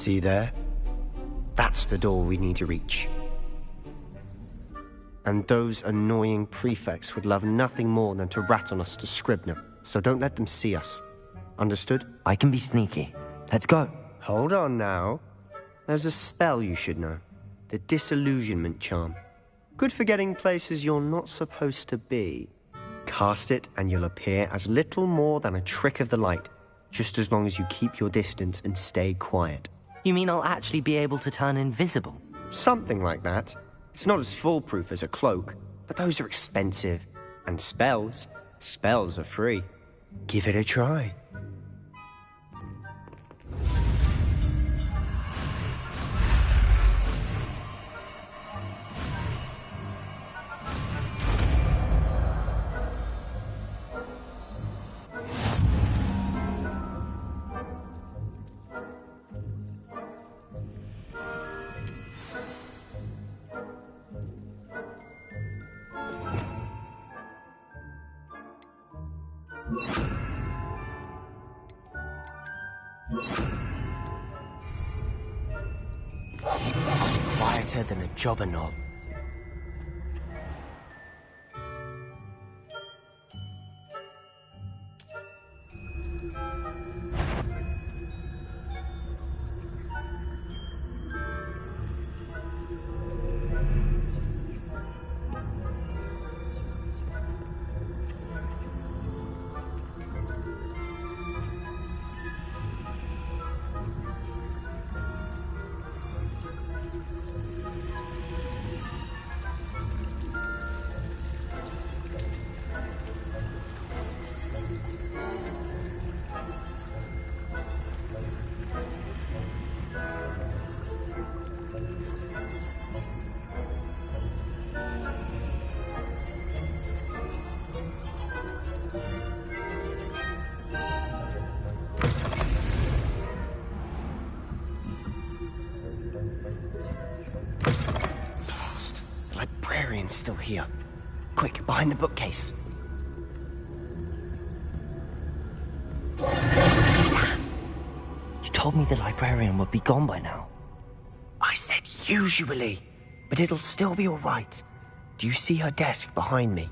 See there? That's the door we need to reach. And those annoying prefects would love nothing more than to rat on us to Scribner, so don't let them see us. Understood? I can be sneaky. Let's go. Hold on now. There's a spell you should know. The Disillusionment Charm. Good for getting places you're not supposed to be. Cast it and you'll appear as little more than a trick of the light, just as long as you keep your distance and stay quiet. You mean I'll actually be able to turn invisible? Something like that. It's not as foolproof as a cloak, but those are expensive. And spells are free. Give it a try. Quieter than a jobber knob. Still here. Quick, behind the bookcase. You told me the librarian would be gone by now. I said usually, but it'll still be all right. Do you see her desk behind me?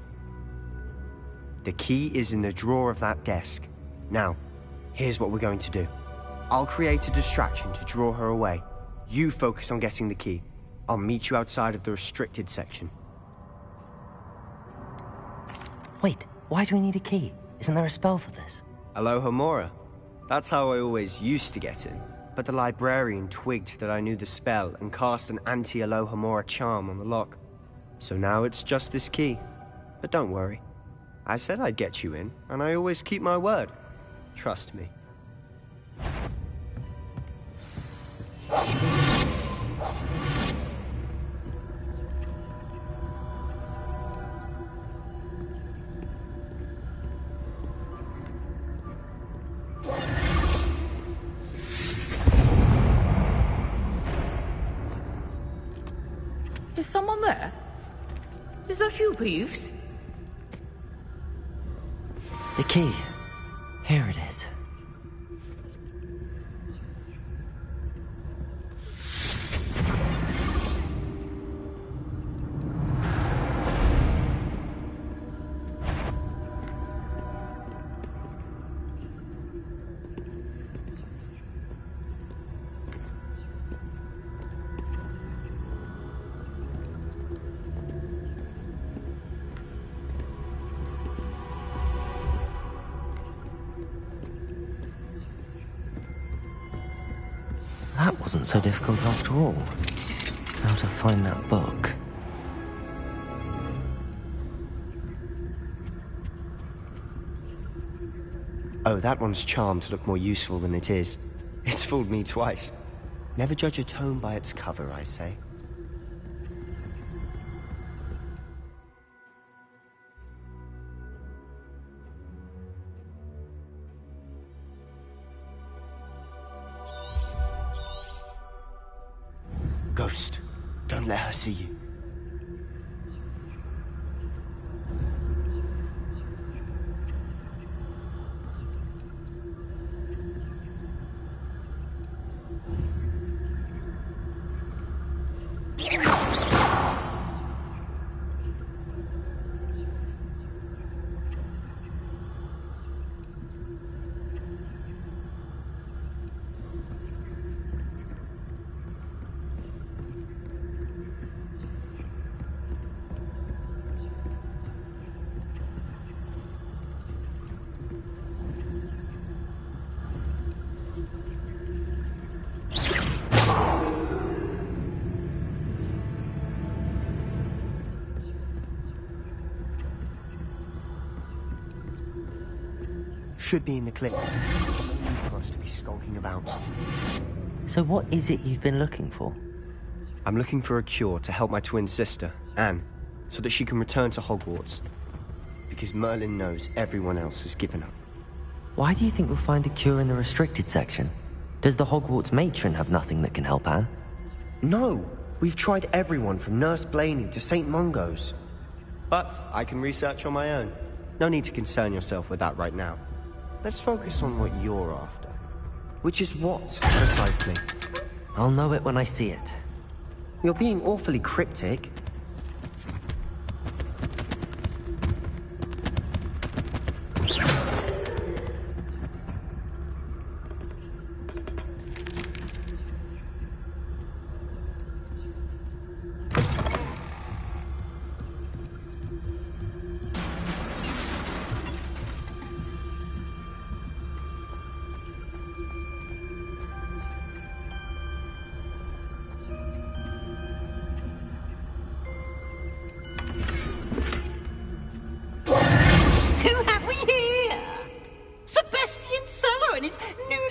The key is in the drawer of that desk. Now, here's what we're going to do. I'll create a distraction to draw her away. You focus on getting the key. I'll meet you outside of the restricted section. Wait, why do we need a key? Isn't there a spell for this? Alohomora. That's how I always used to get in. But the librarian twigged that I knew the spell and cast an anti-Alohomora charm on the lock. So now it's just this key. But don't worry. I said I'd get you in, and I always keep my word. Trust me. Is someone there? Is that you, Peeves? The key. Here it is. That wasn't so difficult after all. How to find that book. Oh, that one's charmed to look more useful than it is. It's fooled me twice. Never judge a tome by its cover, I say. Ghost, don't let her see you. should be in the clip. There's no need for us to be skulking about. So what is it you've been looking for? I'm looking for a cure to help my twin sister, Anne, so that she can return to Hogwarts. Because Merlin knows everyone else has given up. Why do you think you'll find a cure in the restricted section? Does the Hogwarts matron have nothing that can help Anne? No! We've tried everyone from Nurse Blaney to St. Mungo's. But I can research on my own. No need to concern yourself with that right now. Let's focus on what you're after. Which is what, precisely? I'll know it when I see it. You're being awfully cryptic.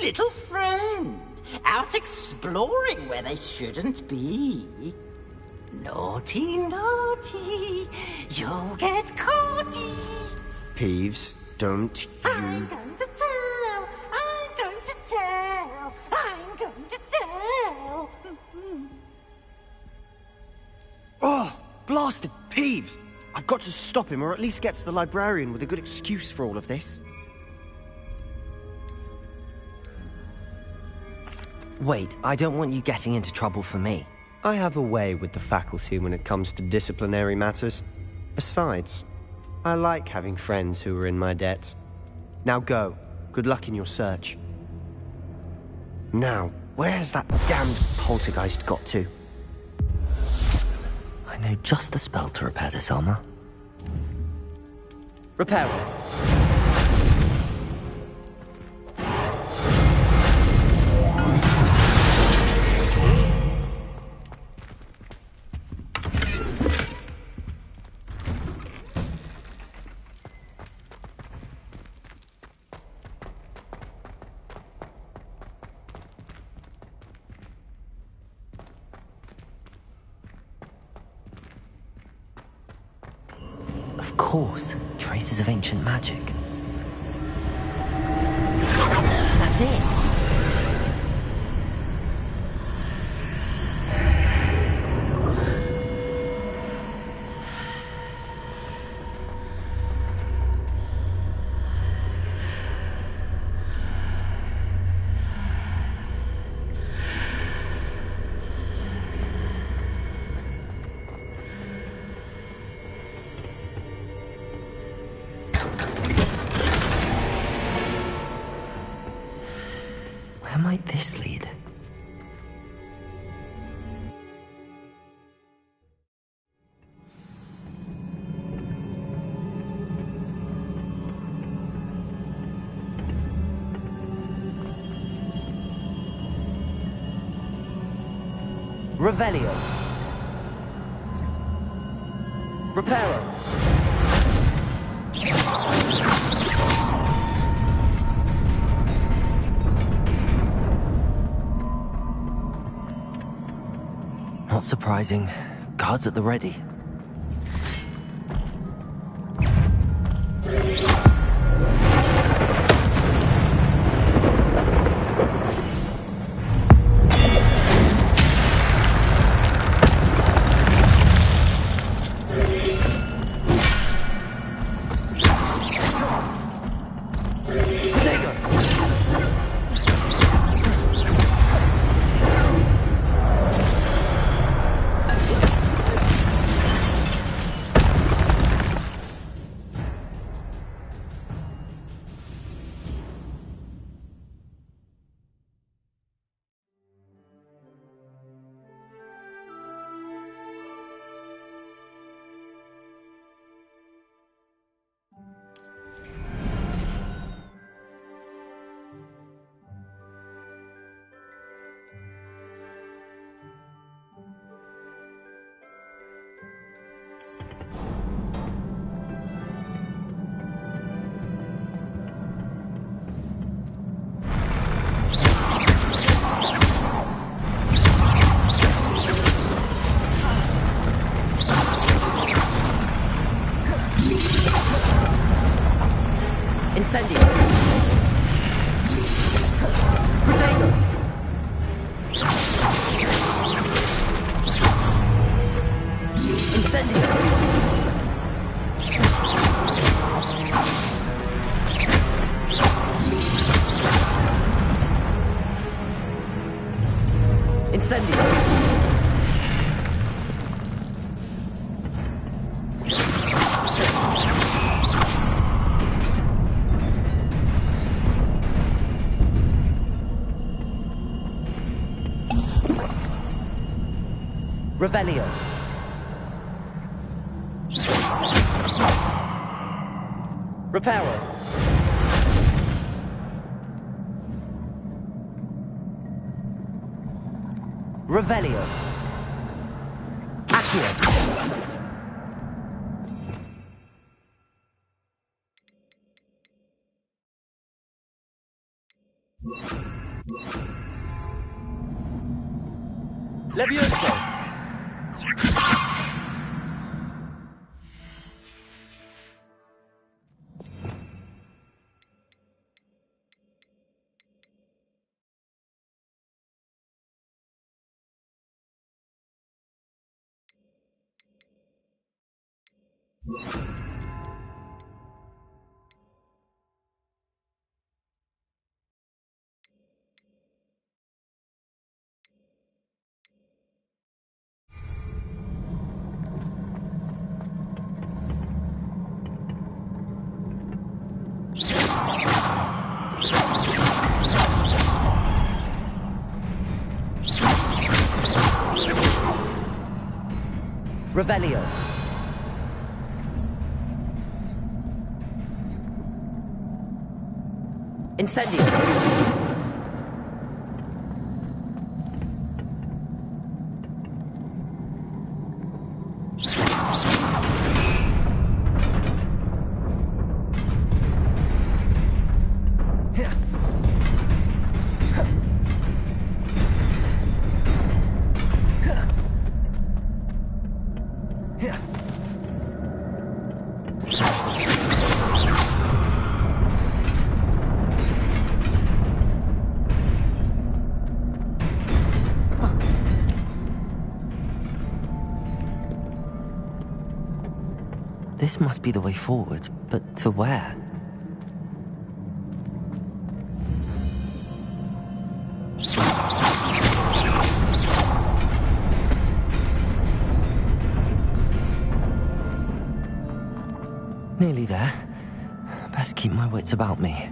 Little friend, out exploring where they shouldn't be. Naughty, naughty, you'll get caughty. Peeves, don't you... I'm going to tell, I'm going to tell, I'm going to tell. Oh, blasted Peeves! I've got to stop him, or at least get to the librarian with a good excuse for all of this. Wait, I don't want you getting into trouble for me. I have a way with the faculty when it comes to disciplinary matters. Besides, I like having friends who are in my debt. Now go. Good luck in your search. Now, where's that damned poltergeist got to? I know just the spell to repair this armor. Repair it. Of course, traces of ancient magic. That's it! Where might this lead? Revelio. Reparo. Not surprising. Guards at the ready. Incendio. Protego. Incendio. Incendio. Revelio. Reparo. Revelio. Accio. Levioso. Revelio. Incendio. This must be the way forward, but to where? Nearly there. Best keep my wits about me.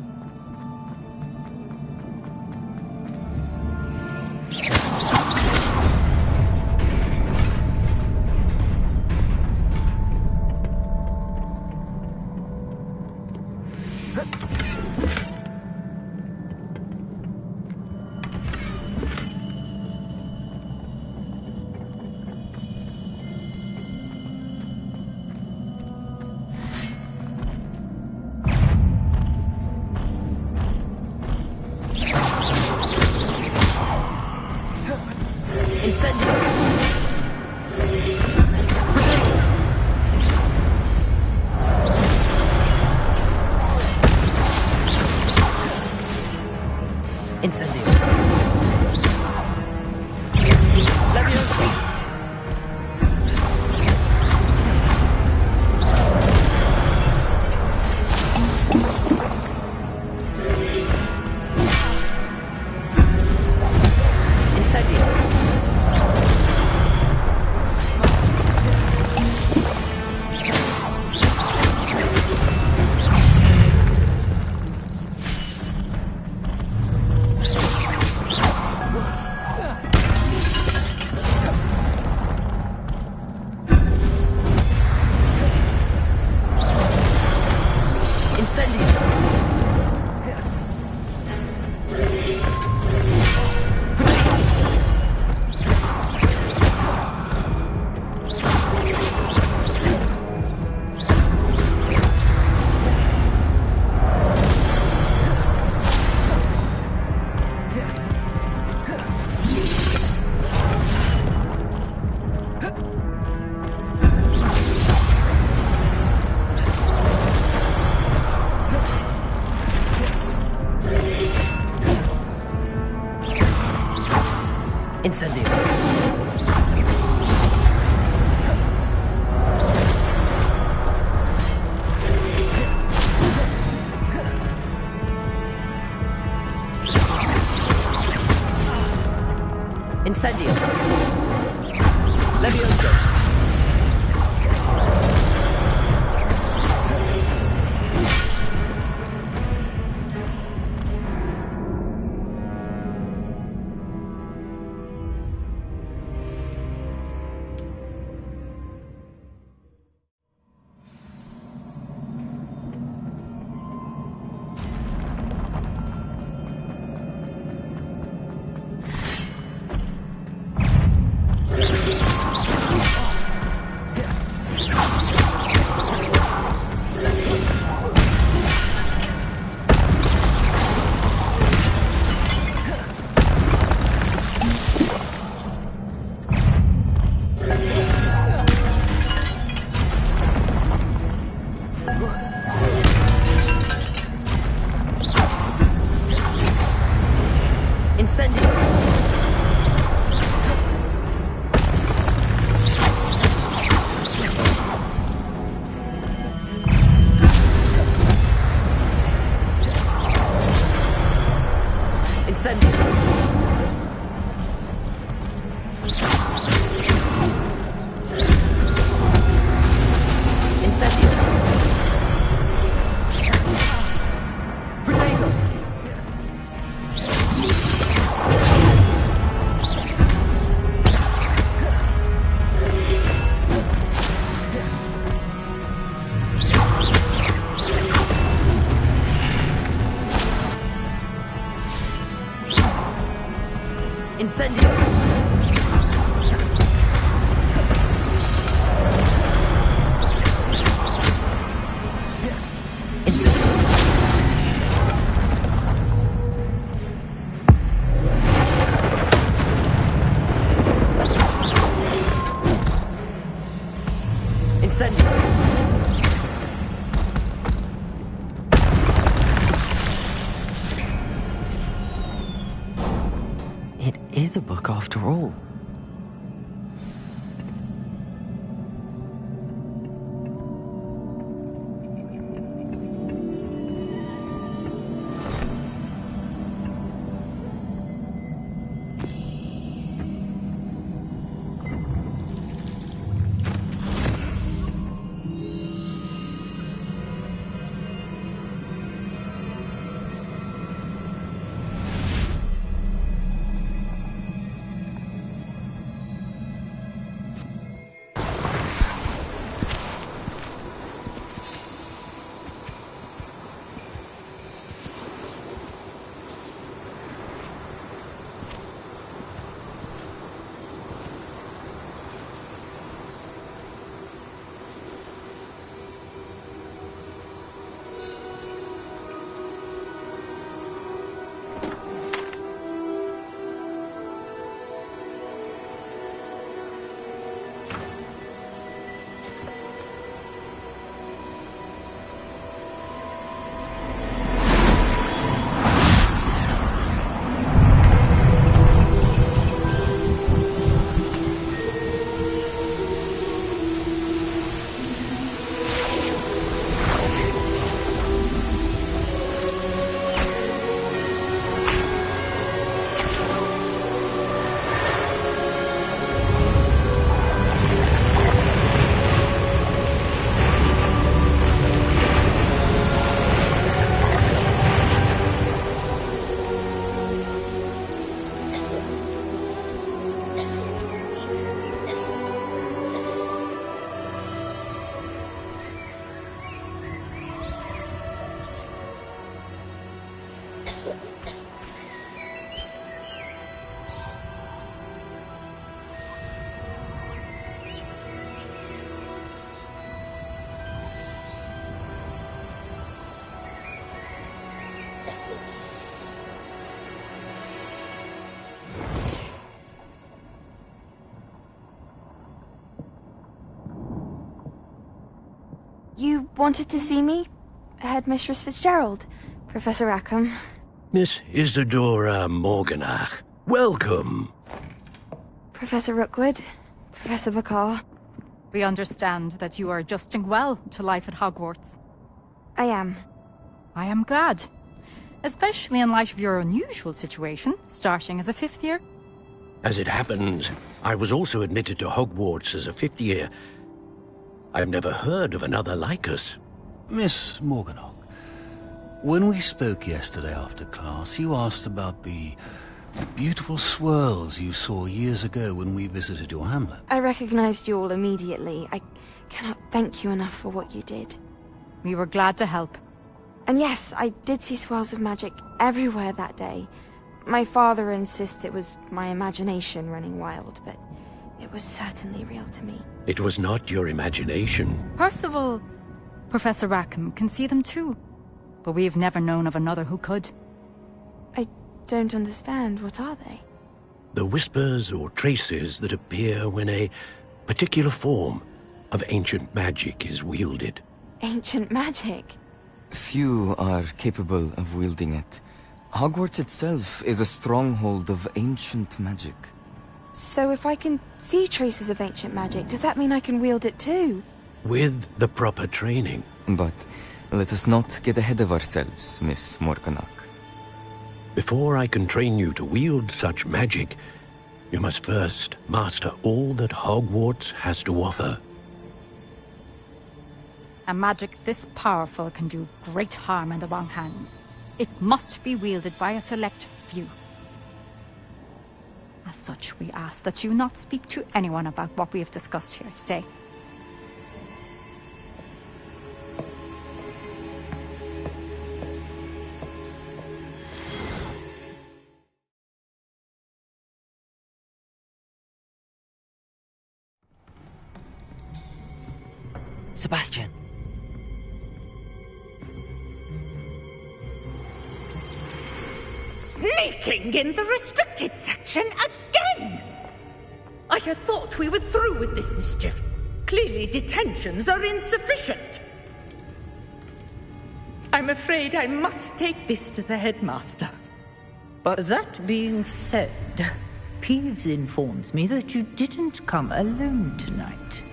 Incendio. Levioso. Incendio. Incendio. Incendio. Levioso. Incendio! It is a book after all. You wanted to see me? Headmistress Fitzgerald, Professor Rackham. Miss Isadora Morganach, welcome. Professor Rookwood, Professor Bakar. We understand that you are adjusting well to life at Hogwarts. I am. I am glad. Especially in light of your unusual situation, starting as a fifth year. As it happens, I was also admitted to Hogwarts as a fifth year. I've never heard of another like us. Miss Morganach, when we spoke yesterday after class, you asked about the beautiful swirls you saw years ago when we visited your hamlet. I recognized you all immediately. I cannot thank you enough for what you did. We were glad to help. And yes, I did see swirls of magic everywhere that day. My father insists it was my imagination running wild, but it was certainly real to me. It was not your imagination. Percival, Professor Rackham can see them too. But we've never known of another who could. I don't understand. What are they? The whispers or traces that appear when a particular form of ancient magic is wielded. Ancient magic? Few are capable of wielding it. Hogwarts itself is a stronghold of ancient magic. So if I can see traces of ancient magic, does that mean I can wield it too? With the proper training. But let us not get ahead of ourselves, Miss Morganach. Before I can train you to wield such magic, you must first master all that Hogwarts has to offer. A magic this powerful can do great harm in the wrong hands. It must be wielded by a select few. As such, we ask that you not speak to anyone about what we have discussed here today. Sebastian. Sneaking in the restricted section again! I had thought we were through with this mischief. Clearly detentions are insufficient. I'm afraid I must take this to the headmaster. But that being said, Peeves informs me that you didn't come alone tonight.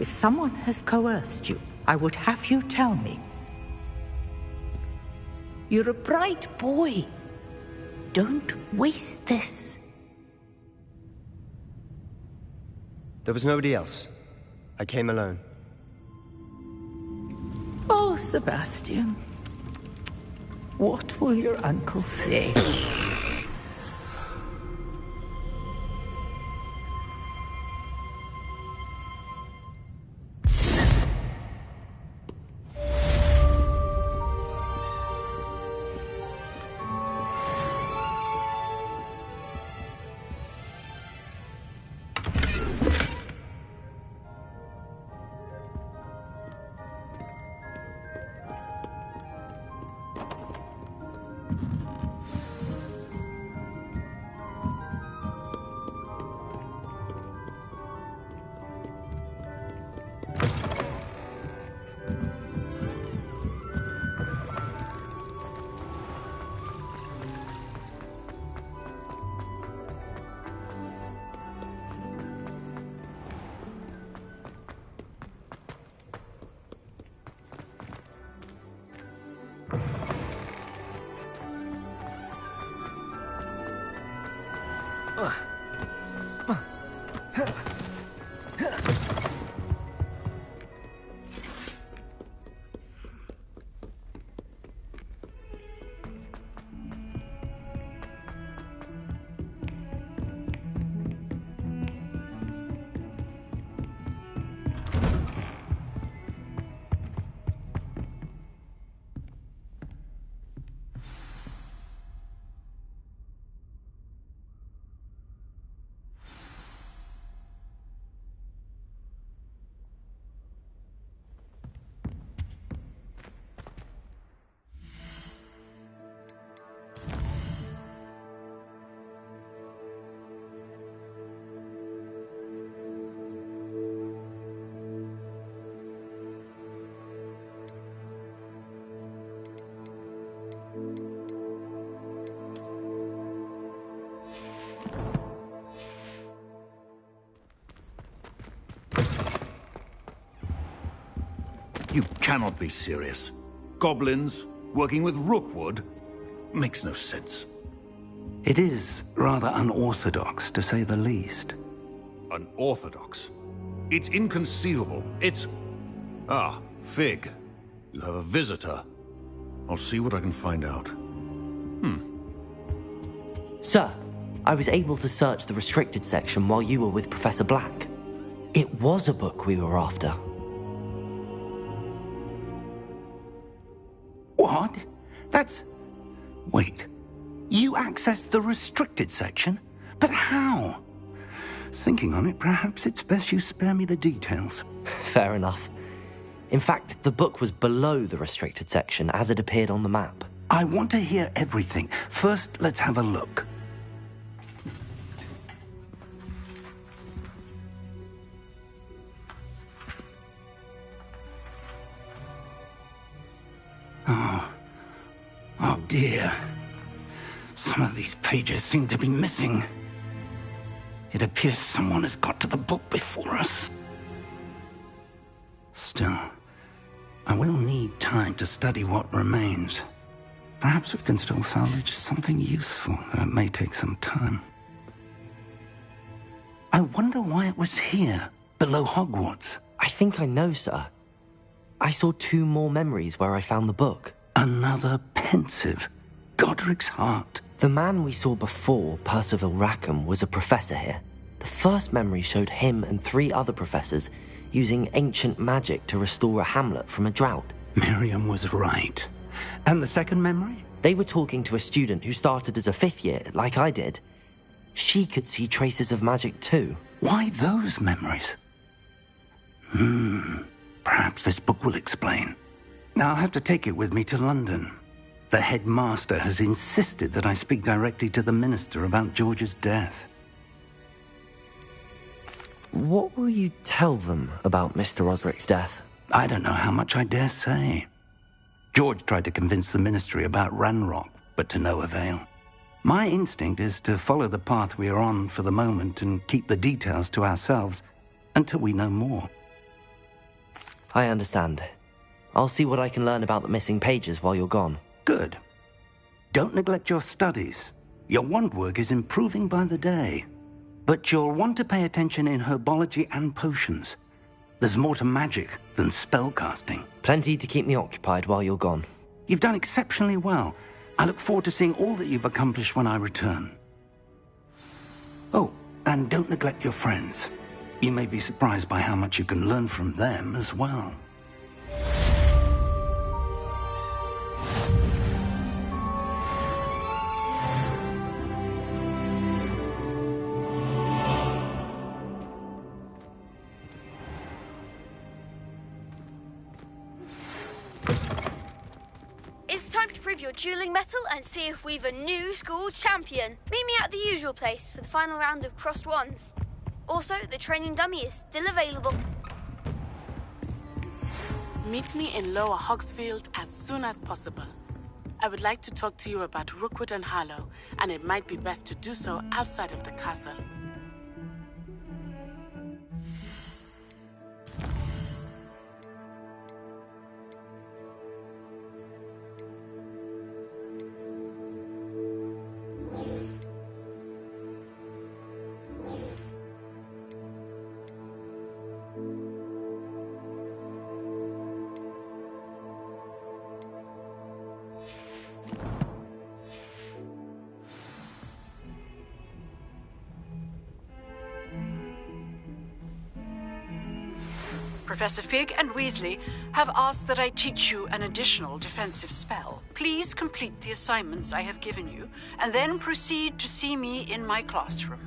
If someone has coerced you, I would have you tell me. You're a bright boy. Don't waste this. There was nobody else. I came alone. Oh, Sebastian. What will your uncle say? You cannot be serious. Goblins working with Rookwood makes no sense. It is rather unorthodox, to say the least. Unorthodox? It's inconceivable. It's... Ah, Fig. You have a visitor. I'll see what I can find out. Sir, I was able to search the restricted section while you were with Professor Black. It was a book we were after. What? That's... Wait. You accessed the restricted section? But how? Thinking on it, perhaps it's best you spare me the details. Fair enough. In fact, the book was below the restricted section as it appeared on the map. I want to hear everything. First, let's have a look. Oh dear. Some of these pages seem to be missing. It appears someone has got to the book before us. Still, I will need time to study what remains. Perhaps we can still salvage something useful, though it may take some time. I wonder why it was here, below Hogwarts. I think I know, sir. I saw 2 more memories where I found the book. Another pensive. Godric's heart. The man we saw before, Percival Rackham, was a professor here. The first memory showed him and 3 other professors using ancient magic to restore a hamlet from a drought. Miriam was right. And the second memory? They were talking to a student who started as a 5th year, like I did. She could see traces of magic too. Why those memories? Perhaps this book will explain. Now I'll have to take it with me to London. The headmaster has insisted that I speak directly to the minister about George's death. What will you tell them about Mr. Osric's death? I don't know how much I dare say. George tried to convince the ministry about Ranrock, but to no avail. My instinct is to follow the path we are on for the moment and keep the details to ourselves until we know more. I understand. I'll see what I can learn about the missing pages while you're gone. Good. Don't neglect your studies. Your wand work is improving by the day. But you'll want to pay attention in herbology and potions. There's more to magic than spellcasting. Plenty to keep me occupied while you're gone. You've done exceptionally well. I look forward to seeing all that you've accomplished when I return. Oh, and don't neglect your friends. You may be surprised by how much you can learn from them as well. It's time to prove your dueling mettle and see if we've a new school champion. Meet me at the usual place for the final round of crossed wands. Also, the training dummy is still available. Meet me in Lower Hogsfield as soon as possible. I would like to talk to you about Rookwood and Harlow, and it might be best to do so outside of the castle. Professor Fig and Weasley have asked that I teach you an additional defensive spell. Please complete the assignments I have given you, and then proceed to see me in my classroom.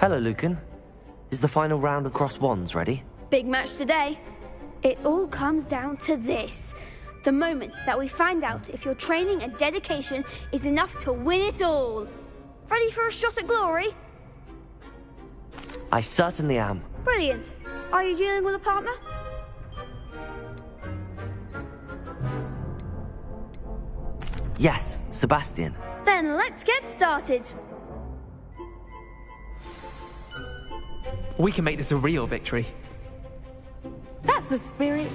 Hello, Lucan. Is the final round of Cross Wands ready? Big match today. It all comes down to this. The moment that we find out if your training and dedication is enough to win it all. Ready for a shot at glory? I certainly am. Brilliant. Are you dealing with a partner? Yes, Sebastian. Then let's get started. We can make this a real victory. That's the spirit.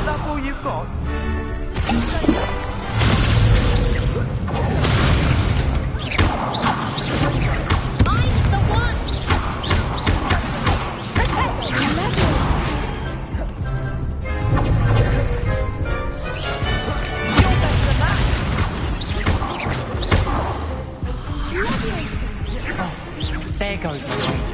That's all you've got? I'm the one! There goes my ranger.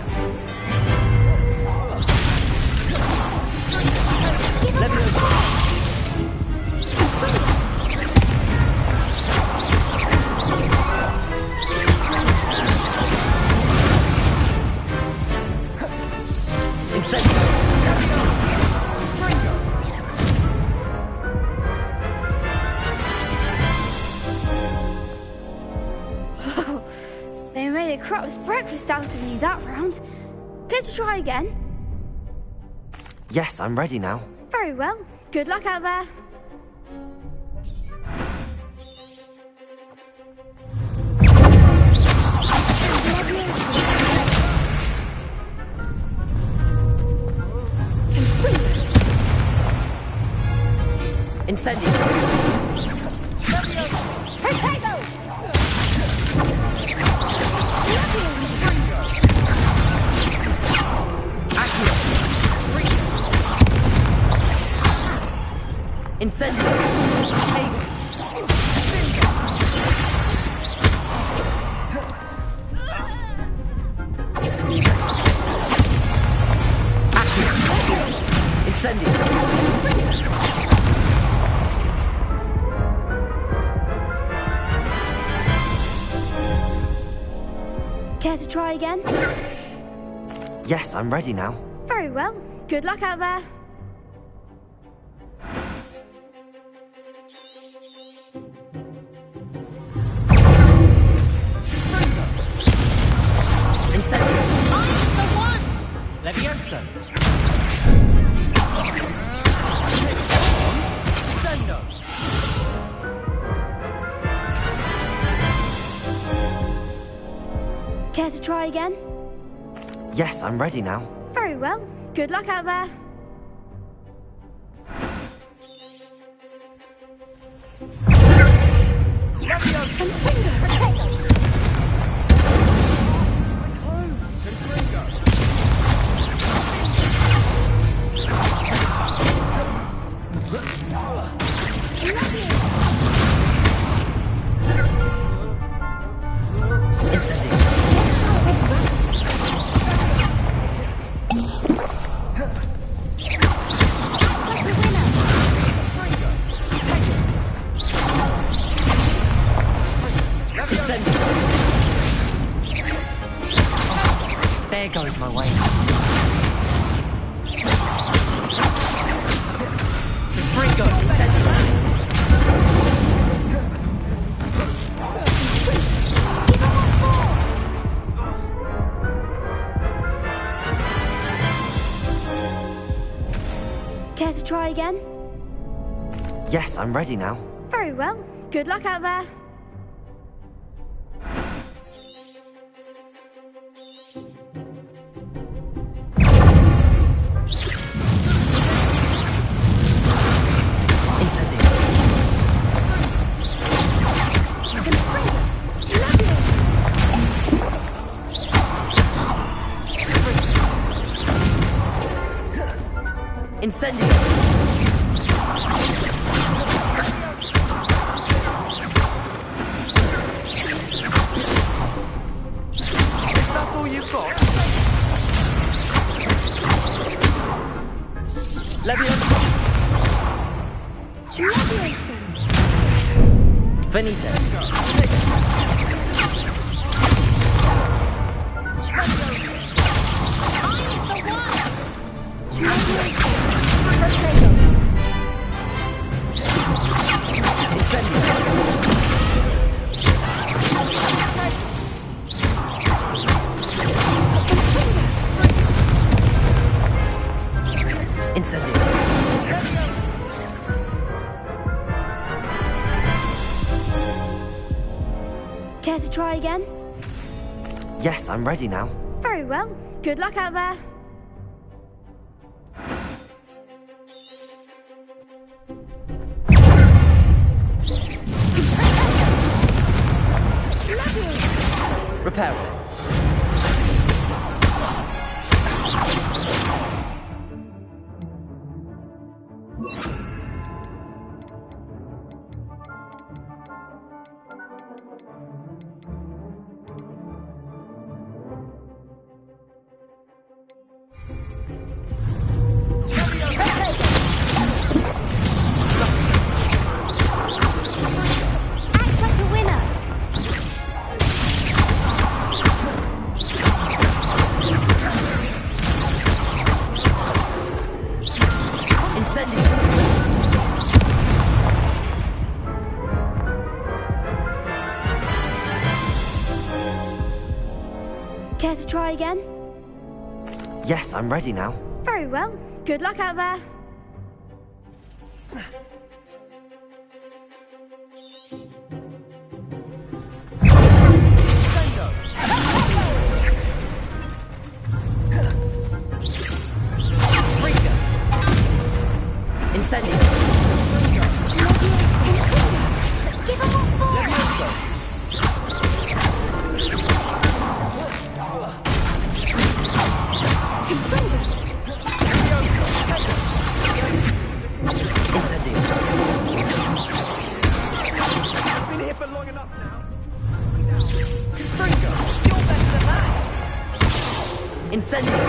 They made a crap's breakfast out of me that round. Care to try again? Yes, I'm ready now. Very well. Good luck out there. Incendio! Potato! Incendio! Incendio! Care to try again? Yes, I'm ready now. Very well. Good luck out there. Incendio! I'm the one! Leviosa! Sendo! Care to try again? Yes, I'm ready now. Very well. Good luck out there. There goes my way. Fringo, Care to try again? Yes, I'm ready now. Very well. Good luck out there. That's all you've got? Leviosa! Finito! Care to try again? Yes, I'm ready now. Very well. Good luck out there. Repair it. Act like a winner. Care to try again? Yes, I'm ready now. Very well. Good luck out there. Incendio! Give him what for! Incendio! I've been here for long enough now. Confringo! You're better than that! Incendio!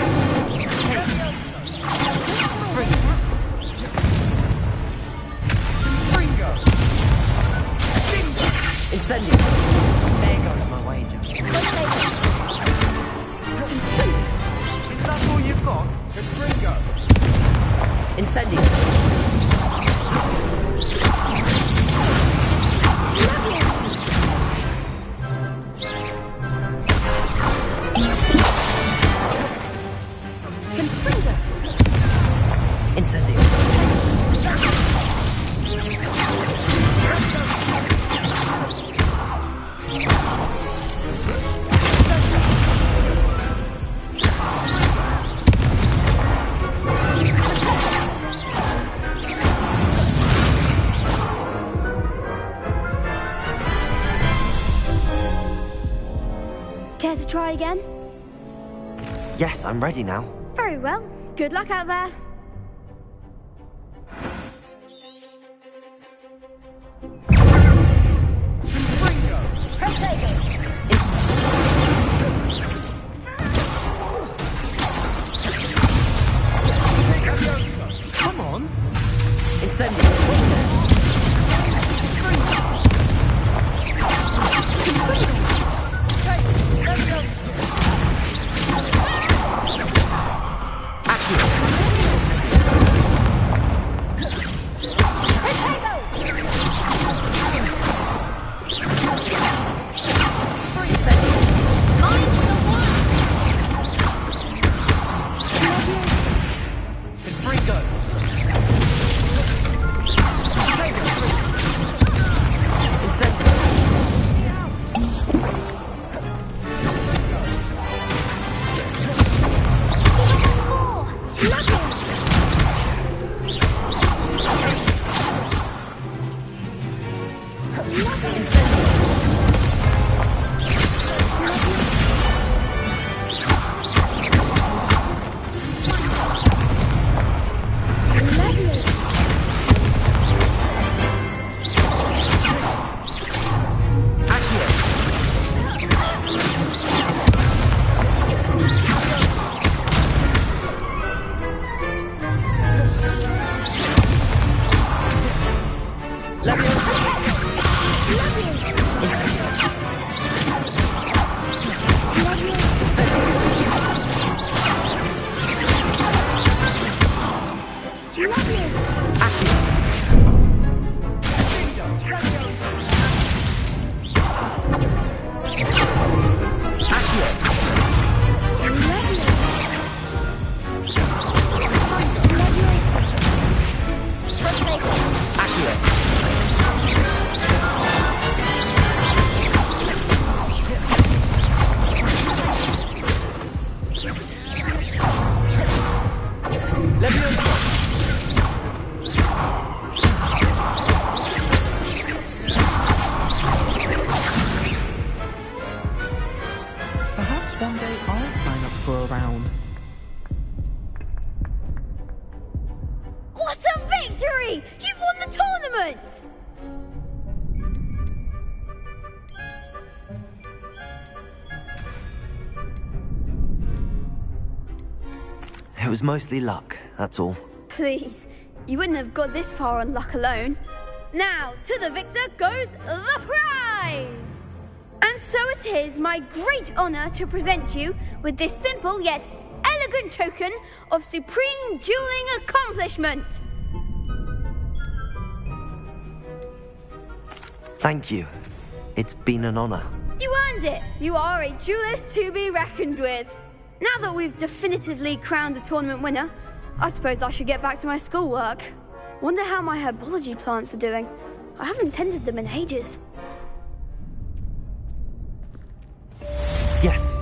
Incendio! There goes my wager. Is that all you've got? Confringo! Incendio! Incendio! Care to try again? Yes, I'm ready now. Very well. Good luck out there. Come on! Incendio! Accurate. Perhaps one day I'll sign up for a round. What a victory! You've won the tournament! It was mostly luck, that's all. Please, you wouldn't have got this far on luck alone. Now, to the victor goes the prize! And so it is my great honour to present you with this simple yet elegant token of supreme dueling accomplishment. Thank you. It's been an honor. You earned it. You are a duelist to be reckoned with. Now that we've definitively crowned the tournament winner, I suppose I should get back to my schoolwork. Wonder how my herbology plants are doing. I haven't tended them in ages. Yes.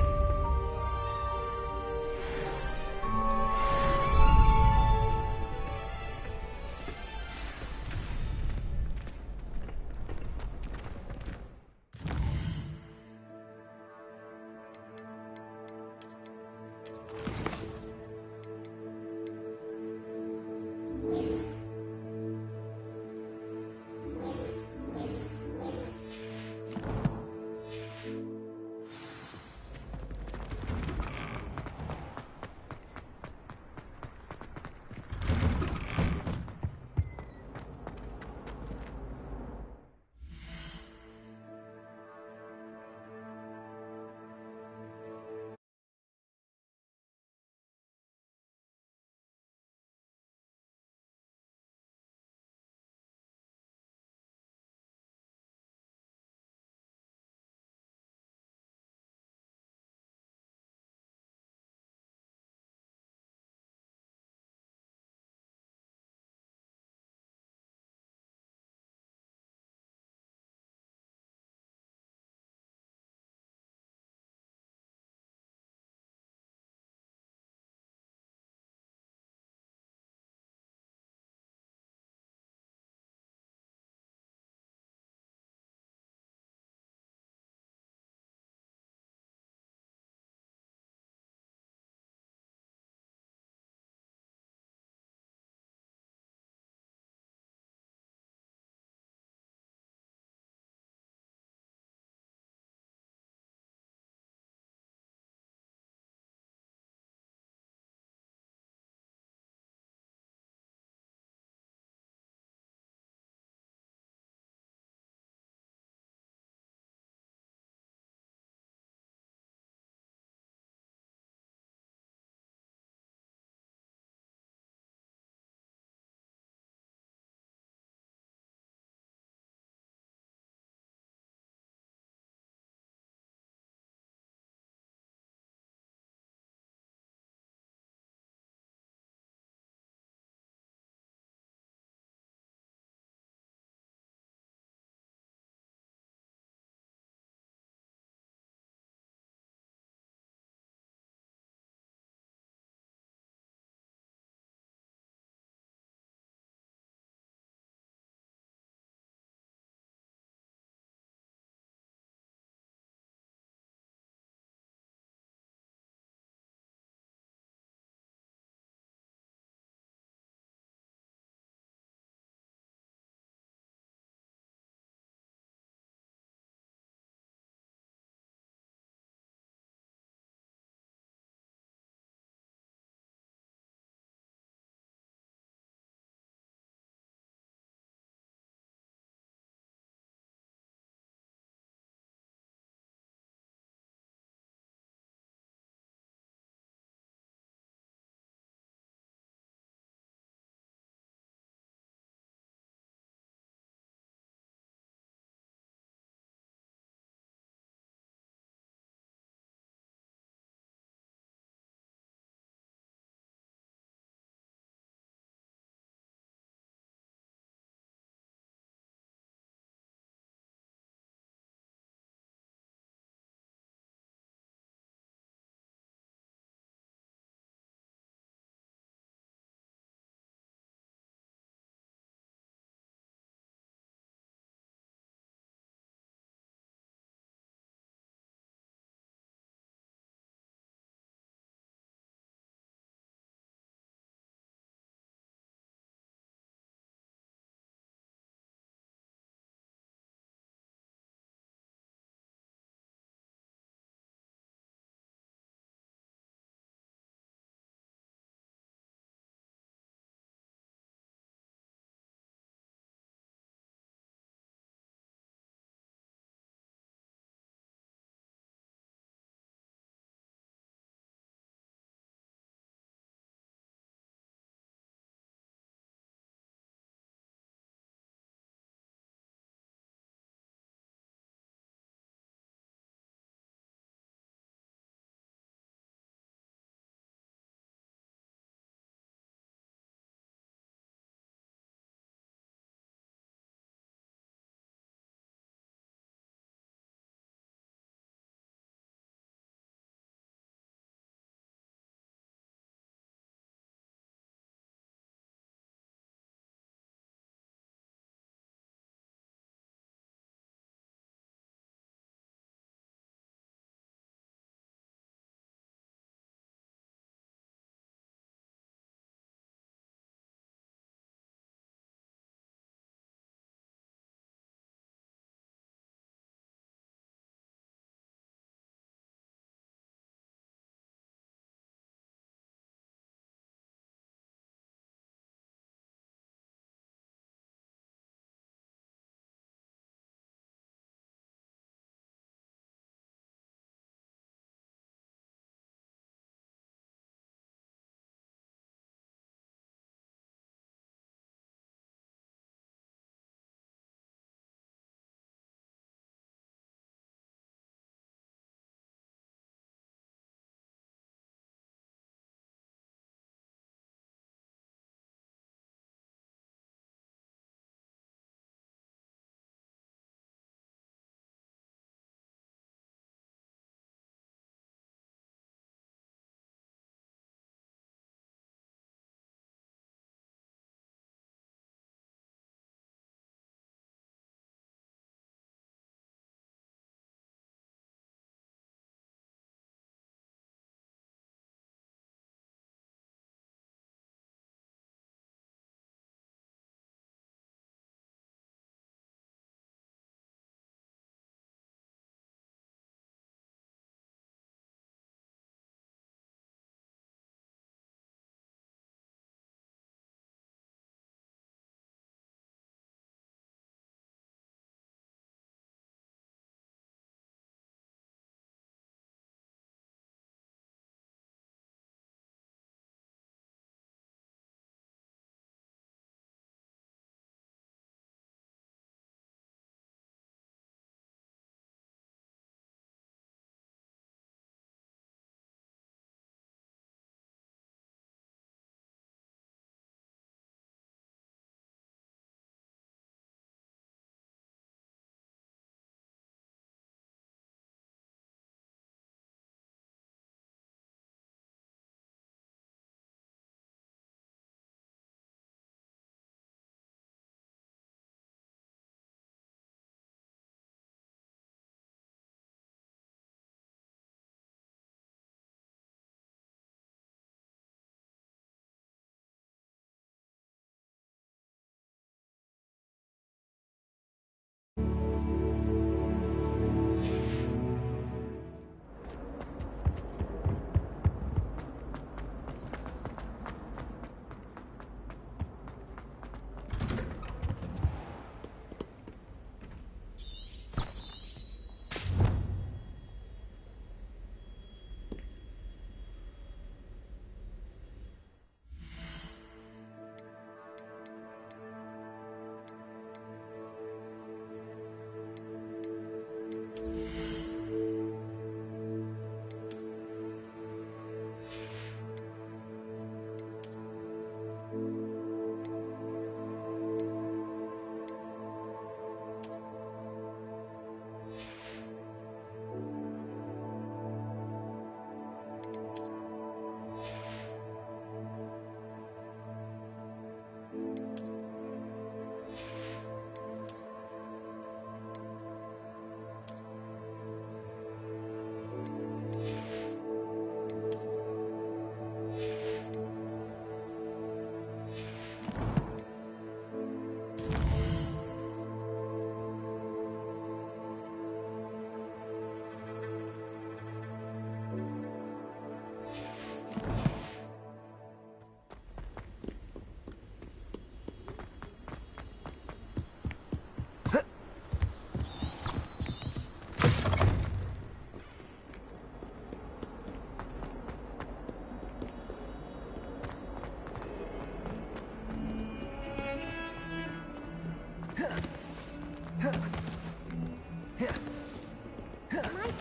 Might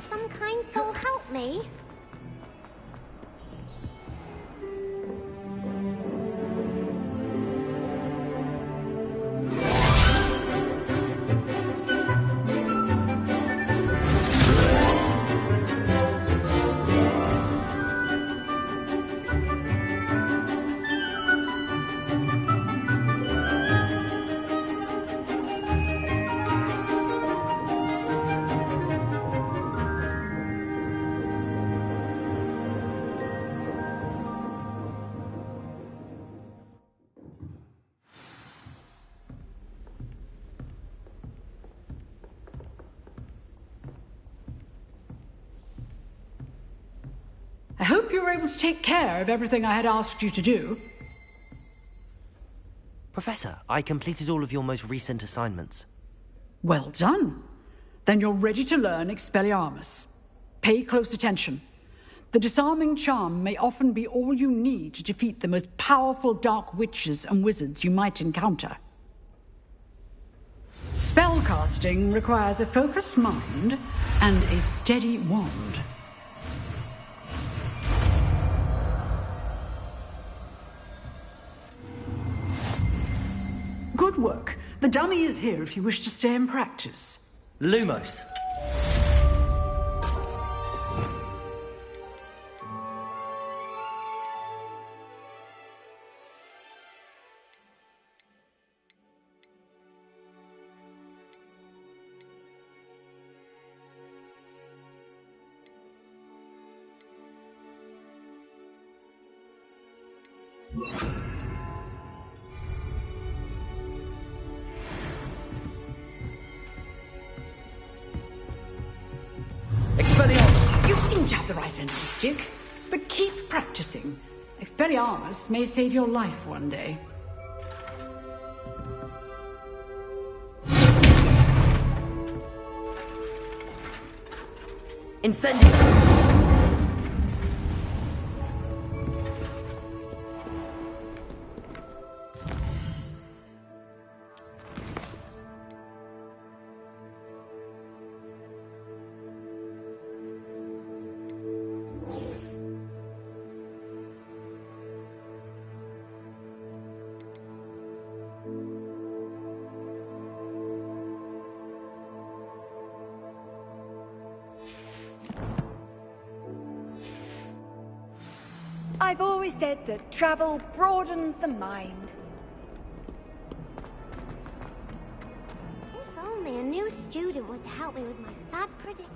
some kind soul help me? I hope you were able to take care of everything I had asked you to do. Professor, I completed all of your most recent assignments. Well done. Then you're ready to learn Expelliarmus. Pay close attention. The disarming charm may often be all you need to defeat the most powerful dark witches and wizards you might encounter. Spellcasting requires a focused mind and a steady wand. Good work. The dummy is here if you wish to stay and practice. Lumos. Expelliarmus! You seem to have the right end of the stick, but keep practicing. Expelliarmus may save your life one day. Incendio! I've always said that travel broadens the mind. If only a new student were to help me with my sad predicament.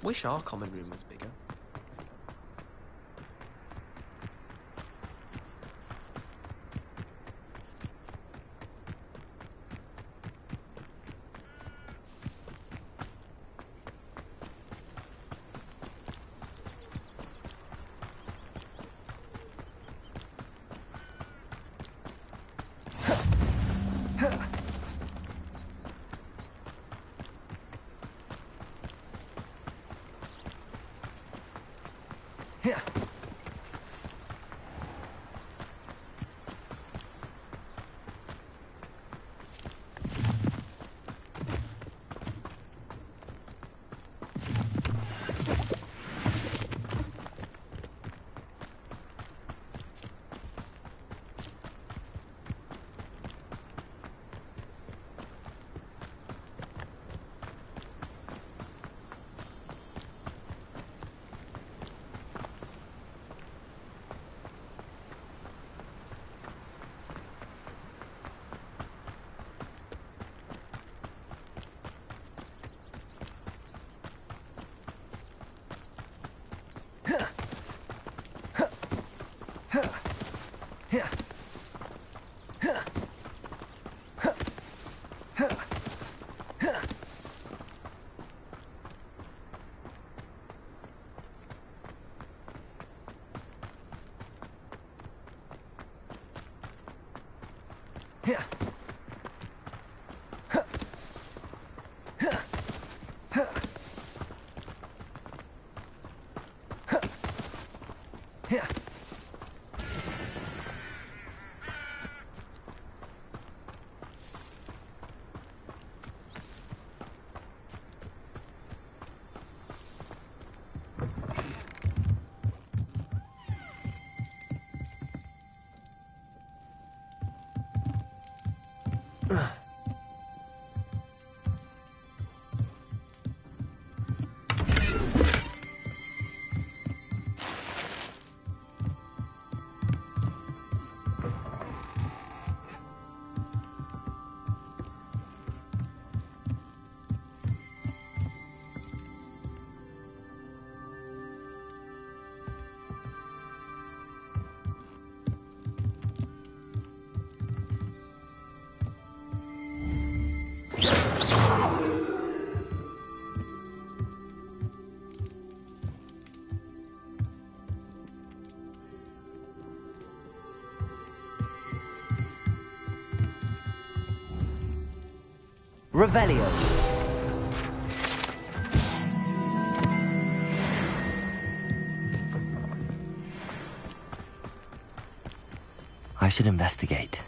Wish our common room was bigger. Revelio. I should investigate.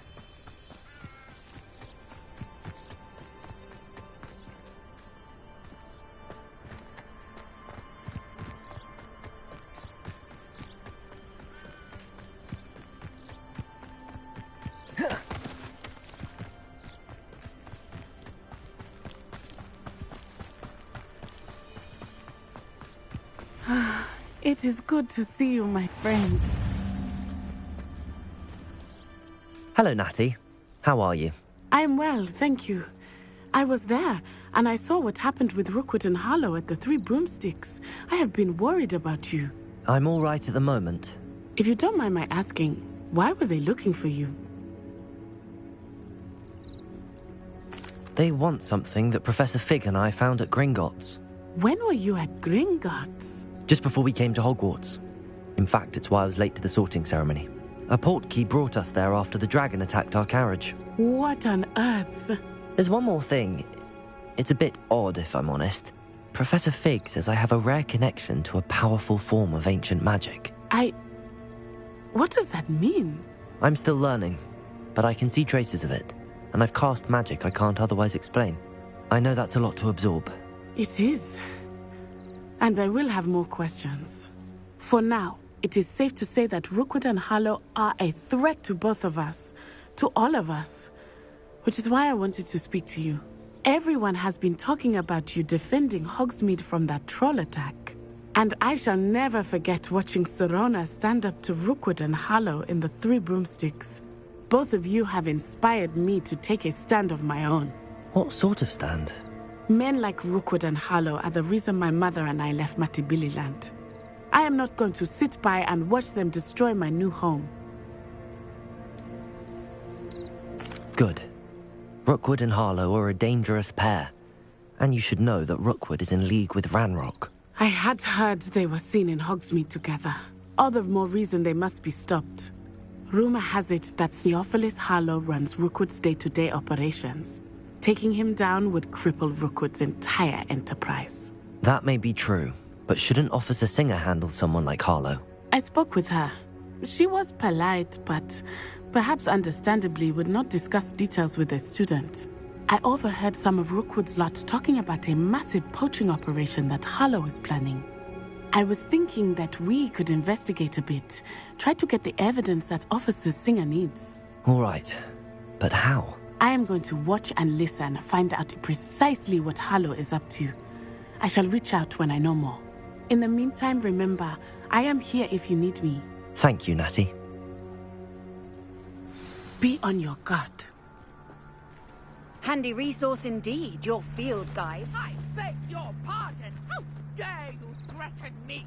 It is good to see you, my friend. Hello, Natty. How are you? I'm well, thank you. I was there, and I saw what happened with Rookwood and Harlow at the Three Broomsticks. I have been worried about you. I'm all right at the moment. If you don't mind my asking, why were they looking for you? They want something that Professor Fig and I found at Gringotts. When were you at Gringotts? Just before we came to Hogwarts. In fact, it's why I was late to the sorting ceremony. A portkey brought us there after the dragon attacked our carriage. What on earth? There's one more thing. It's a bit odd, if I'm honest. Professor Fig says I have a rare connection to a powerful form of ancient magic. What does that mean? I'm still learning, but I can see traces of it, and I've cast magic I can't otherwise explain. I know that's a lot to absorb. It is. And I will have more questions. For now, it is safe to say that Rookwood and Harlow are a threat to both of us, to all of us, which is why I wanted to speak to you. Everyone has been talking about you defending Hogsmeade from that troll attack. And I shall never forget watching Serona stand up to Rookwood and Harlow in the Three Broomsticks. Both of you have inspired me to take a stand of my own. What sort of stand? Men like Rookwood and Harlow are the reason my mother and I left Matabeleland. I am not going to sit by and watch them destroy my new home. Good. Rookwood and Harlow are a dangerous pair. And you should know that Rookwood is in league with Ranrock. I had heard they were seen in Hogsmeade together. All the more reason they must be stopped. Rumor has it that Theophilus Harlow runs Rookwood's day-to-day operations. Taking him down would cripple Rookwood's entire enterprise. That may be true, but shouldn't Officer Singer handle someone like Harlow? I spoke with her. She was polite, but perhaps understandably would not discuss details with a student. I overheard some of Rookwood's lot talking about a massive poaching operation that Harlow is planning. I was thinking that we could investigate a bit, try to get the evidence that Officer Singer needs. All right, but how? I am going to watch and listen, find out precisely what Harlow is up to. I shall reach out when I know more. In the meantime, remember, I am here if you need me. Thank you, Natty. Be on your guard. Handy resource indeed, your field guide. I beg your pardon. How dare you threaten me?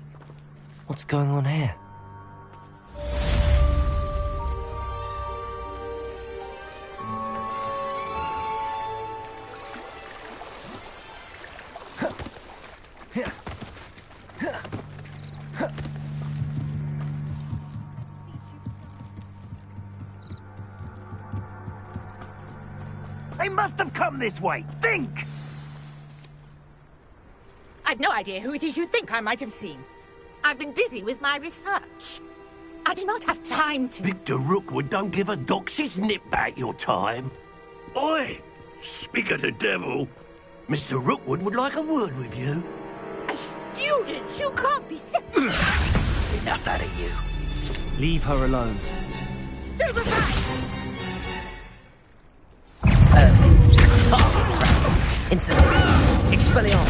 What's going on here? They must have come this way. Think! I've no idea who it is you think I might have seen. I've been busy with my research. I do not have time to... Victor Rookwood don't give a doxy's nip back your time. Oi! Speak of the devil. Mr. Rookwood would like a word with you. A student? You can't be serious. Enough out of you. Leave her alone. Stupefy! Instant. Expelliarmus.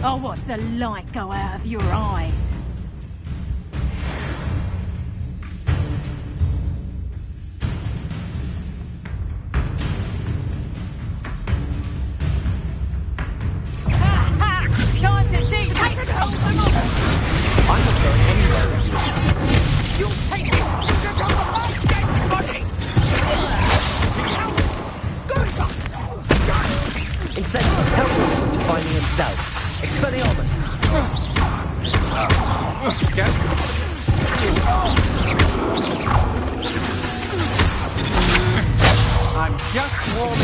I'll watch the light go out of your eyes. What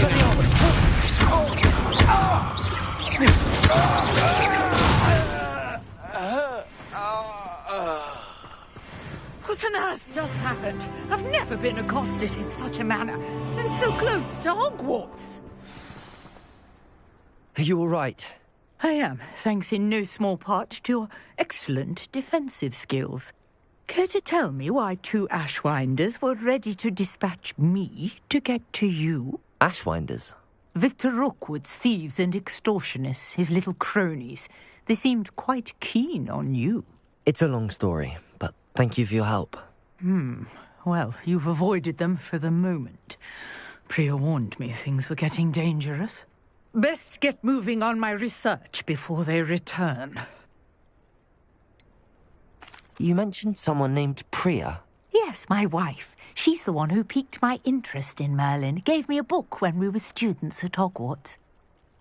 on earth just happened? I've never been accosted in such a manner, and so close to Hogwarts. Are you all right? I am, thanks in no small part to your excellent defensive skills. Care to tell me why 2 Ashwinders were ready to dispatch me to get to you? Ashwinders? Victor Rookwood's thieves and extortionists, his little cronies. They seemed quite keen on you. It's a long story, but thank you for your help. Well, you've avoided them for the moment. Priya warned me things were getting dangerous. Best get moving on my research before they return. You mentioned someone named Priya. Yes, my wife. She's the one who piqued my interest in Merlin. Gave me a book when we were students at Hogwarts.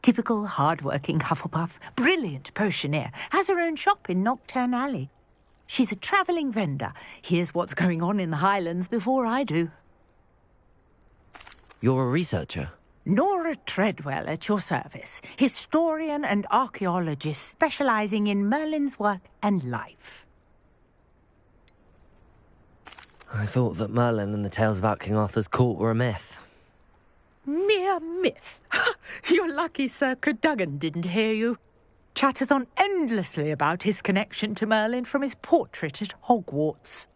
Typical hard-working Hufflepuff, brilliant potioneer, has her own shop in Knockturn Alley. She's a travelling vendor. Hears what's going on in the Highlands before I do. You're a researcher? Nora Treadwell at your service. Historian and archaeologist specialising in Merlin's work and life. I thought that Merlin and the tales about King Arthur's court were a myth. Mere myth. You're lucky Sir Cadogan didn't hear you. Chatters on endlessly about his connection to Merlin from his portrait at Hogwarts.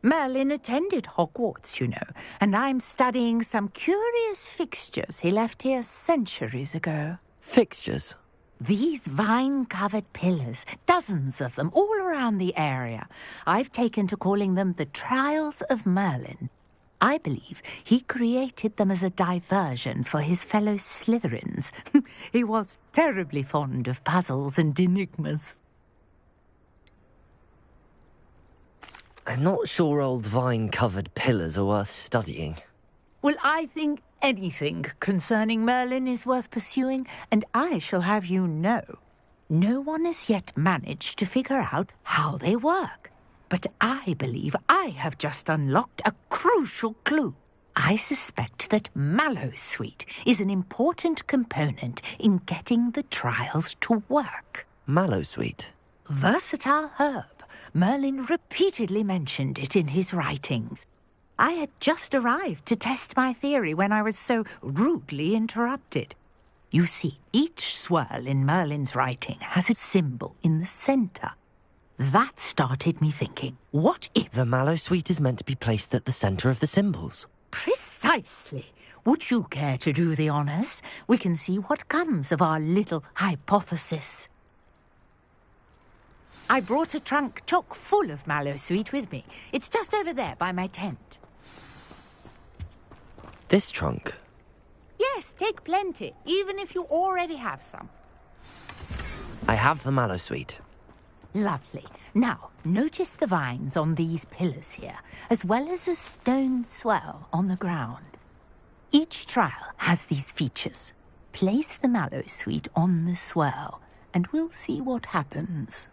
Merlin attended Hogwarts, you know, and I'm studying some curious fixtures he left here centuries ago. Fixtures? These vine-covered pillars, dozens of them, all around the area. I've taken to calling them the Trials of Merlin. I believe he created them as a diversion for his fellow Slytherins. He was terribly fond of puzzles and enigmas. I'm not sure old vine-covered pillars are worth studying. Well, I think anything concerning Merlin is worth pursuing, and I shall have you know, no one has yet managed to figure out how they work. But I believe I have just unlocked a crucial clue. I suspect that Mallowsweet is an important component in getting the trials to work. Mallowsweet? Versatile herb. Merlin repeatedly mentioned it in his writings. I had just arrived to test my theory when I was so rudely interrupted. You see, each swirl in Merlin's writing has a symbol in the centre. That started me thinking, what if... The Mallowsweet is meant to be placed at the centre of the symbols. Precisely. Would you care to do the honours? We can see what comes of our little hypothesis. I brought a trunk chock full of Mallowsweet with me. It's just over there by my tent. This trunk? Yes, take plenty, even if you already have some. I have the Mallowsweet. Lovely. Now, notice the vines on these pillars here, as well as a stone swell on the ground. Each trial has these features. Place the Mallowsweet on the swell, and we'll see what happens.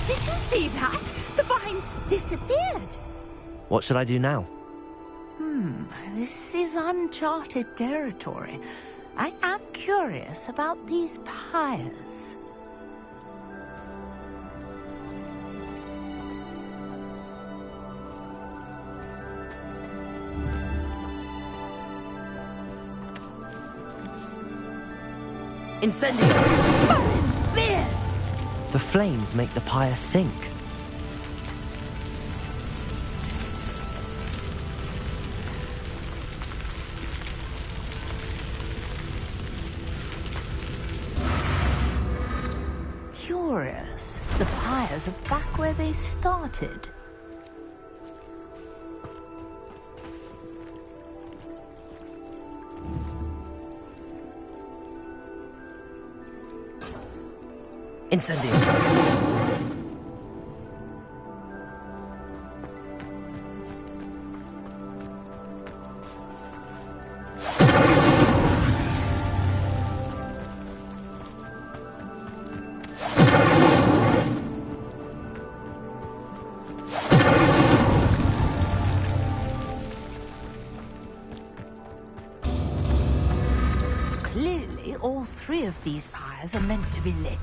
Did you see that? The vines disappeared. What should I do now? This is uncharted territory. I am curious about these pyres. Incendio! Merlin's beard! The flames make the pyre sink. Curious. The pyres are back where they started. Incendio! all three of these pyres are meant to be lit.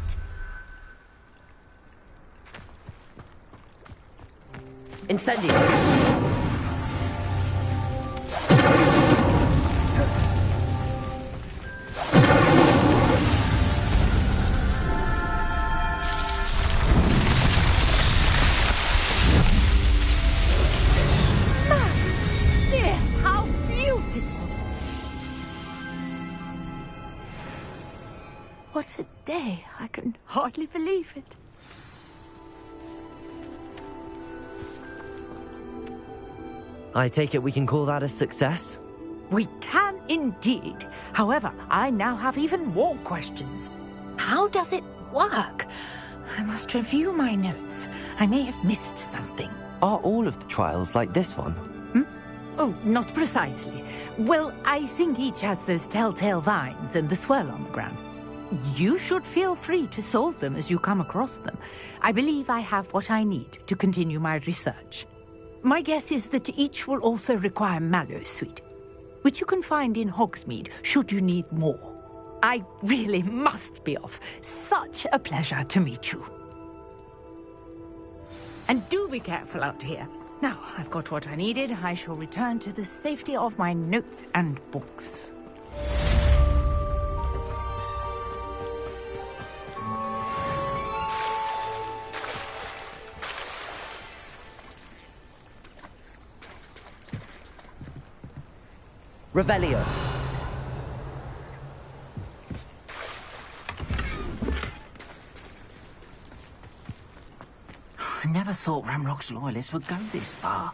Incendio! What a day. I can hardly believe it. I take it we can call that a success? We can indeed. However, I now have even more questions. How does it work? I must review my notes. I may have missed something. Are all of the trials like this one? Oh, not precisely. Well, I think each has those telltale vines and the swirl on the ground. You should feel free to solve them as you come across them. I believe I have what I need to continue my research. My guess is that each will also require mallow sweet, which you can find in Hogsmeade should you need more. I really must be off. Such a pleasure to meet you. And do be careful out here. Now, I've got what I needed. I shall return to the safety of my notes and books. Revelio. I never thought Ranrock's loyalists would go this far.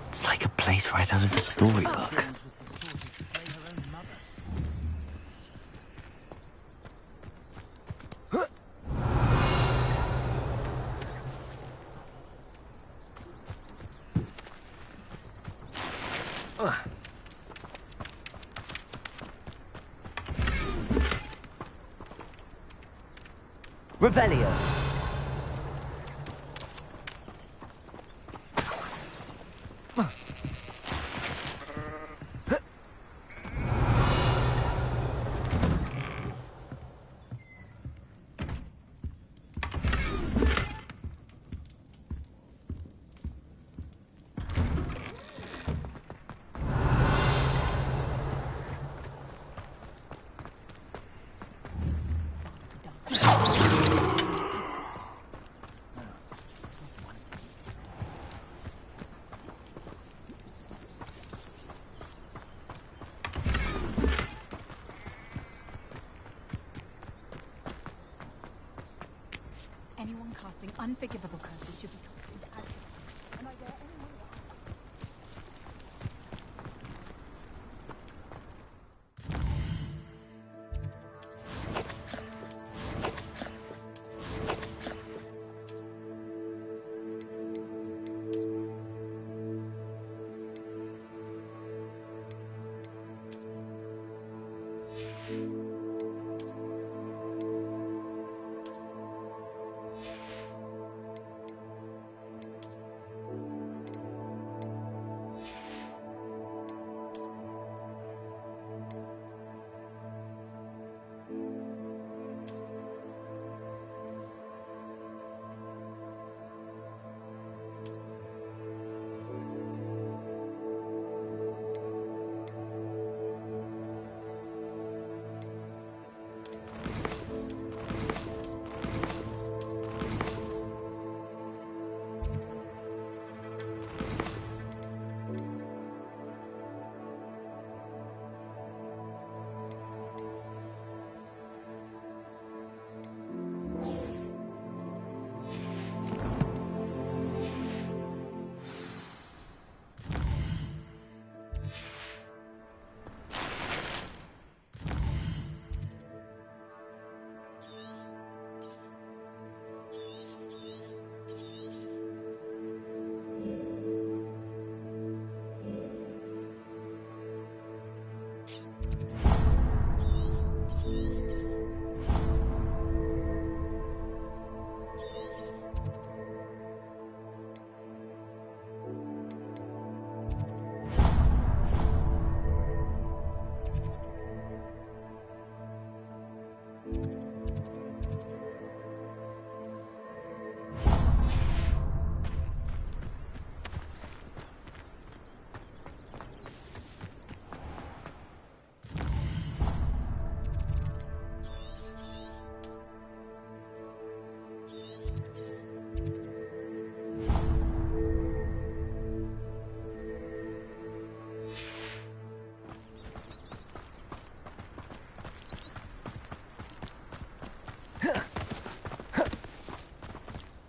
It's like a place right out of a storybook. Revelio. Anyone casting unforgivable curses should be told into action. Am I there anyone?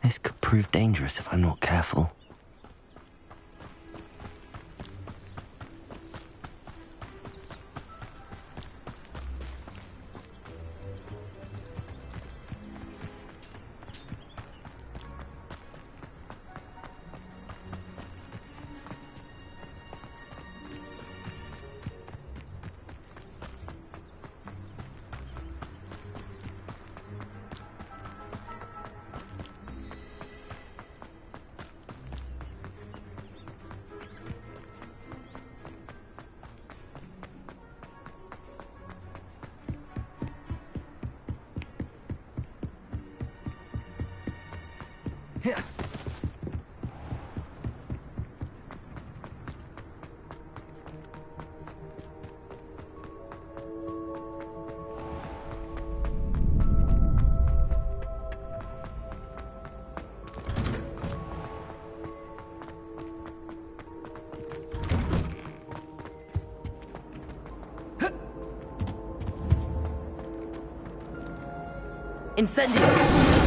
This could prove dangerous if I'm not careful. Incendio!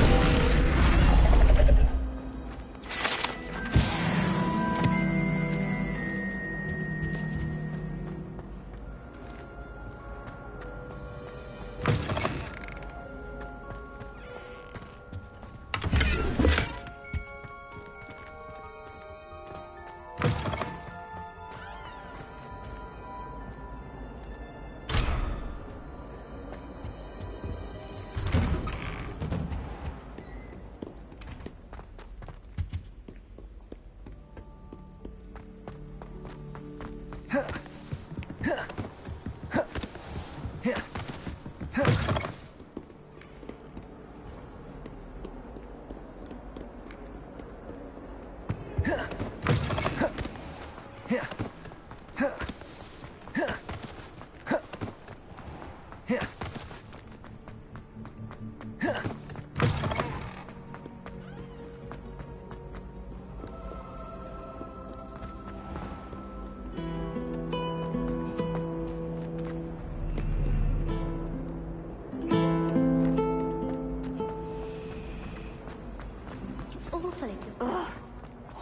It's awfully good. Ugh.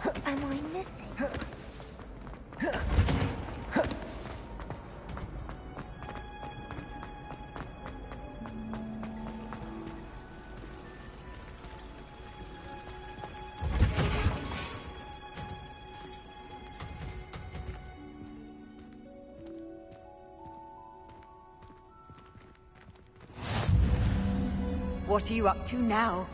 What am I missing? What are you up to now?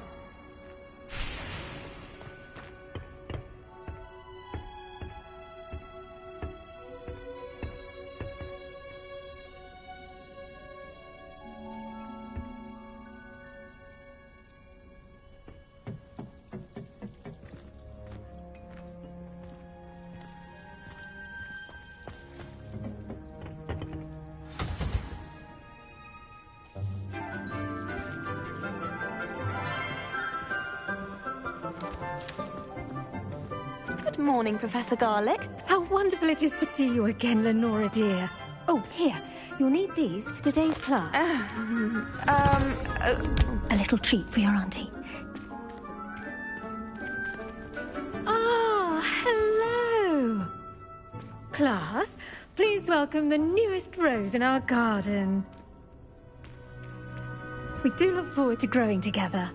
Good morning, Professor Garlic. How wonderful it is to see you again, Lenora dear. Oh, here. You'll need these for today's class. A little treat for your auntie. Ah, hello. Class, please welcome the newest rose in our garden. We do look forward to growing together.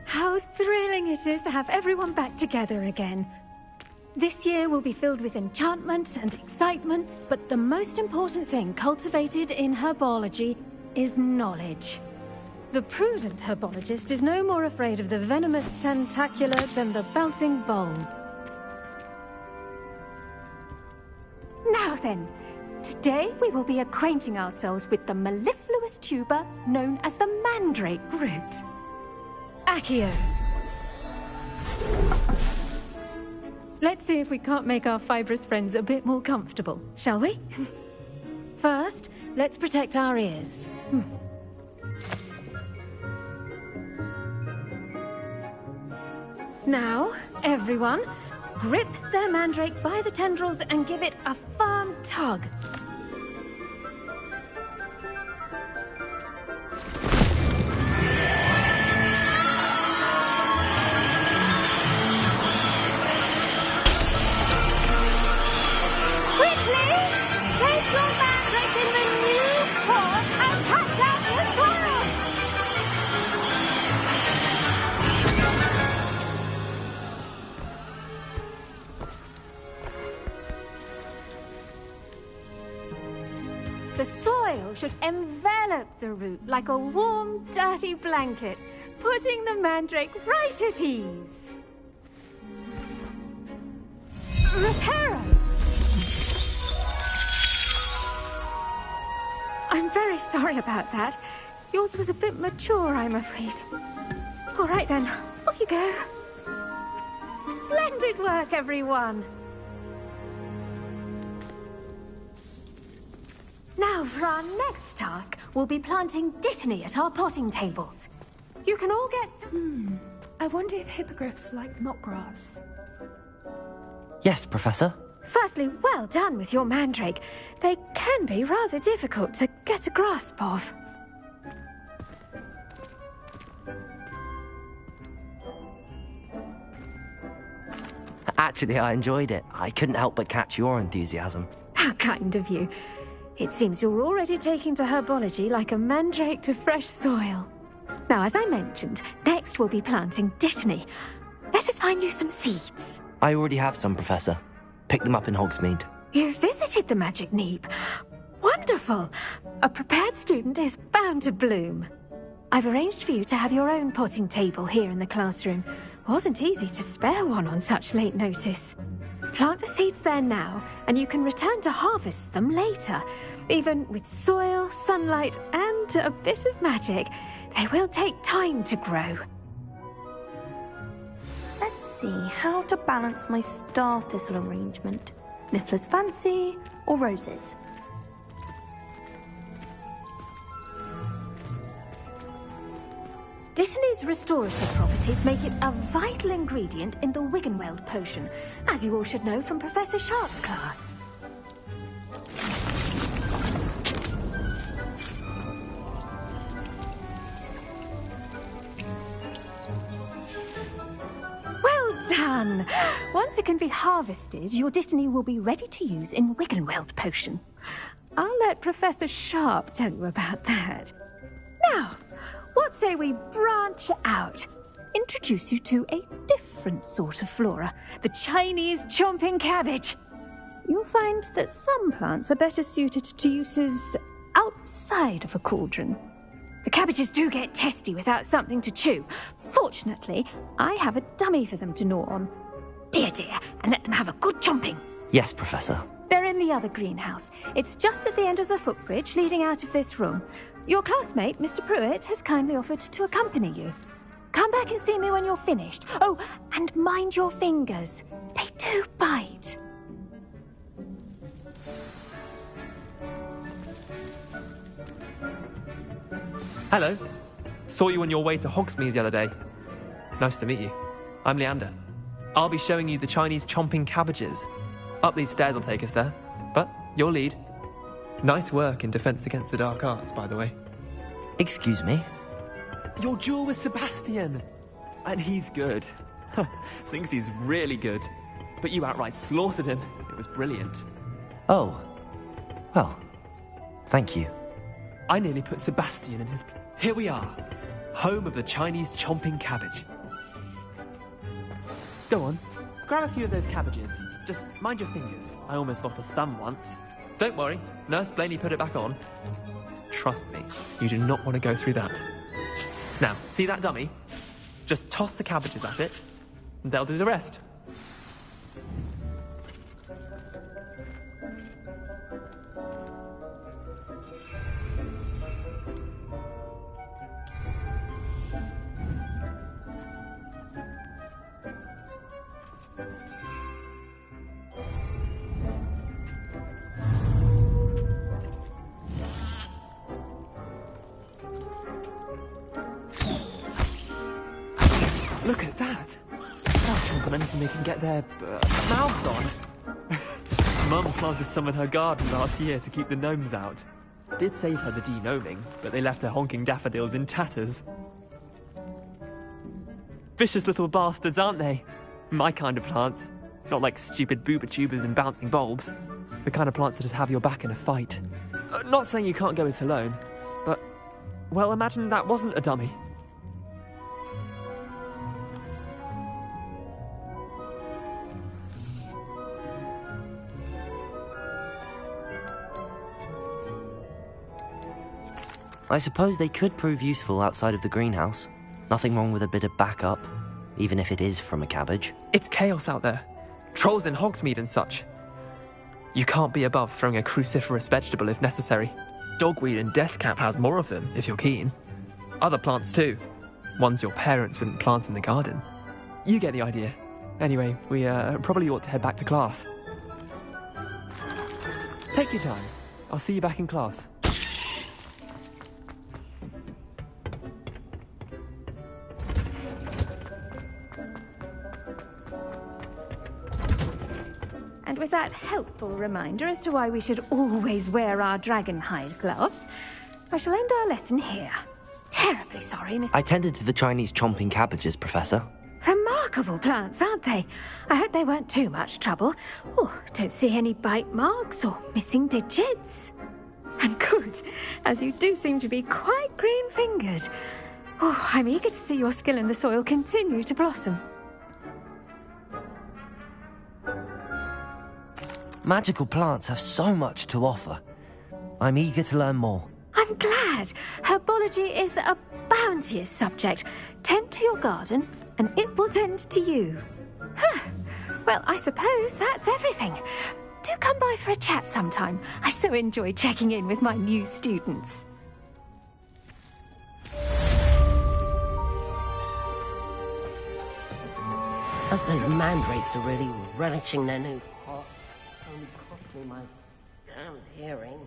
How thrilling it is to have everyone back together again. This year will be filled with enchantment and excitement, but the most important thing cultivated in herbology is knowledge. The prudent herbologist is no more afraid of the venomous tentacula than the bouncing bowl. Now then, today we will be acquainting ourselves with the mellifluous tuber known as the mandrake root. Accio. Let's see if we can't make our fibrous friends a bit more comfortable, shall we? First, let's protect our ears. Now, everyone, grip their mandrake by the tendrils and give it a firm tug. should envelop the root like a warm, dirty blanket, putting the mandrake right at ease. Reparo! I'm very sorry about that. Yours was a bit mature, I'm afraid. All right then, off you go. Splendid work, everyone. Now, for our next task, we'll be planting dittany at our potting tables. You can all get... I wonder if hippogriffs like knotgrass. Yes, Professor. Firstly, well done with your mandrake. They can be rather difficult to get a grasp of. Actually, I enjoyed it. I couldn't help but catch your enthusiasm. How kind of you. It seems you're already taking to herbology like a mandrake to fresh soil. Now, as I mentioned, next we'll be planting dittany. Let us find you some seeds. I already have some, Professor. Picked them up in Hogsmeade. You visited the Magic Neep. Wonderful! A prepared student is bound to bloom. I've arranged for you to have your own potting table here in the classroom. Wasn't easy to spare one on such late notice. Plant the seeds there now, and you can return to harvest them later. Even with soil, sunlight, and a bit of magic, they will take time to grow. Let's see how to balance my star thistle arrangement. Niffler's Fancy or roses? Dittany's restorative properties make it a vital ingredient in the Wiggenweld potion, as you all should know from Professor Sharp's class. Well done! Once it can be harvested, your dittany will be ready to use in Wiggenweld potion. I'll let Professor Sharp tell you about that. Now, what say we branch out? Introduce you to a different sort of flora, the Chinese chomping cabbage. You'll find that some plants are better suited to uses outside of a cauldron. The cabbages do get testy without something to chew. Fortunately, I have a dummy for them to gnaw on. Be a dear and let them have a good chomping. Yes, Professor. They're in the other greenhouse. It's just at the end of the footbridge leading out of this room. Your classmate, Mr. Pruitt, has kindly offered to accompany you. Come back and see me when you're finished. Oh, and mind your fingers. They do bite. Hello. Saw you on your way to Hogsmeade the other day. Nice to meet you. I'm Leander. I'll be showing you the Chinese chomping cabbages. Up these stairs will take us there. But your lead. Nice work in Defense Against the Dark Arts, by the way. Excuse me? Your duel with Sebastian. And he's good. Thinks he's really good. But you outright slaughtered him. It was brilliant. Oh. Well, thank you. I nearly put Sebastian in his... Here we are. Home of the Chinese chomping cabbage. Go on. Grab a few of those cabbages. Just mind your fingers. I almost lost a thumb once. Don't worry. Nurse Blaney put it back on. Trust me, you do not want to go through that. Now, see that dummy? Just toss the cabbages at it, and they'll do the rest. Look at that! They'll chomp on anything they can get their mouths on. Mum planted some in her garden last year to keep the gnomes out. Did save her the de-gnoming, but they left her honking daffodils in tatters. Vicious little bastards, aren't they? My kind of plants. Not like stupid booba tubers and bouncing bulbs. The kind of plants that just have your back in a fight. Not saying you can't go it alone, but... well, imagine that wasn't a dummy. I suppose they could prove useful outside of the greenhouse. Nothing wrong with a bit of backup, even if it is from a cabbage. It's chaos out there. Trolls in Hogsmeade and such. You can't be above throwing a cruciferous vegetable if necessary. Dogweed and deathcap has more of them, if you're keen. Other plants too. Ones your parents wouldn't plant in the garden. You get the idea. Anyway, we probably ought to head back to class. Take your time. I'll see you back in class. And with that helpful reminder as to why we should always wear our dragon hide gloves, I shall end our lesson here. Terribly sorry, Mr. I tended to the Chinese chomping cabbages, Professor. Remarkable plants, aren't they? I hope they weren't too much trouble. Oh, don't see any bite marks or missing digits. And good, as you do seem to be quite green-fingered. Oh, I'm eager to see your skill in the soil continue to blossom. Magical plants have so much to offer. I'm eager to learn more. I'm glad. Herbology is a bounteous subject. Tend to your garden, and it will tend to you. Huh. Well, I suppose that's everything. Do come by for a chat sometime. I so enjoy checking in with my new students. Hope those mandrakes are really relishing their new pot. Only cost me my damn hearing.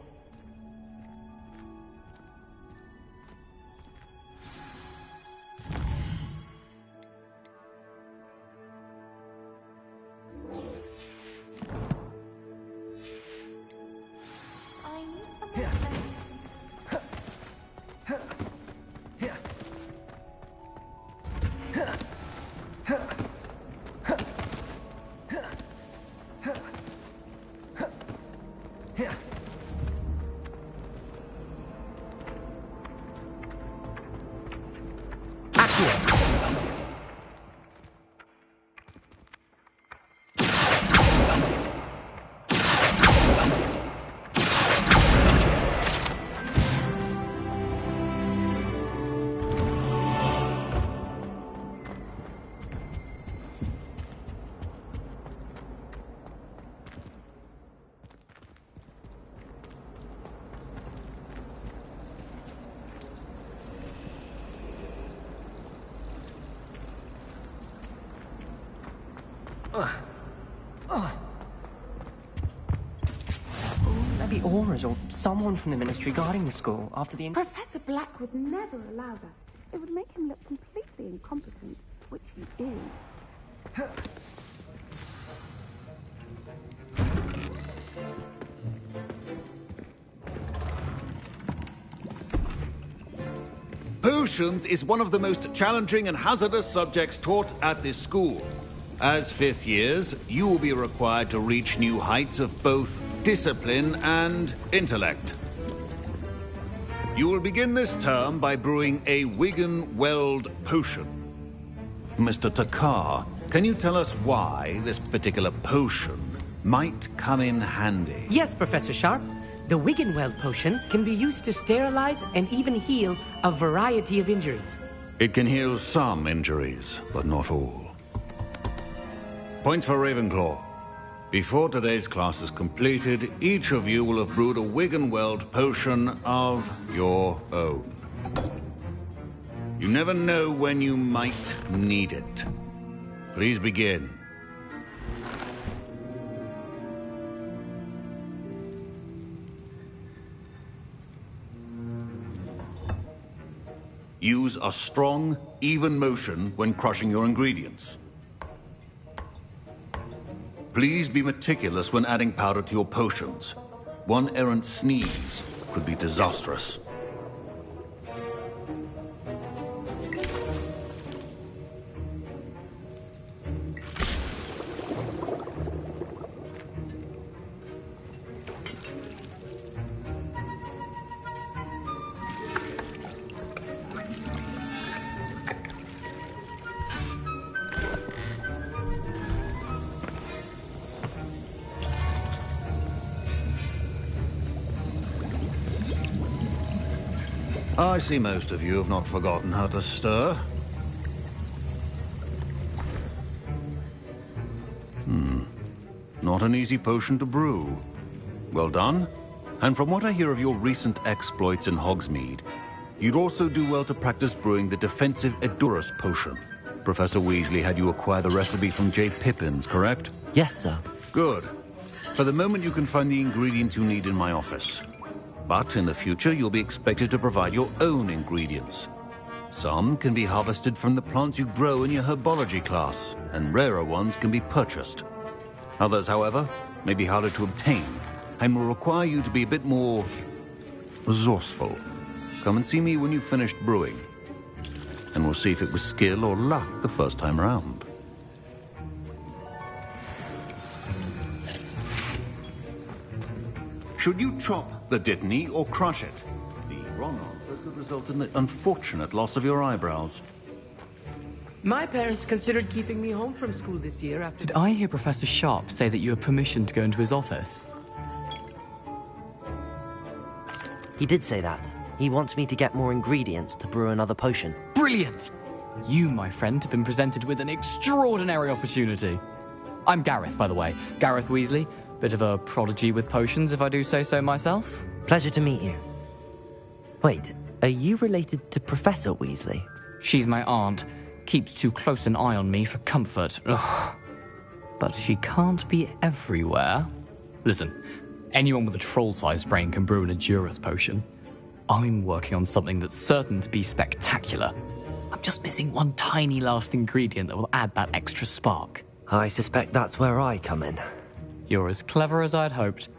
Maybe Aura's or someone from the Ministry guarding the school after the... Professor Black would never allow that. It would make him look completely incompetent, which he is. Potions is one of the most challenging and hazardous subjects taught at this school. As fifth years, you will be required to reach new heights of both discipline and intellect. You will begin this term by brewing a Wigan-Weld potion. Mr. Takar, can you tell us why this particular potion might come in handy? Yes, Professor Sharp. The Wigan-Weld potion can be used to sterilize and even heal a variety of injuries. It can heal some injuries, but not all. Points for Ravenclaw. Before today's class is completed, each of you will have brewed a Wigan-Weld potion of your own. You never know when you might need it. Please begin. Use a strong, even motion when crushing your ingredients. Please be meticulous when adding powder to your potions. One errant sneeze could be disastrous. I see most of you have not forgotten how to stir. Not an easy potion to brew. Well done. And from what I hear of your recent exploits in Hogsmeade, you'd also do well to practice brewing the defensive Edurus potion. Professor Weasley had you acquire the recipe from J. Pippin's, correct? Yes, sir. Good. For the moment, you can find the ingredients you need in my office. But in the future, you'll be expected to provide your own ingredients. Some can be harvested from the plants you grow in your herbology class, and rarer ones can be purchased. Others, however, may be harder to obtain, and will require you to be a bit more resourceful. Come and see me when you've finished brewing, and we'll see if it was skill or luck the first time around. Should you chop the Dittany or crush it? The wrong answer could result in the unfortunate loss of your eyebrows. My parents considered keeping me home from school this year after... Did I hear Professor Sharp say that you have permission to go into his office? He did say that. He wants me to get more ingredients to brew another potion. Brilliant! You, my friend, have been presented with an extraordinary opportunity. I'm Gareth, by the way. Gareth Weasley. Bit of a prodigy with potions, if I do say so myself. Pleasure to meet you. Wait, are you related to Professor Weasley? She's my aunt. Keeps too close an eye on me for comfort. Ugh. But she can't be everywhere. Listen, anyone with a troll-sized brain can brew an Edurus potion. I'm working on something that's certain to be spectacular. I'm just missing one tiny last ingredient that will add that extra spark. I suspect that's where I come in. You're as clever as I'd hoped.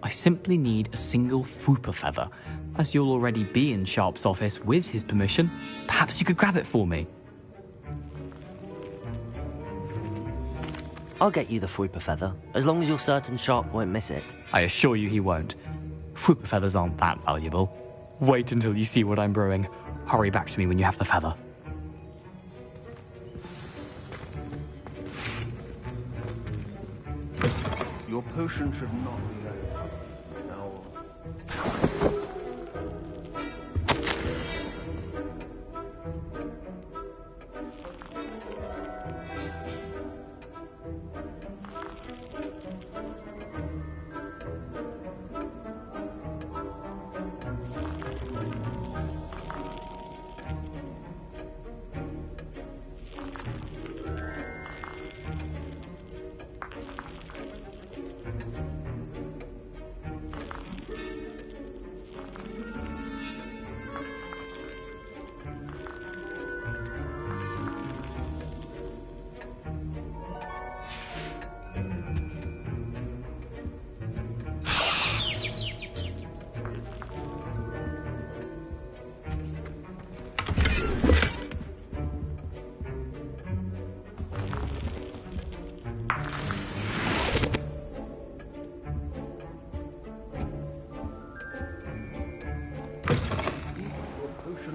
I simply need a single Fwooper feather. As you'll already be in Sharp's office with his permission, perhaps you could grab it for me. I'll get you the Fwooper feather, as long as you're certain Sharp won't miss it. I assure you he won't. Fwooper feathers aren't that valuable. Wait until you see what I'm brewing. Hurry back to me when you have the feather. Your potion should not be that now.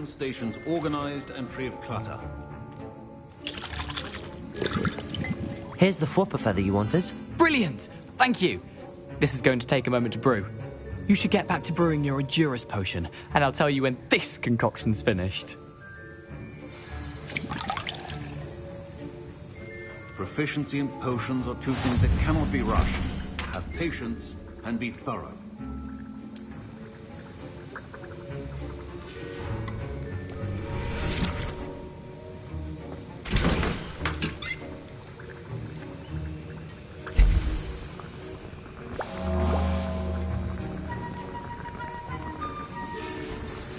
Stations organized and free of clutter. Here's the Fwooper feather you wanted. Brilliant! Thank you! This is going to take a moment to brew. You should get back to brewing your Edurus potion, and I'll tell you when this concoction's finished. Proficiency in potions are two things that cannot be rushed. Have patience and be thorough.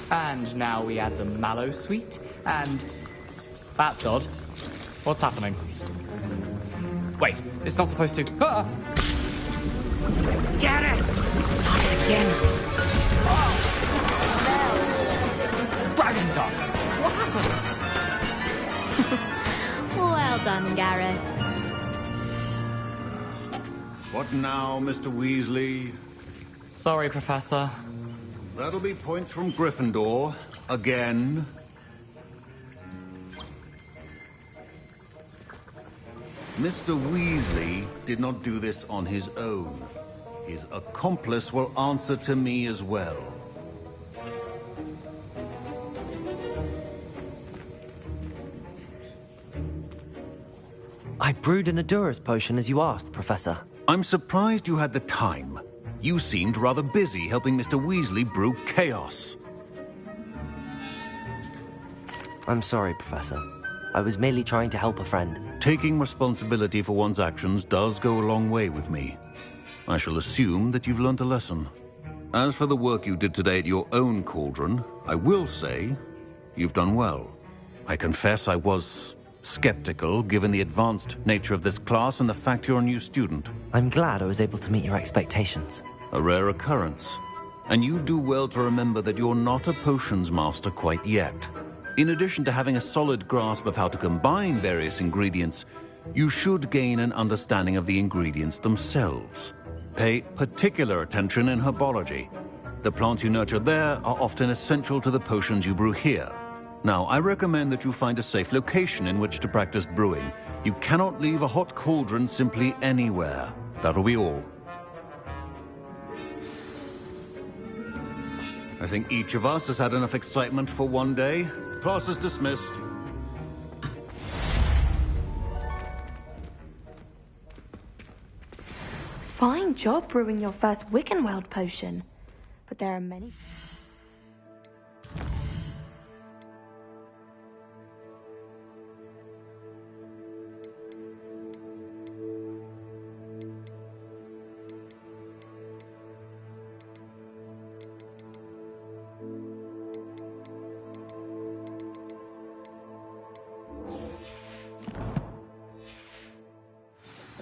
And now we add the mallow sweet, and... That's odd. What's happening? Wait, it's not supposed to... Ah! Get it! Not again. Dragon Dog! What happened? Well done, Gareth. What now, Mr. Weasley? Sorry, Professor. That'll be points from Gryffindor. Again. Mr. Weasley did not do this on his own. His accomplice will answer to me as well. I brewed an Adurus potion as you asked, Professor. I'm surprised you had the time. You seemed rather busy helping Mr. Weasley brew chaos. I'm sorry, Professor. I was merely trying to help a friend. Taking responsibility for one's actions does go a long way with me. I shall assume that you've learnt a lesson. As for the work you did today at your own cauldron, I will say you've done well. I confess I was skeptical, given the advanced nature of this class and the fact you're a new student. I'm glad I was able to meet your expectations. A rare occurrence. And you do well to remember that you're not a potions master quite yet. In addition to having a solid grasp of how to combine various ingredients, you should gain an understanding of the ingredients themselves. Pay particular attention in herbology. The plants you nurture there are often essential to the potions you brew here. Now, I recommend that you find a safe location in which to practice brewing. You cannot leave a hot cauldron simply anywhere. That'll be all. I think each of us has had enough excitement for one day. Class is dismissed. Fine job brewing your first Wiccanweld potion. But there are many...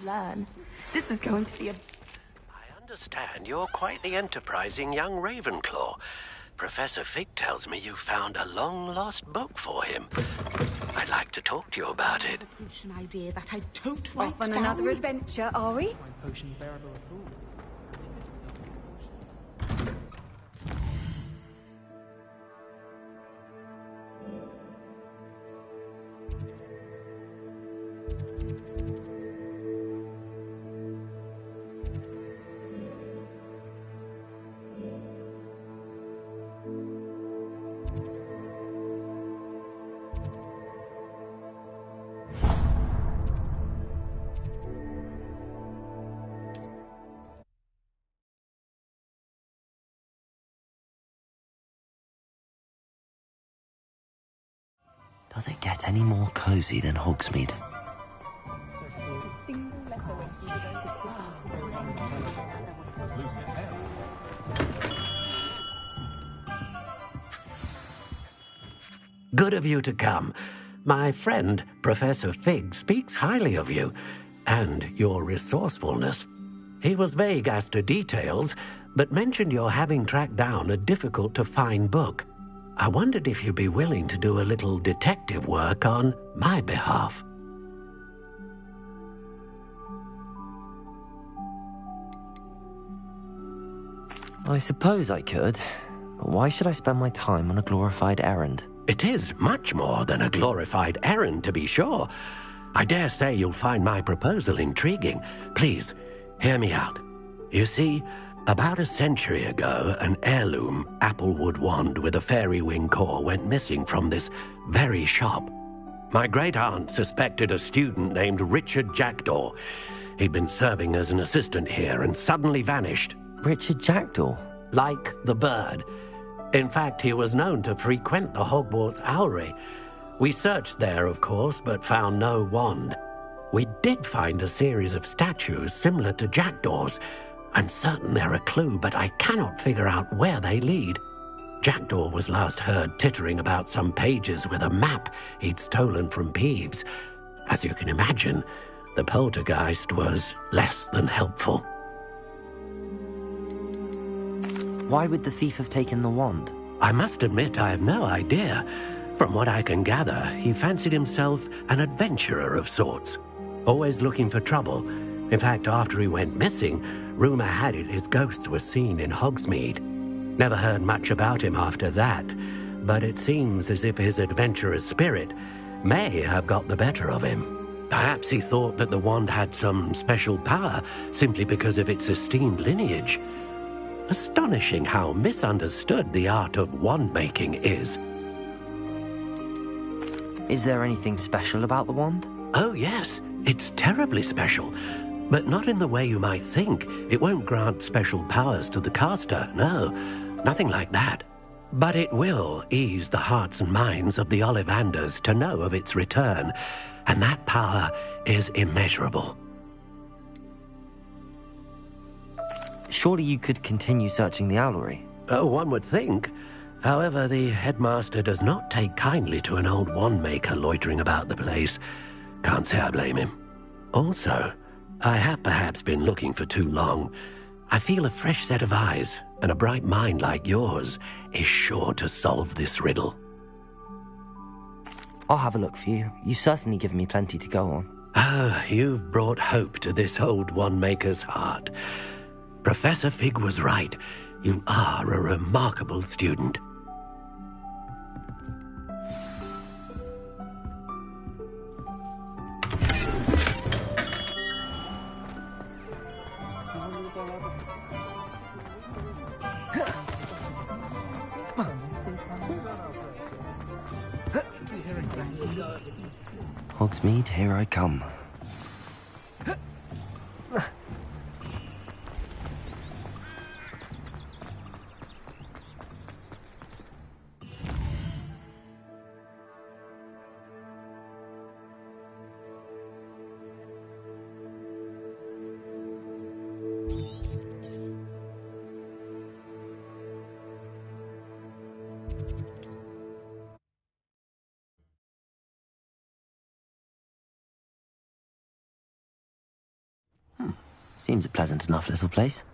learn. This is going to be a... I understand you're quite the enterprising young Ravenclaw. Professor Fig tells me you found a long-lost book for him. I'd like to talk to you about it. Potion idea that I don't write Off on down. another adventure, are we? Potions bearable at all. Does it get any more cozy than Hogsmeade? Good of you to come. My friend, Professor Fig, speaks highly of you and your resourcefulness. He was vague as to details, but mentioned your having tracked down a difficult-to-find book. I wondered if you'd be willing to do a little detective work on my behalf. I suppose I could. But why should I spend my time on a glorified errand? It is much more than a glorified errand, to be sure. I dare say you'll find my proposal intriguing. Please, hear me out. You see, about a century ago, an heirloom applewood wand with a fairy wing core went missing from this very shop. My great-aunt suspected a student named Richard Jackdaw. He'd been serving as an assistant here and suddenly vanished. Richard Jackdaw? Like the bird. In fact, he was known to frequent the Hogwarts Owlery. We searched there, of course, but found no wand. We did find a series of statues similar to Jackdaw's. I'm certain they're a clue, but I cannot figure out where they lead. Jackdaw was last heard tittering about some pages with a map he'd stolen from Peeves. As you can imagine, the poltergeist was less than helpful. Why would the thief have taken the wand? I must admit I have no idea. From what I can gather, he fancied himself an adventurer of sorts, always looking for trouble. In fact, after he went missing, rumor had it his ghost was seen in Hogsmeade. Never heard much about him after that, but it seems as if his adventurous spirit may have got the better of him. Perhaps he thought that the wand had some special power simply because of its esteemed lineage. Astonishing how misunderstood the art of wand-making is. Is there anything special about the wand? Oh, yes. It's terribly special, but not in the way you might think. It won't grant special powers to the caster, no, nothing like that. But it will ease the hearts and minds of the Ollivanders to know of its return, and that power is immeasurable. Surely you could continue searching the owlery. One would think. However, the headmaster does not take kindly to an old wand-maker loitering about the place. Can't say I blame him. Also, I have perhaps been looking for too long. I feel a fresh set of eyes, and a bright mind like yours is sure to solve this riddle. I'll have a look for you. You've certainly given me plenty to go on. Ah, you've brought hope to this old wand-maker's heart. Professor Fig was right. You are a remarkable student. Hogsmeade, here I come. Seems a pleasant enough little place.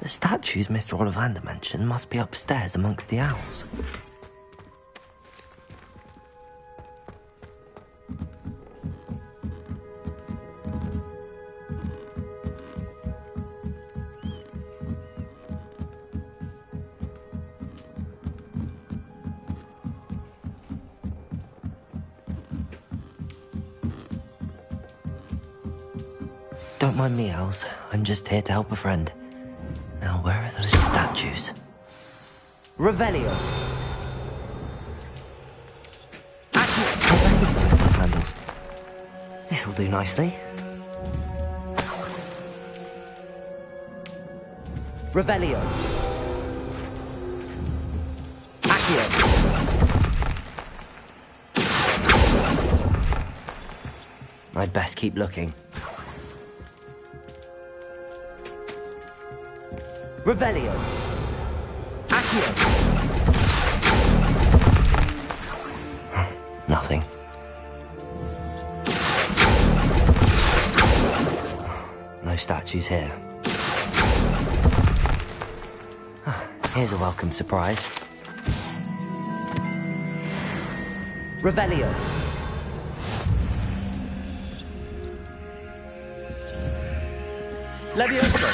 The statues Mr. Ollivander mentioned must be upstairs amongst the owls. Don't mind me, owls. I'm just here to help a friend. Now, where are those statues? Revelio! Those handles. This'll do nicely. Revelio! Accio! I'd best keep looking. Revelio. Accio. Nothing. No statues here. Here's a welcome surprise. Revelio. Levioso.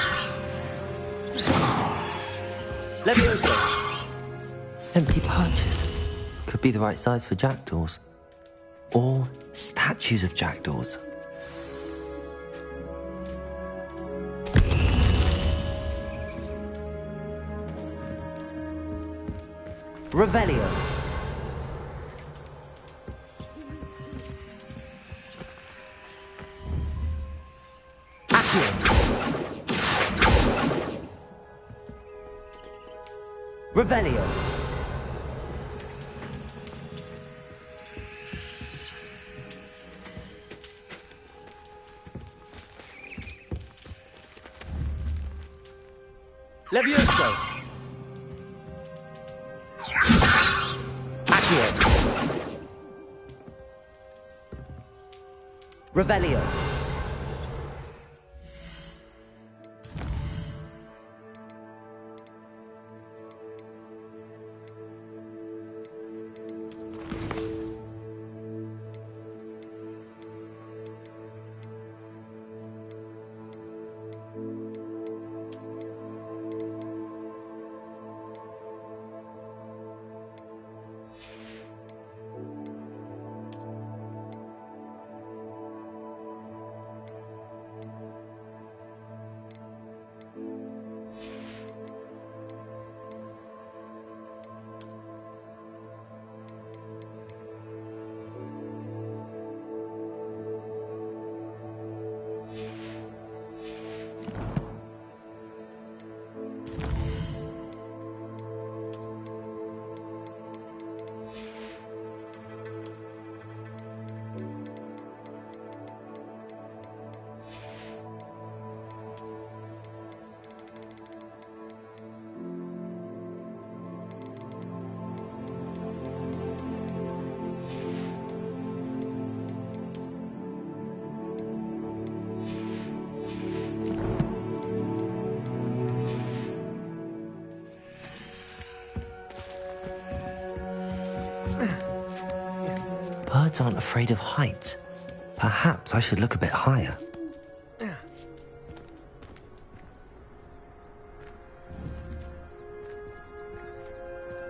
Levioso. Empty perches. Could be the right size for jackdaws. Or statues of jackdaws. Revelio. Accio. Revelio. Levioso. Accio. Revelio. Birds aren't afraid of heights. Perhaps I should look a bit higher.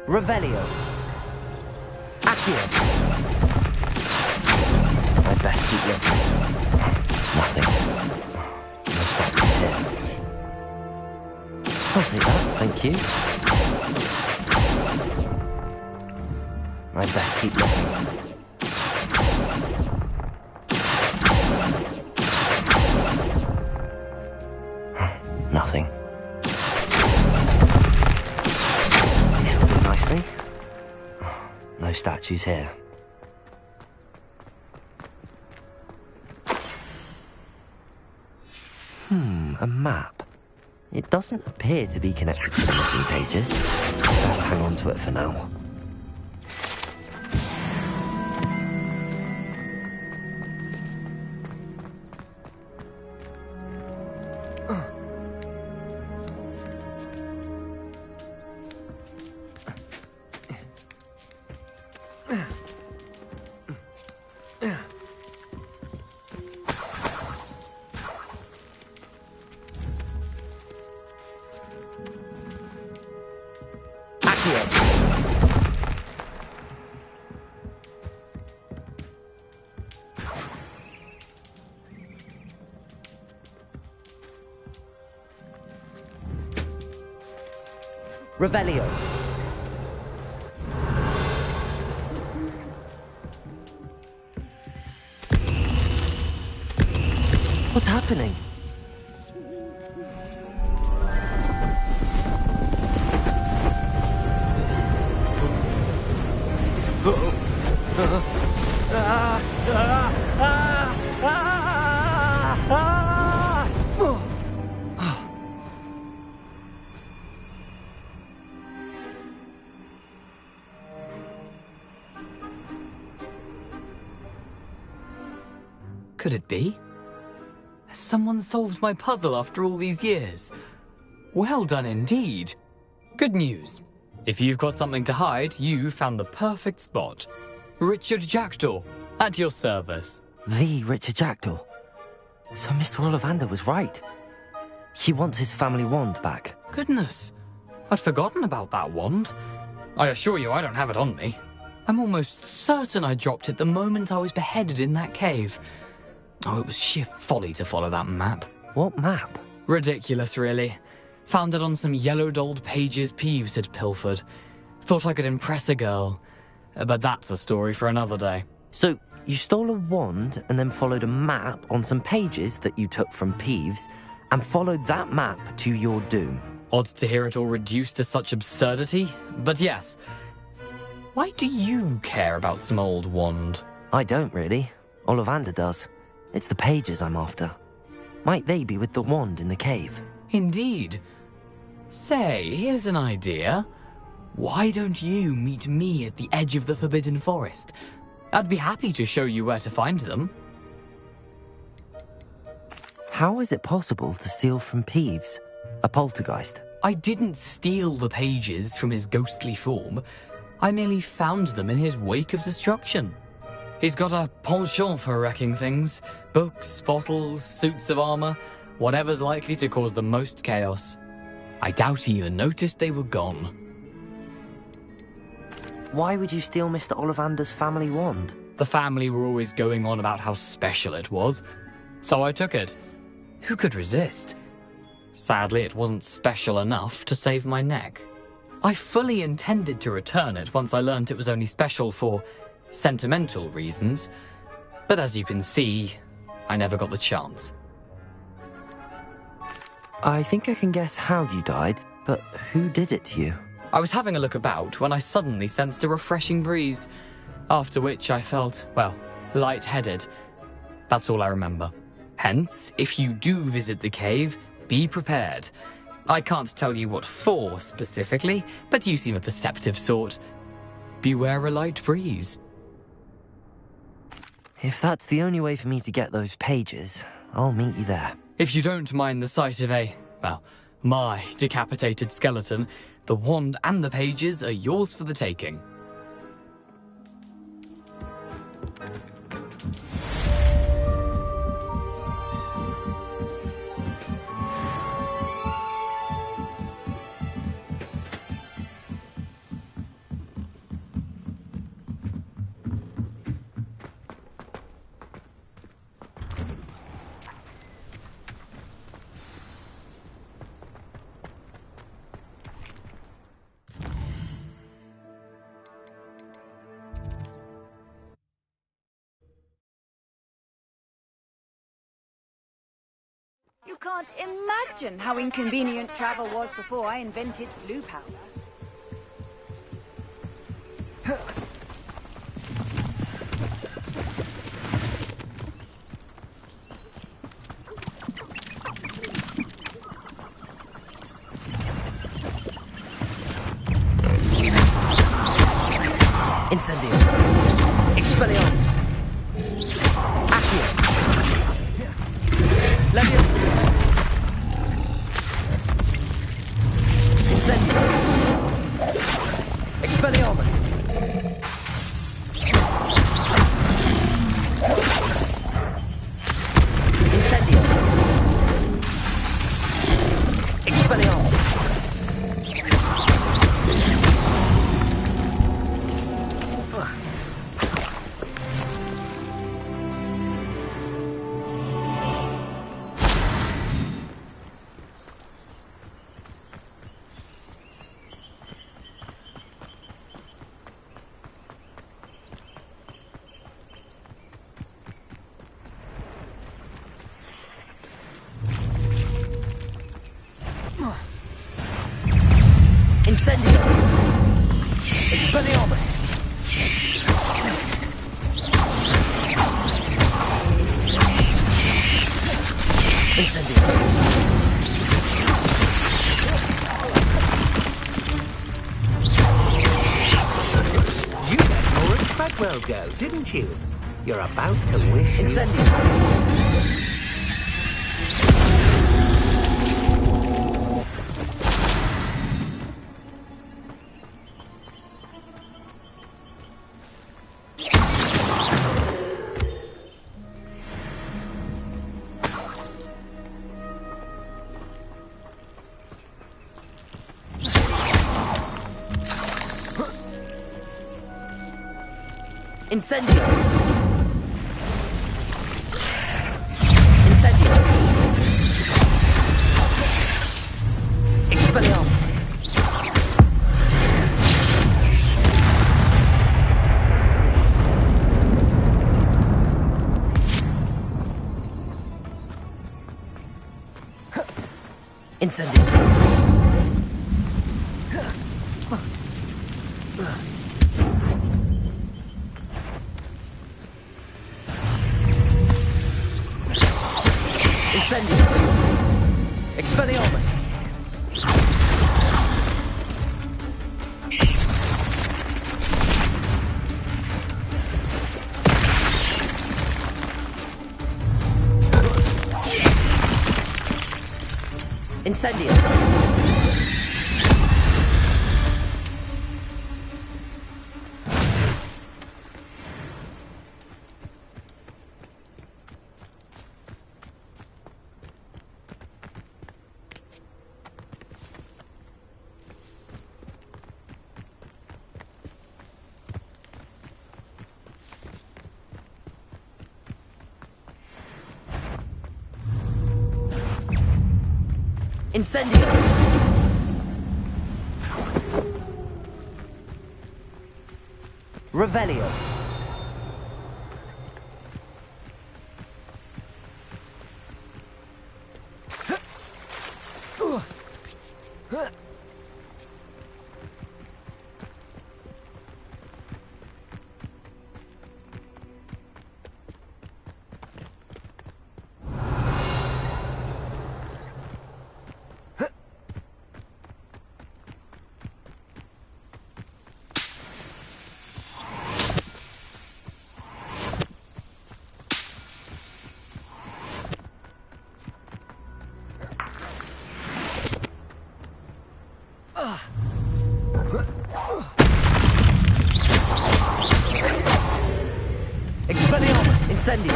Revelio. Accio. I'd best keep looking. Nothing. No statues here. I'll take that, thank you. I'd best keep looking. Nothing. This'll do nicely. No statues here. A map. It doesn't appear to be connected to the missing pages. Best hang on to it for now. Revelio. What's happening? Could it be? Has someone solved my puzzle after all these years? Well done indeed. Good news. If you've got something to hide, you found the perfect spot. Richard Jackdaw, at your service. The Richard Jackdaw. So Mr. Ollivander was right. He wants his family wand back. Goodness, I'd forgotten about that wand. I assure you I don't have it on me. I'm almost certain I dropped it the moment I was beheaded in that cave. Oh, it was sheer folly to follow that map. What map? Ridiculous, really. Found it on some yellowed old pages Peeves had pilfered. Thought I could impress a girl. But that's a story for another day. So, you stole a wand and then followed a map on some pages that you took from Peeves and followed that map to your doom. Odd to hear it all reduced to such absurdity, but yes. Why do you care about some old wand? I don't, really. Ollivander does. It's the pages I'm after. Might they be with the wand in the cave? Indeed. Say, here's an idea. Why don't you meet me at the edge of the Forbidden Forest? I'd be happy to show you where to find them. How is it possible to steal from Peeves? A poltergeist? I didn't steal the pages from his ghostly form. I merely found them in his wake of destruction. He's got a penchant for wrecking things. Books, bottles, suits of armor, whatever's likely to cause the most chaos. I doubt he even noticed they were gone. Why would you steal Mr. Ollivander's family wand? The family were always going on about how special it was, so I took it. Who could resist? Sadly, it wasn't special enough to save my neck. I fully intended to return it once I learned it was only special for sentimental reasons, but as you can see, I never got the chance. I think I can guess how you died, but who did it to you? I was having a look about when I suddenly sensed a refreshing breeze, after which I felt, well, lightheaded. That's all I remember. Hence, if you do visit the cave, be prepared. I can't tell you what for specifically, but you seem a perceptive sort. Beware a light breeze. If that's the only way for me to get those pages, I'll meet you there. If you don't mind the sight of my decapitated skeleton, the wand and the pages are yours for the taking. You can't imagine how inconvenient travel was before I invented flu powder. Incendio. Expelliarmus. Accio. Legio. Incendio. Expelliarmus. Incendio. Expelliarmus. Incendio. Expelliarmus. Incendio. You let Laura Treadwell go, didn't you? You're about to wish you... Incendio! Incendio! Expelliarmus! Incendio! Incendio! Expelliarmus! Incendio! Incendio! Revelio! Expelliarmus! Incendio!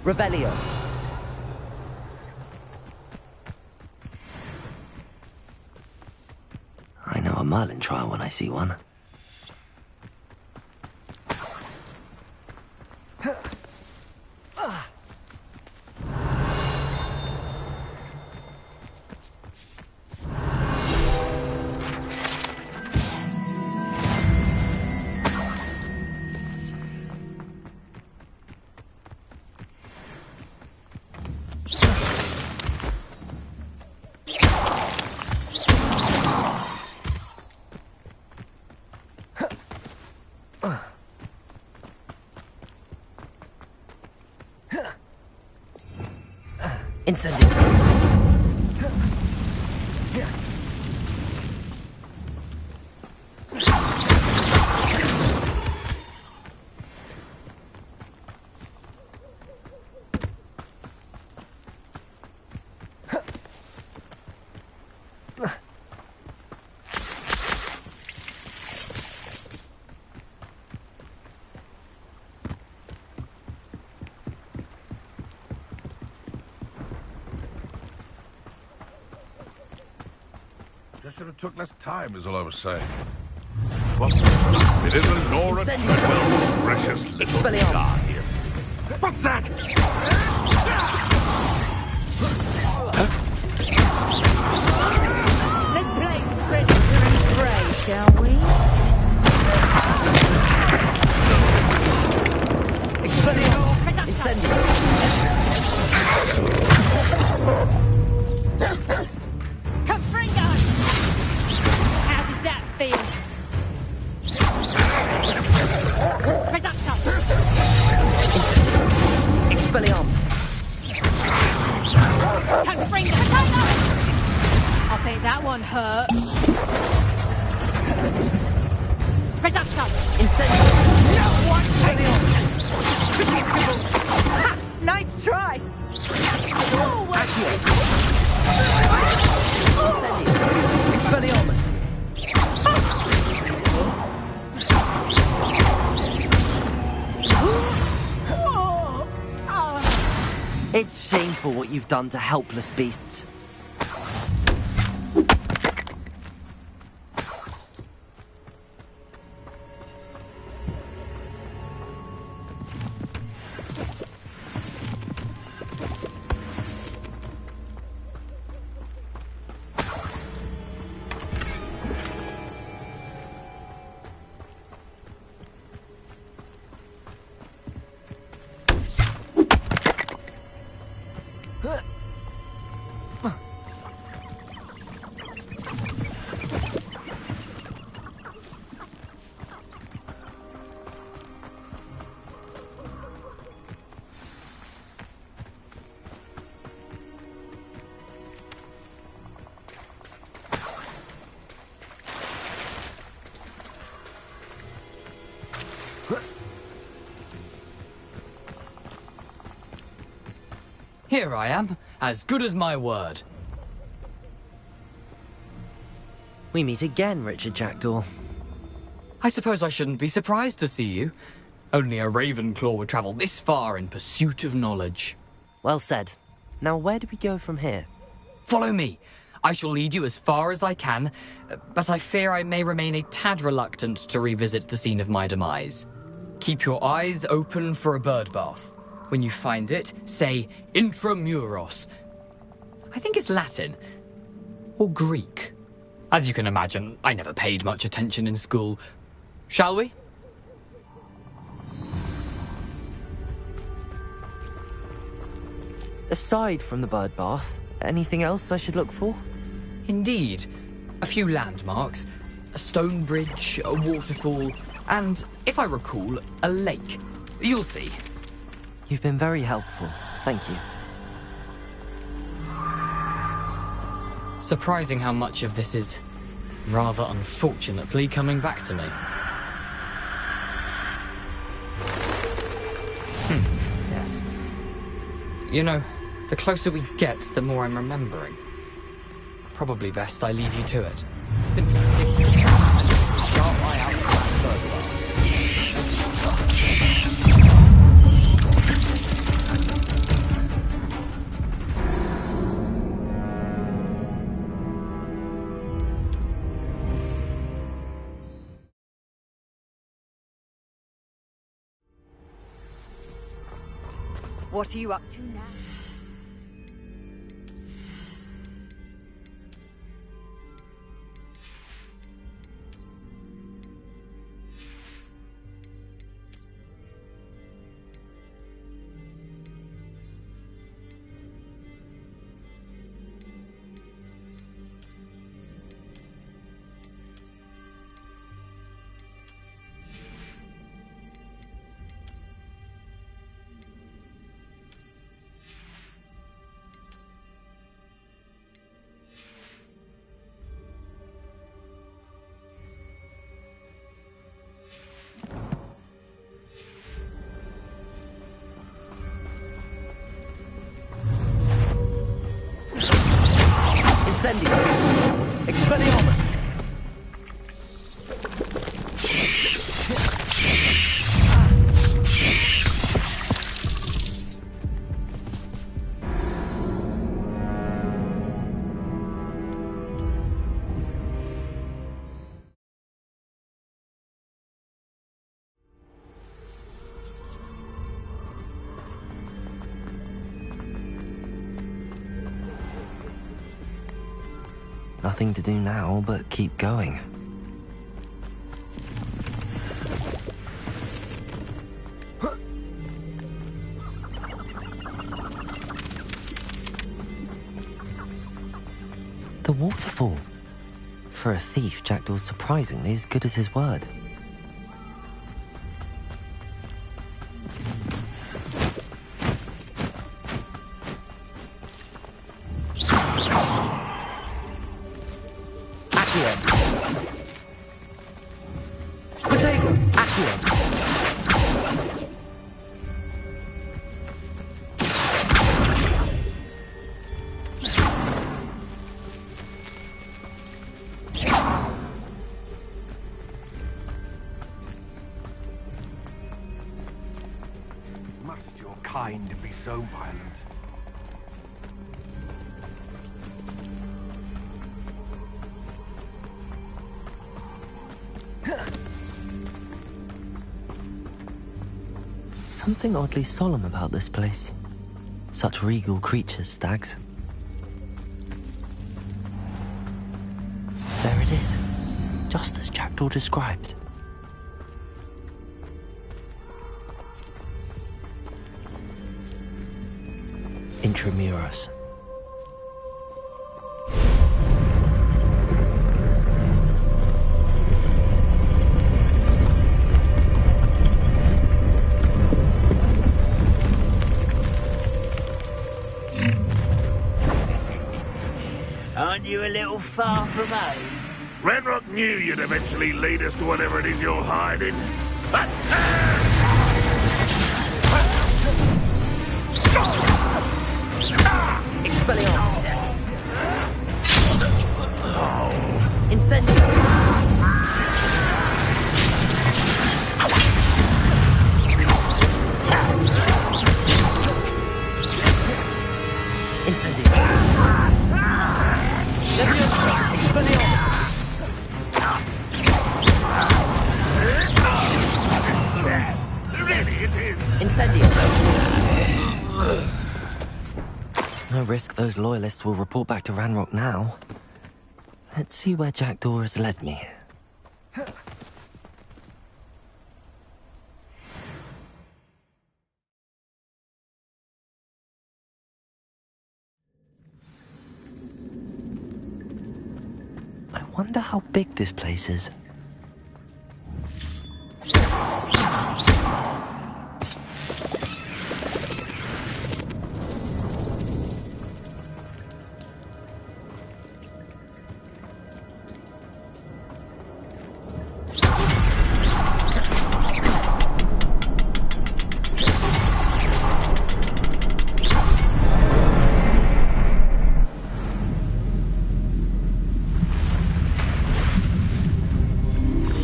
Revelio! I know a Merlin trial when I see one. Incendio! Should have took less time, is all I was saying. What's the stuff? It isn't Nora Treadwell's precious little car here. What's that? Let's play Predator and Prey, shall we? Expelliarmus! Incendio! Expelliarmus! bring them. I'll bet that one hurt. Reduction. Incendio. No one Ha! Nice try. Incendio. Expelliarmus. It's shameful what you've done to helpless beasts. Here I am, as good as my word. We meet again, Richard Jackdaw. I suppose I shouldn't be surprised to see you. Only a Ravenclaw would travel this far in pursuit of knowledge. Well said. Now where do we go from here? Follow me. I shall lead you as far as I can, but I fear I may remain a tad reluctant to revisit the scene of my demise. Keep your eyes open for a bird bath. When you find it, say intramuros. I think it's Latin. Or Greek. As you can imagine, I never paid much attention in school. Shall we? Aside from the bird bath, anything else I should look for? Indeed. A few landmarks, a stone bridge, a waterfall, and, if I recall, a lake. You'll see. You've been very helpful. Thank you. Surprising how much of this is, rather unfortunately, coming back to me. Yes. You know, the closer we get, the more I'm remembering. Probably best I leave you to it. Simply stick to it and sharp eye out for that bird bath. What are you up to now? Incendio. Expelliarmus. Nothing to do now but keep going. The waterfall. For a thief, Jackdaw's surprisingly as good as his word. mind to be so violent. Something oddly solemn about this place. Such regal creatures, stags. There it is, just as Jackdaw described. Intramuros. Aren't you a little far from home? Renrock knew you'd eventually lead us to whatever it is you're hiding. Expelliarmus. Incendio. Incendio. Expelliarmus. Really, it is. Incendio. No risk those loyalists will report back to Ranrock now. Let's see where Jackdaw has led me. I wonder how big this place is.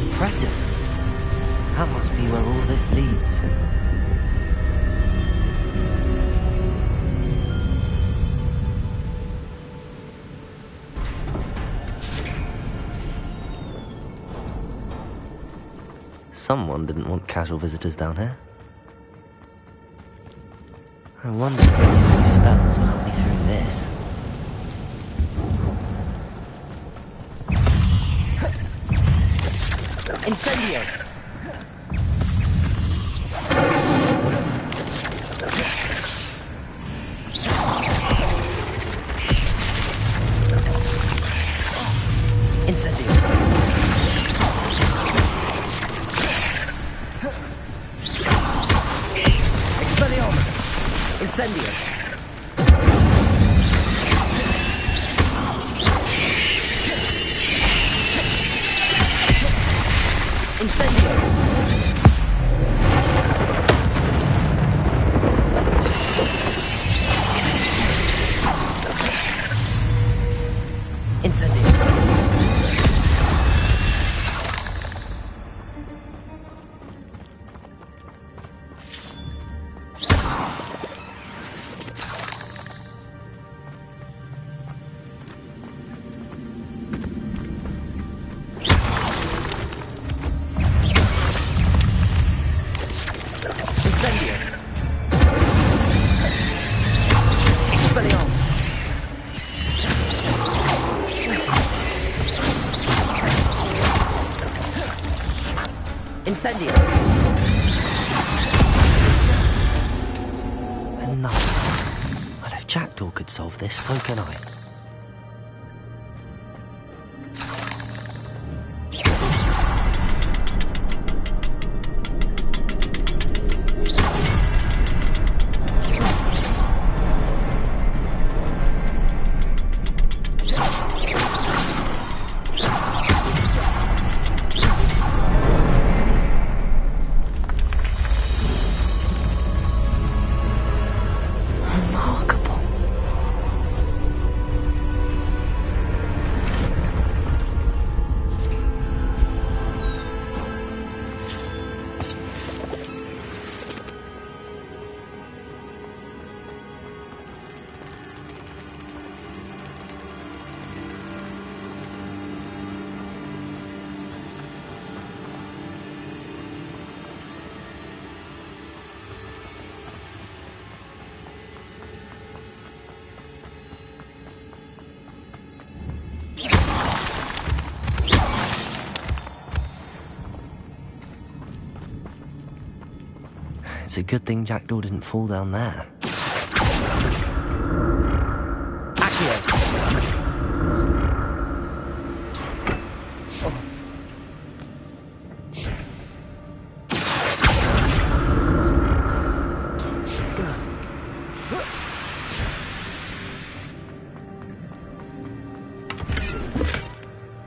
Impressive. That must be where all this leads. Someone didn't want casual visitors down here. I wonder if any spells will help me through this. Incendio. Incendio. Expelliarmus. Incendio. Incendio. Incendio. Expelliarmus. Incendio. Enough. Well, if Jackdaw could solve this, so can I. It's a good thing Jackdaw didn't fall down there.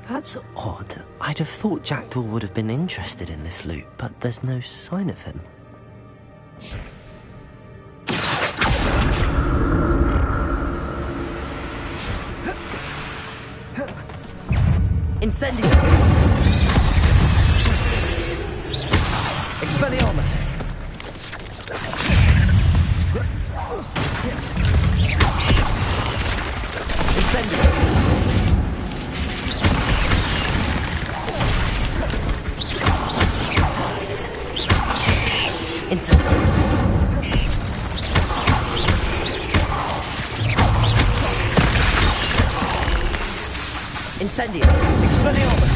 That's odd. I'd have thought Jackdaw would have been interested in this loot, but there's no sign of him. Incendio! Expelliarmus! Incendio! Incendio! Expelliarmus!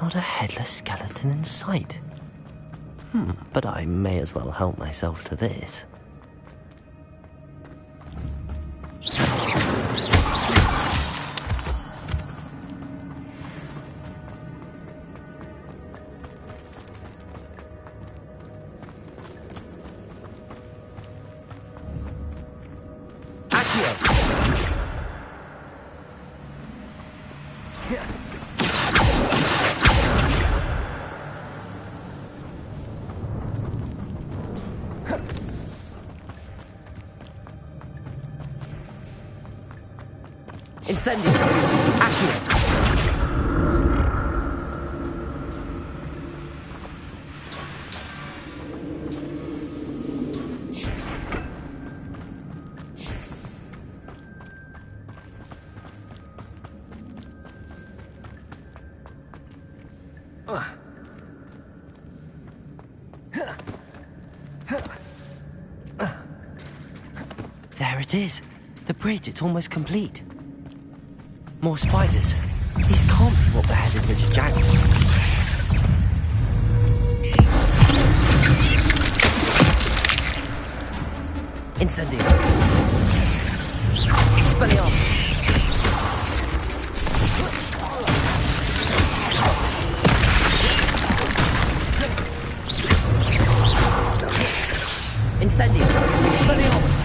Not a headless skeleton in sight. But I may as well help myself to this. Incendio! Accio! There it is. The bridge, it's almost complete. More spiders. These can't be what beheaded Richard Jackdaw. Incendio! Expelliarmus! Incendio! Expelliarmus!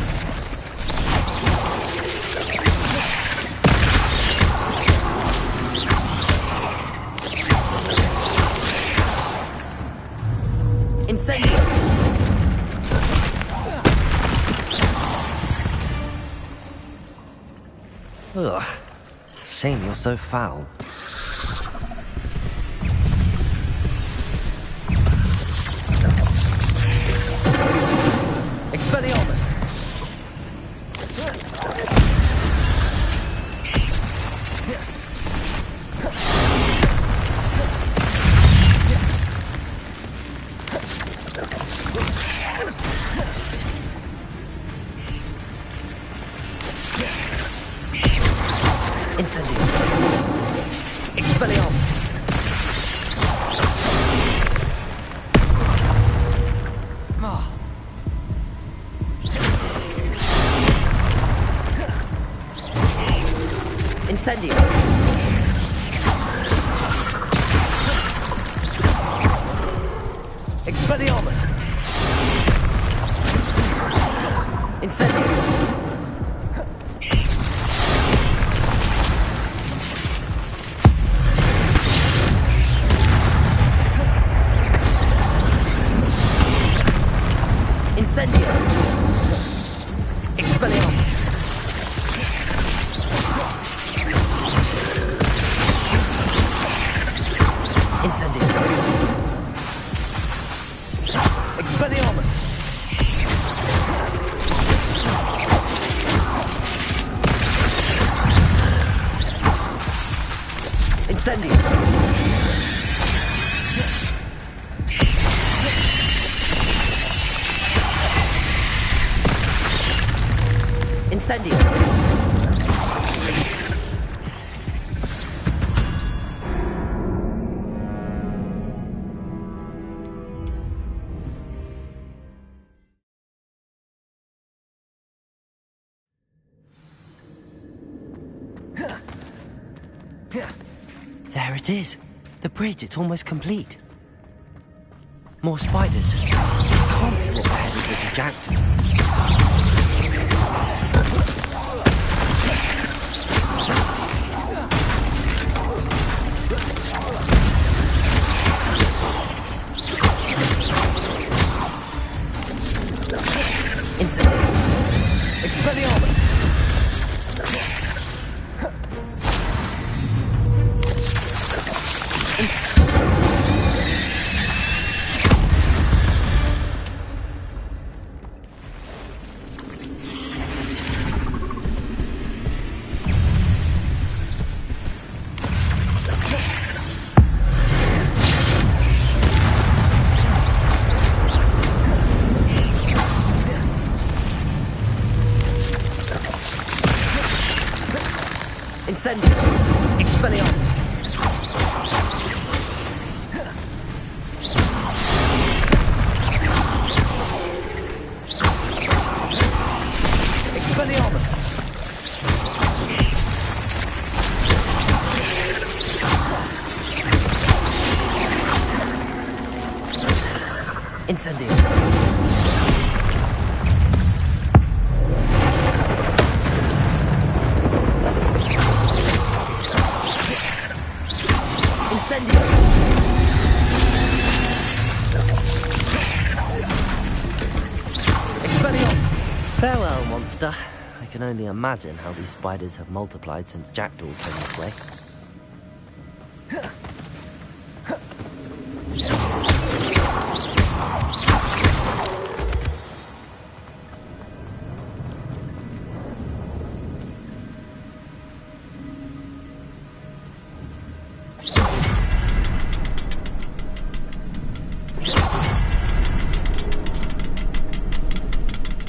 Incendio! Ugh. Shame you're so foul. Expelliarmus! Incendio! Expelliarmus! Incendio! Expelliarmus! Incendio! Incendio! Expelliarmus! Incendio! Incendio! Incendio! There it is. The bridge, it's almost complete. More spiders. This can't be what the head of the Jacked. Instantly. Expelliarmus! Incendio! Expelliarmus! Expelliarmus! Incendio! Farewell, monster. I can only imagine how these spiders have multiplied since Jackdaw came this way.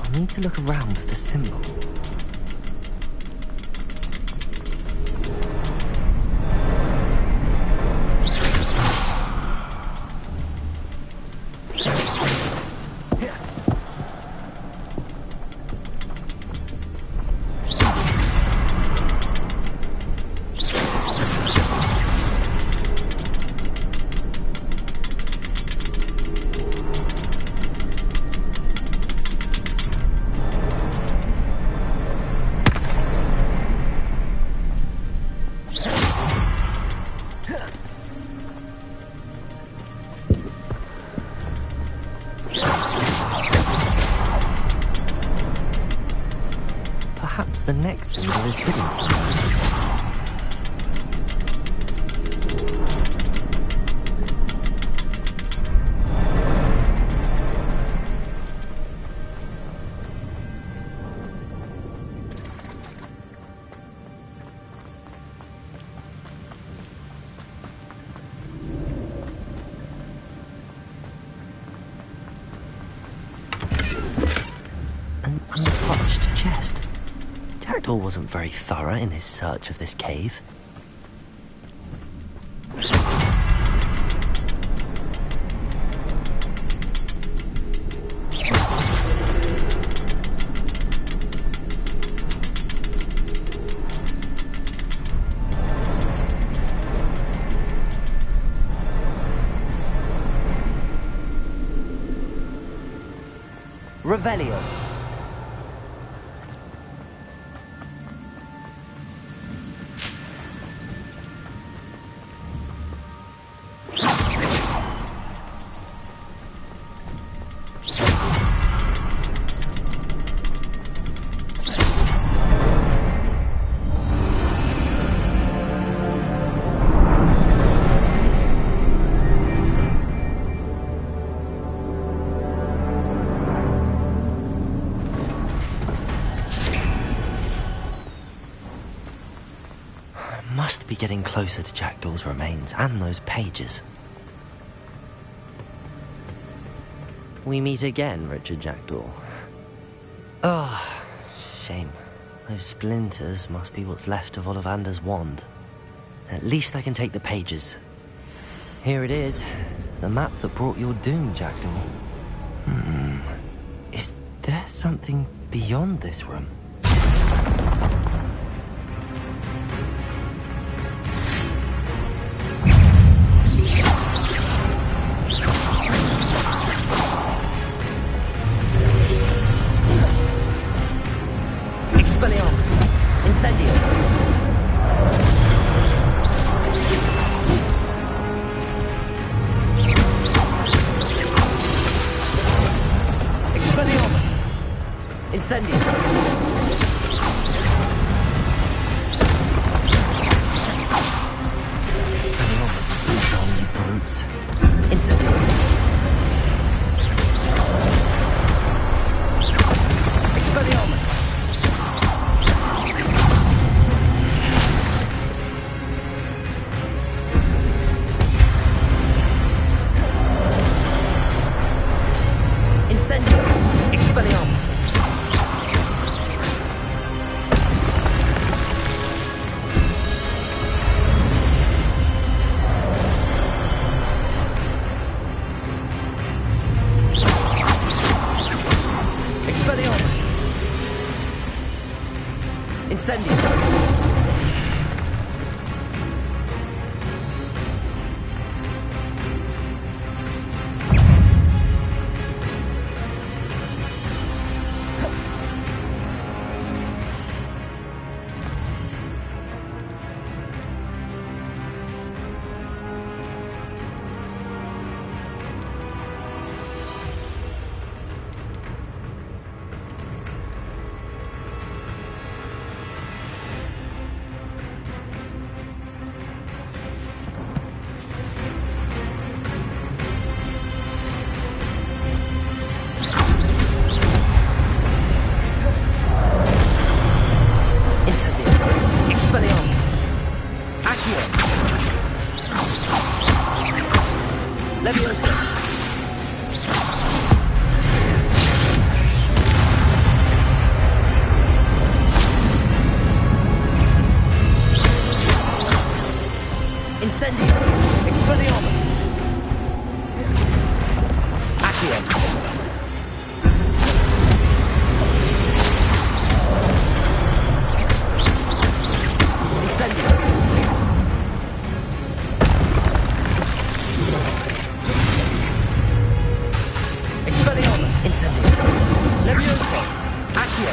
I need to look around for the symbol. Perhaps the next symbol is hidden somewhere. An untouched chest. Jackdaw wasn't very thorough in his search of this cave. Revelio. Must be getting closer to Jackdaw's remains and those pages. We meet again, Richard Jackdaw. Oh, shame. Those splinters must be what's left of Ollivander's wand. At least I can take the pages. Here it is. The map that brought your doom, Jackdaw. Is there something beyond this room? Expelliarmus! Incendio! Expelliarmus! Incendio! Expelliarmus, you brutes. Incendio! Expelliarmus! Incendio! Expelliarmus! Expelliarmus! Incendio! Expelliarmus! Accio! Leviosa! Incendio! Expelliarmus! Accio! Expelliarmus! Incendio! Leviosa! Accio!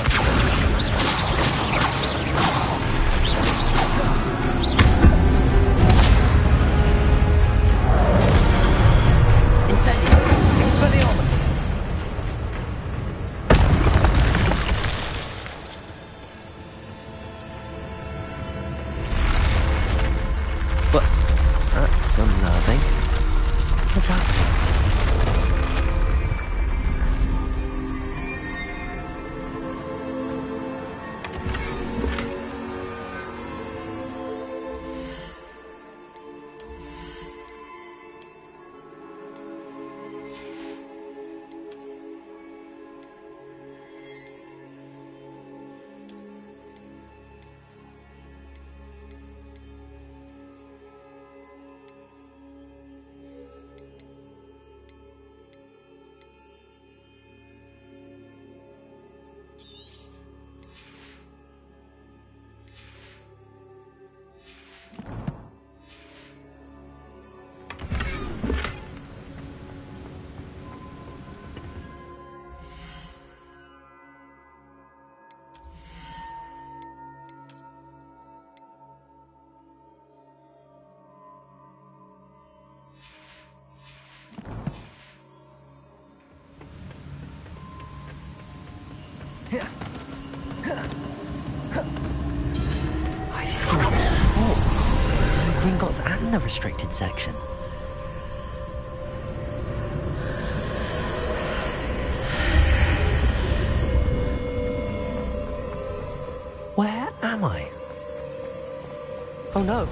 Incendio! Expelliarmus! But that's unnerving. What's happening? I've seen this before. The Gringotts and the restricted section. Where am I? Oh no,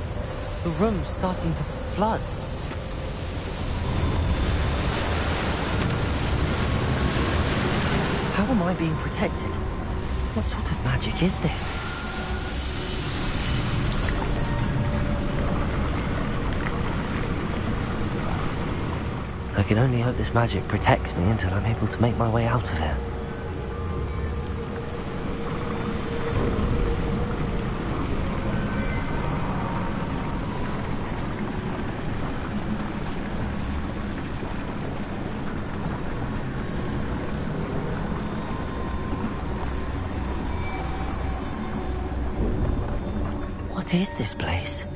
the room's starting to flood. How am I being protected? What sort of magic is this? I can only hope this magic protects me until I'm able to make my way out of here. What is this place?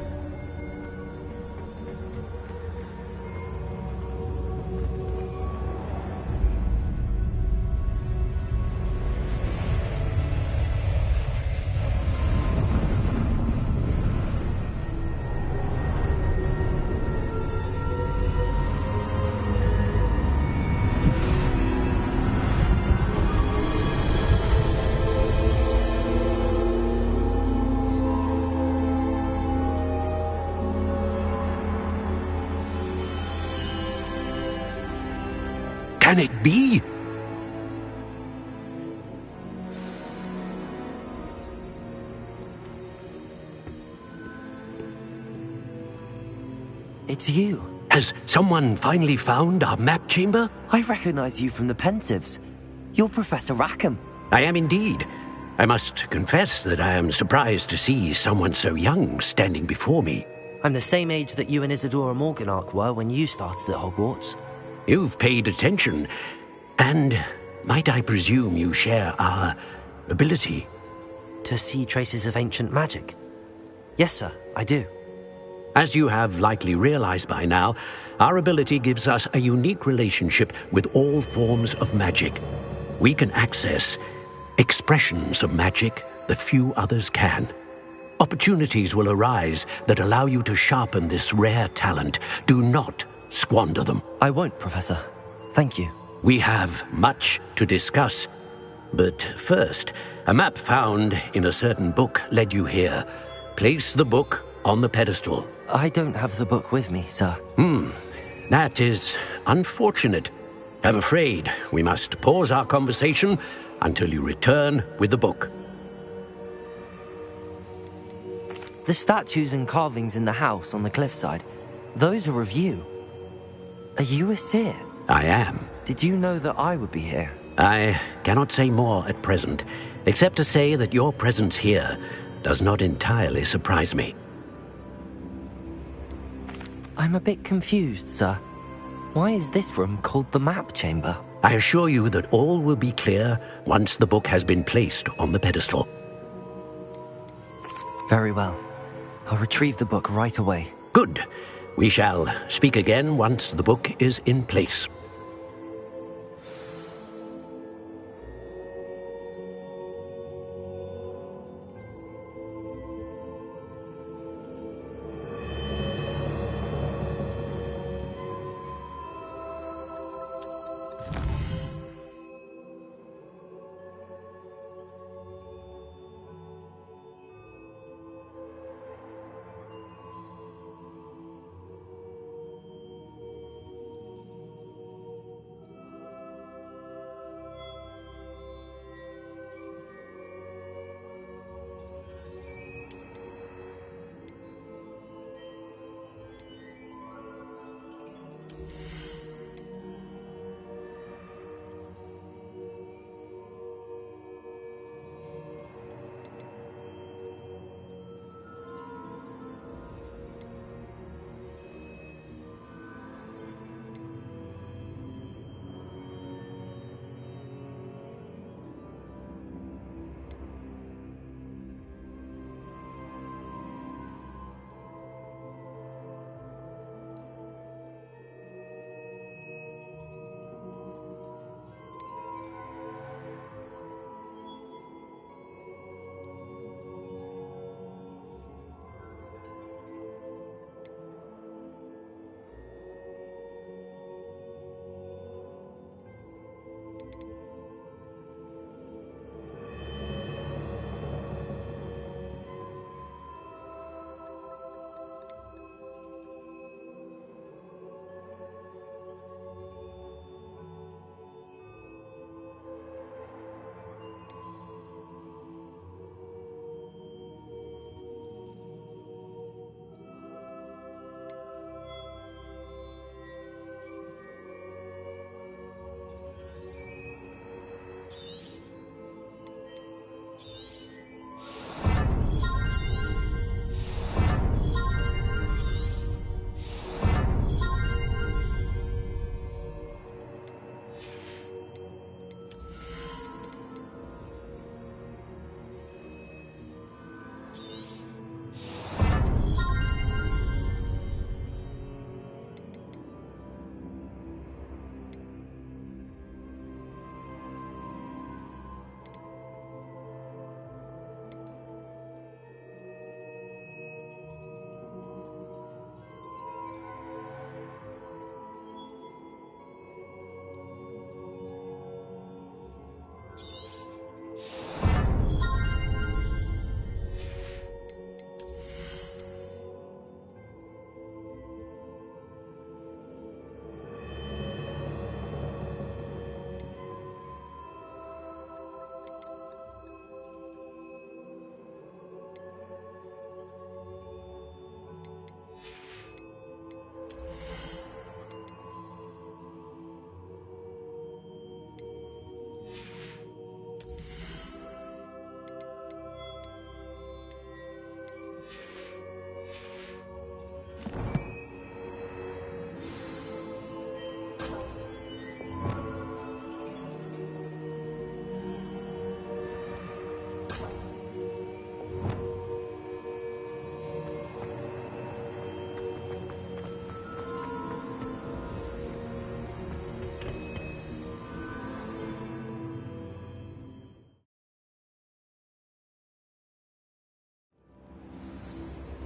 Can it be? It's you. Has someone finally found our map chamber? I recognize you from the Pensieves. You're Professor Rackham. I am indeed. I must confess that I am surprised to see someone so young standing before me. I'm the same age that you and Isadora Morganach were when you started at Hogwarts. You've paid attention, and might I presume you share our ability? To see traces of ancient magic? Yes, sir, I do. As you have likely realized by now, our ability gives us a unique relationship with all forms of magic. We can access expressions of magic that few others can. Opportunities will arise that allow you to sharpen this rare talent. Do not squander them. I won't, Professor. Thank you. We have much to discuss. But first, a map found in a certain book led you here. Place the book on the pedestal. I don't have the book with me, sir. That is unfortunate. I'm afraid we must pause our conversation until you return with the book. The statues and carvings in the house on the cliffside, those are of you. Are you a seer? I am. Did you know that I would be here? I cannot say more at present, except to say that your presence here does not entirely surprise me. I'm a bit confused, sir. Why is this room called the map chamber? I assure you that all will be clear once the book has been placed on the pedestal. Very well. I'll retrieve the book right away. Good. We shall speak again once the book is in place.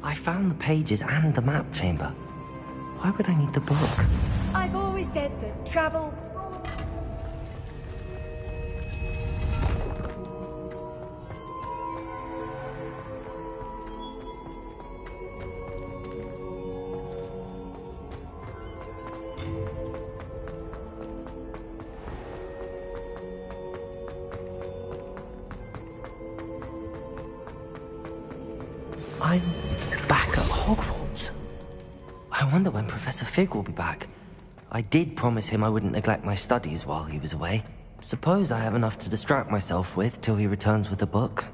I found the pages and the map chamber. Why would I need the book? I've always said that travel... I'm back at Hogwarts. I wonder when Professor Fig will be back. I did promise him I wouldn't neglect my studies while he was away. Suppose I have enough to distract myself with till he returns with the book.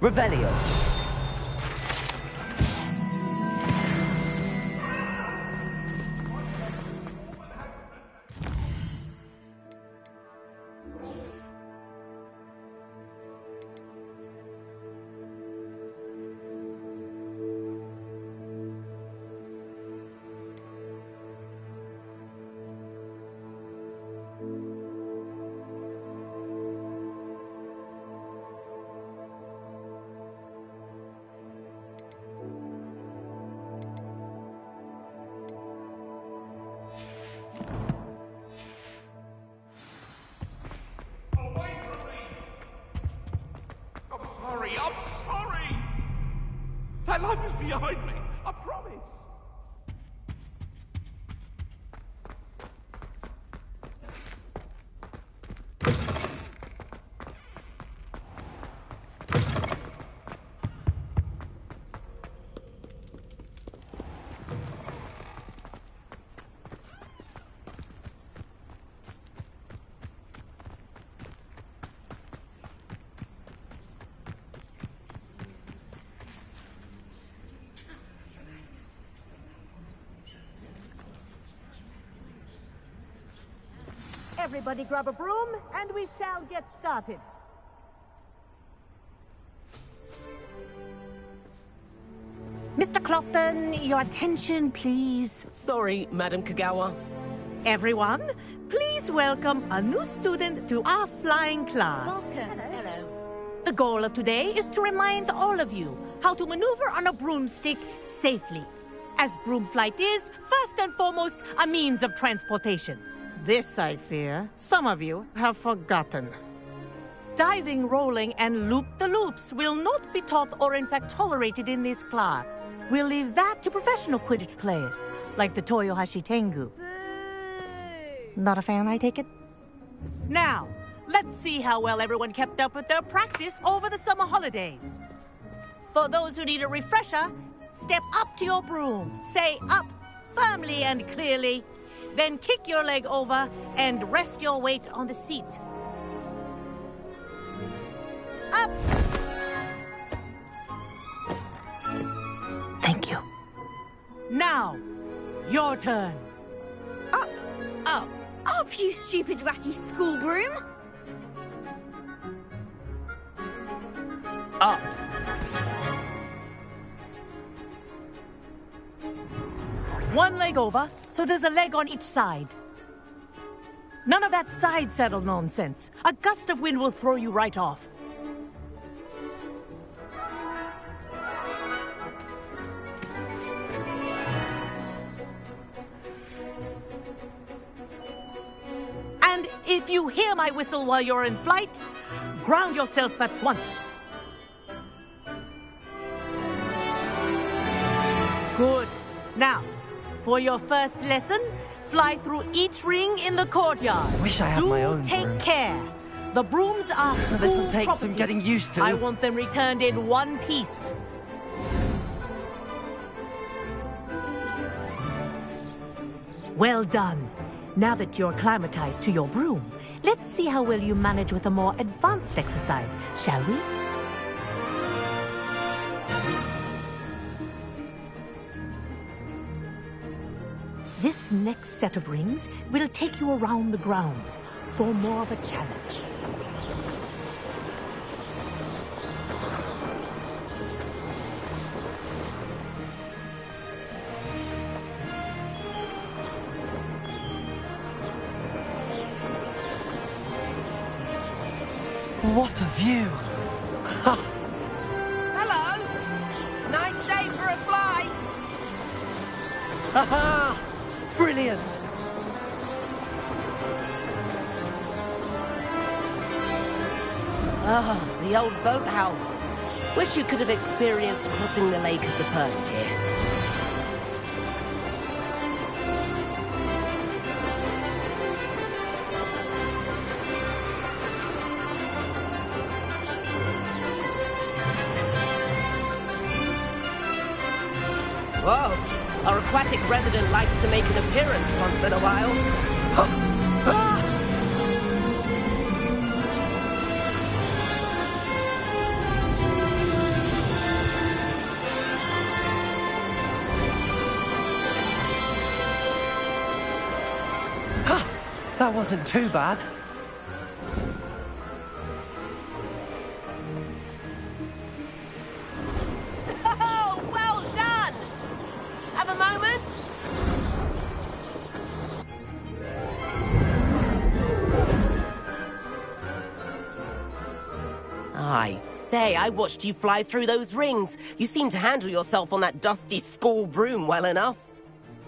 Revelio. I'm sorry! That life is behind me, I promise! Everybody grab a broom, and we shall get started. Mr. Clopton, your attention, please. Sorry, Madam Kagawa. Everyone, please welcome a new student to our flying class. Welcome. Hello. The goal of today is to remind all of you how to maneuver on a broomstick safely. As broom flight is, first and foremost, a means of transportation. This, I fear, some of you have forgotten. Diving, rolling, and loop-the-loops will not be taught or in fact tolerated in this class. We'll leave that to professional Quidditch players, like the Toyohashi Tengu. Not a fan, I take it? Now, let's see how well everyone kept up with their practice over the summer holidays. For those who need a refresher, step up to your broom, say up firmly and clearly, then kick your leg over and rest your weight on the seat. Up! Thank you. Now, your turn. Up! Up! Up, you stupid ratty school broom! Up! One leg over, so there's a leg on each side. None of that side saddle nonsense. A gust of wind will throw you right off. And if you hear my whistle while you're in flight, ground yourself at once. Good. Now, for your first lesson, fly through each ring in the courtyard. Wish I had my own Do take broom. care. The brooms are school This'll take property. some getting used to. I want them returned in one piece. Well done. Now that you're acclimatized to your broom, let's see how well you manage with a more advanced exercise, shall we? This next set of rings will take you around the grounds for more of a challenge. What a view! Hello! Nice day for a flight! Aha! Brilliant! Ah, the old boathouse. Wish you could have experienced crossing the lake as a first year. Whoa, our aquatic resident likes to make an appearance once in a while. That wasn't too bad. Oh, well done! Have a moment? I say, I watched you fly through those rings. You seem to handle yourself on that dusty school broom well enough.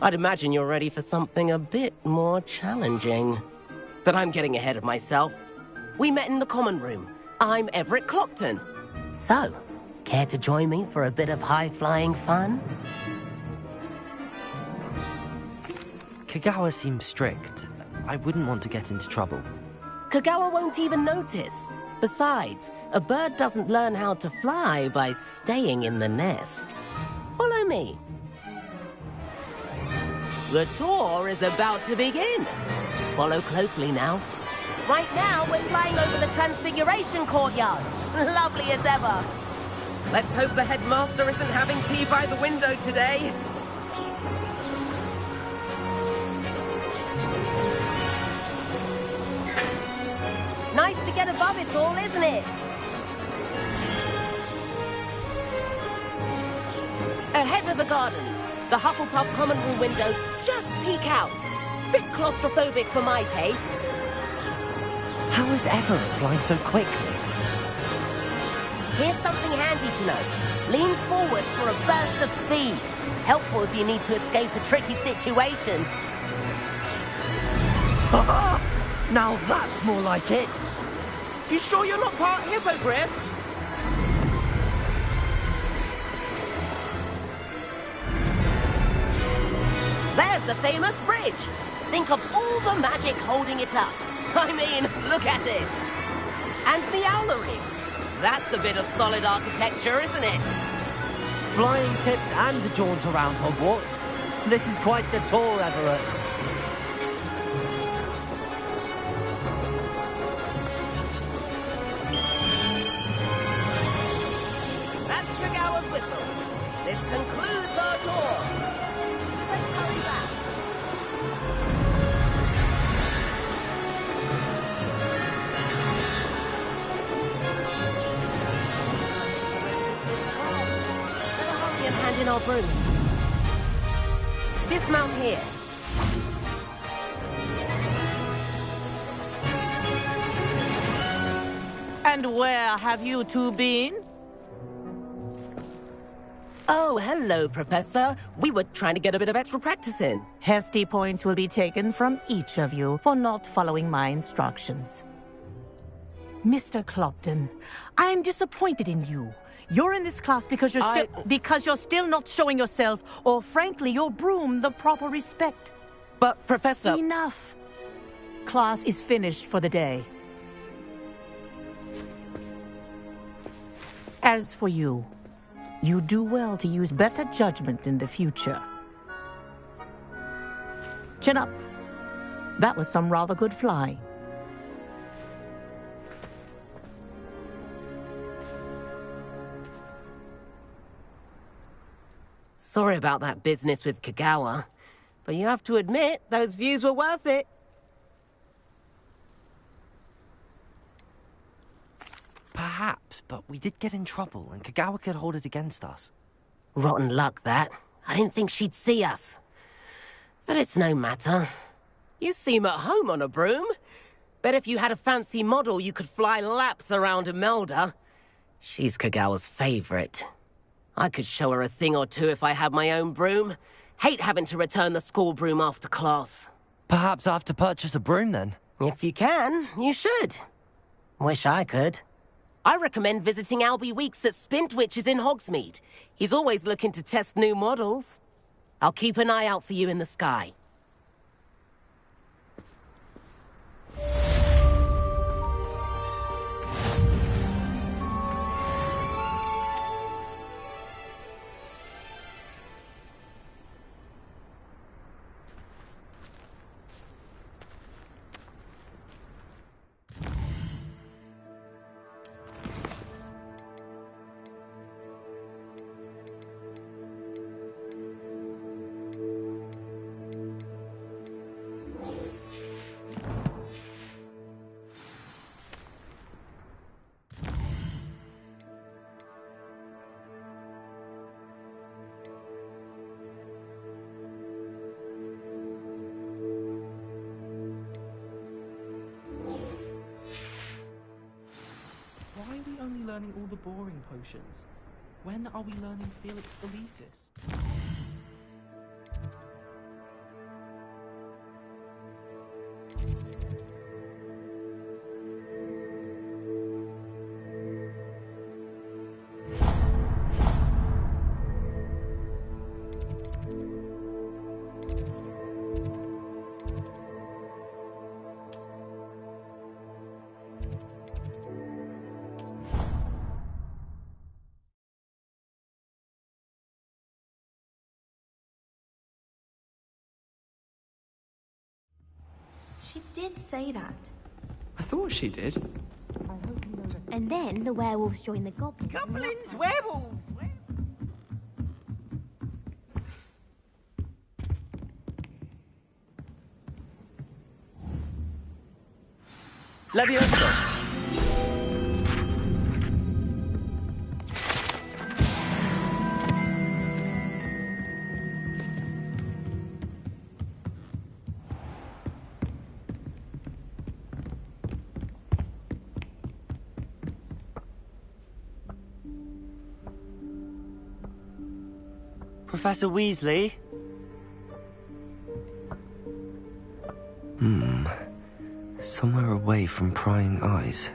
I'd imagine you're ready for something a bit more challenging. But I'm getting ahead of myself. We met in the common room. I'm Everett Clopton. So, care to join me for a bit of high-flying fun? Kagawa seems strict. I wouldn't want to get into trouble. Kagawa won't even notice. Besides, a bird doesn't learn how to fly by staying in the nest. Follow me. The tour is about to begin. Follow closely now. Right now, we're flying over the Transfiguration Courtyard. Lovely as ever. Let's hope the headmaster isn't having tea by the window today. Nice to get above it all, isn't it? Ahead of the gardens, the Hufflepuff common room windows just peek out. Bit claustrophobic for my taste. How is Everett flying so quickly? Here's something handy to know. Lean forward for a burst of speed. Helpful if you need to escape a tricky situation. Now that's more like it. You sure you're not part hippogriff? There's the famous bridge. Think of all the magic holding it up. I mean, look at it. And the owlery. That's a bit of solid architecture, isn't it? Flying tips and a jaunt around Hogwarts. This is quite the tour, Everett. That's Kagawa's whistle. This concludes our tour. Let's hurry back. Better hurry and hand in our brooms. Dismount here. And where have you two been? Oh, hello, Professor. We were trying to get a bit of extra practice in. Hefty points will be taken from each of you for not following my instructions. Mr. Clopton, I'm disappointed in you. You're in this class because you're still not showing yourself, or frankly, your broom the proper respect. But, Professor... Enough. Class is finished for the day. As for you, you do well to use better judgment in the future. Chin up. That was some rather good flying. Sorry about that business with Kagawa, but you have to admit, those views were worth it. Perhaps, but we did get in trouble, and Kagawa could hold it against us. Rotten luck, that. I didn't think she'd see us. But it's no matter. You seem at home on a broom. Bet if you had a fancy model, you could fly laps around Imelda. She's Kagawa's favorite. I could show her a thing or two if I had my own broom. Hate having to return the school broom after class. Perhaps I have to purchase a broom then? If you can, you should. Wish I could. I recommend visiting Albie Weeks at Spintwitches in Hogsmeade. He's always looking to test new models. I'll keep an eye out for you in the sky. Why are we only learning all the boring potions? When are we learning Felix Felicis? She did say that. I thought she did. And then the werewolves join the goblins. Goblins, werewolves! Leviosa! Professor Weasley? Somewhere away from prying eyes.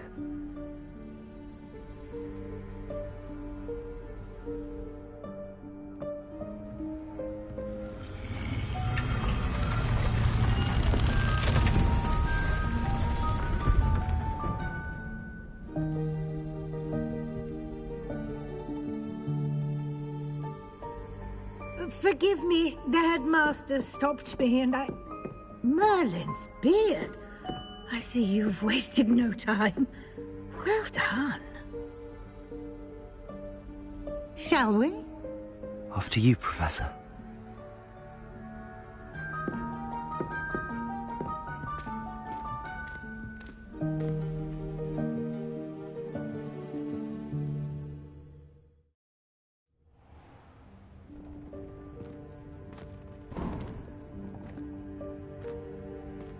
Forgive me, the headmaster stopped me and I... Merlin's beard. I see you've wasted no time. Well done. Shall we? After you, Professor.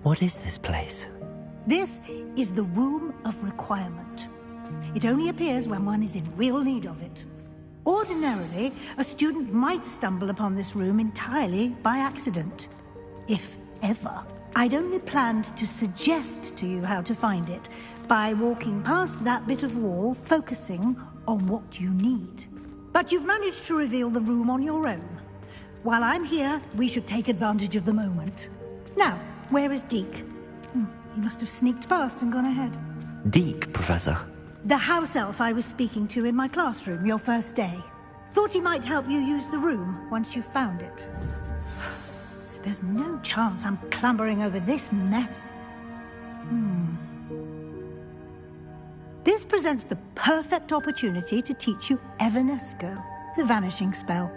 What is this place? This is the Room of Requirement. It only appears when one is in real need of it. Ordinarily, a student might stumble upon this room entirely by accident. If ever. I'd only planned to suggest to you how to find it by walking past that bit of wall, focusing on what you need. But you've managed to reveal the room on your own. While I'm here, we should take advantage of the moment. Now, where is Deke? He must have sneaked past and gone ahead. Deke, Professor. The house elf I was speaking to in my classroom your first day. Thought he might help you use the room once you found it. There's no chance I'm clambering over this mess. This presents the perfect opportunity to teach you Evanesco, the vanishing spell.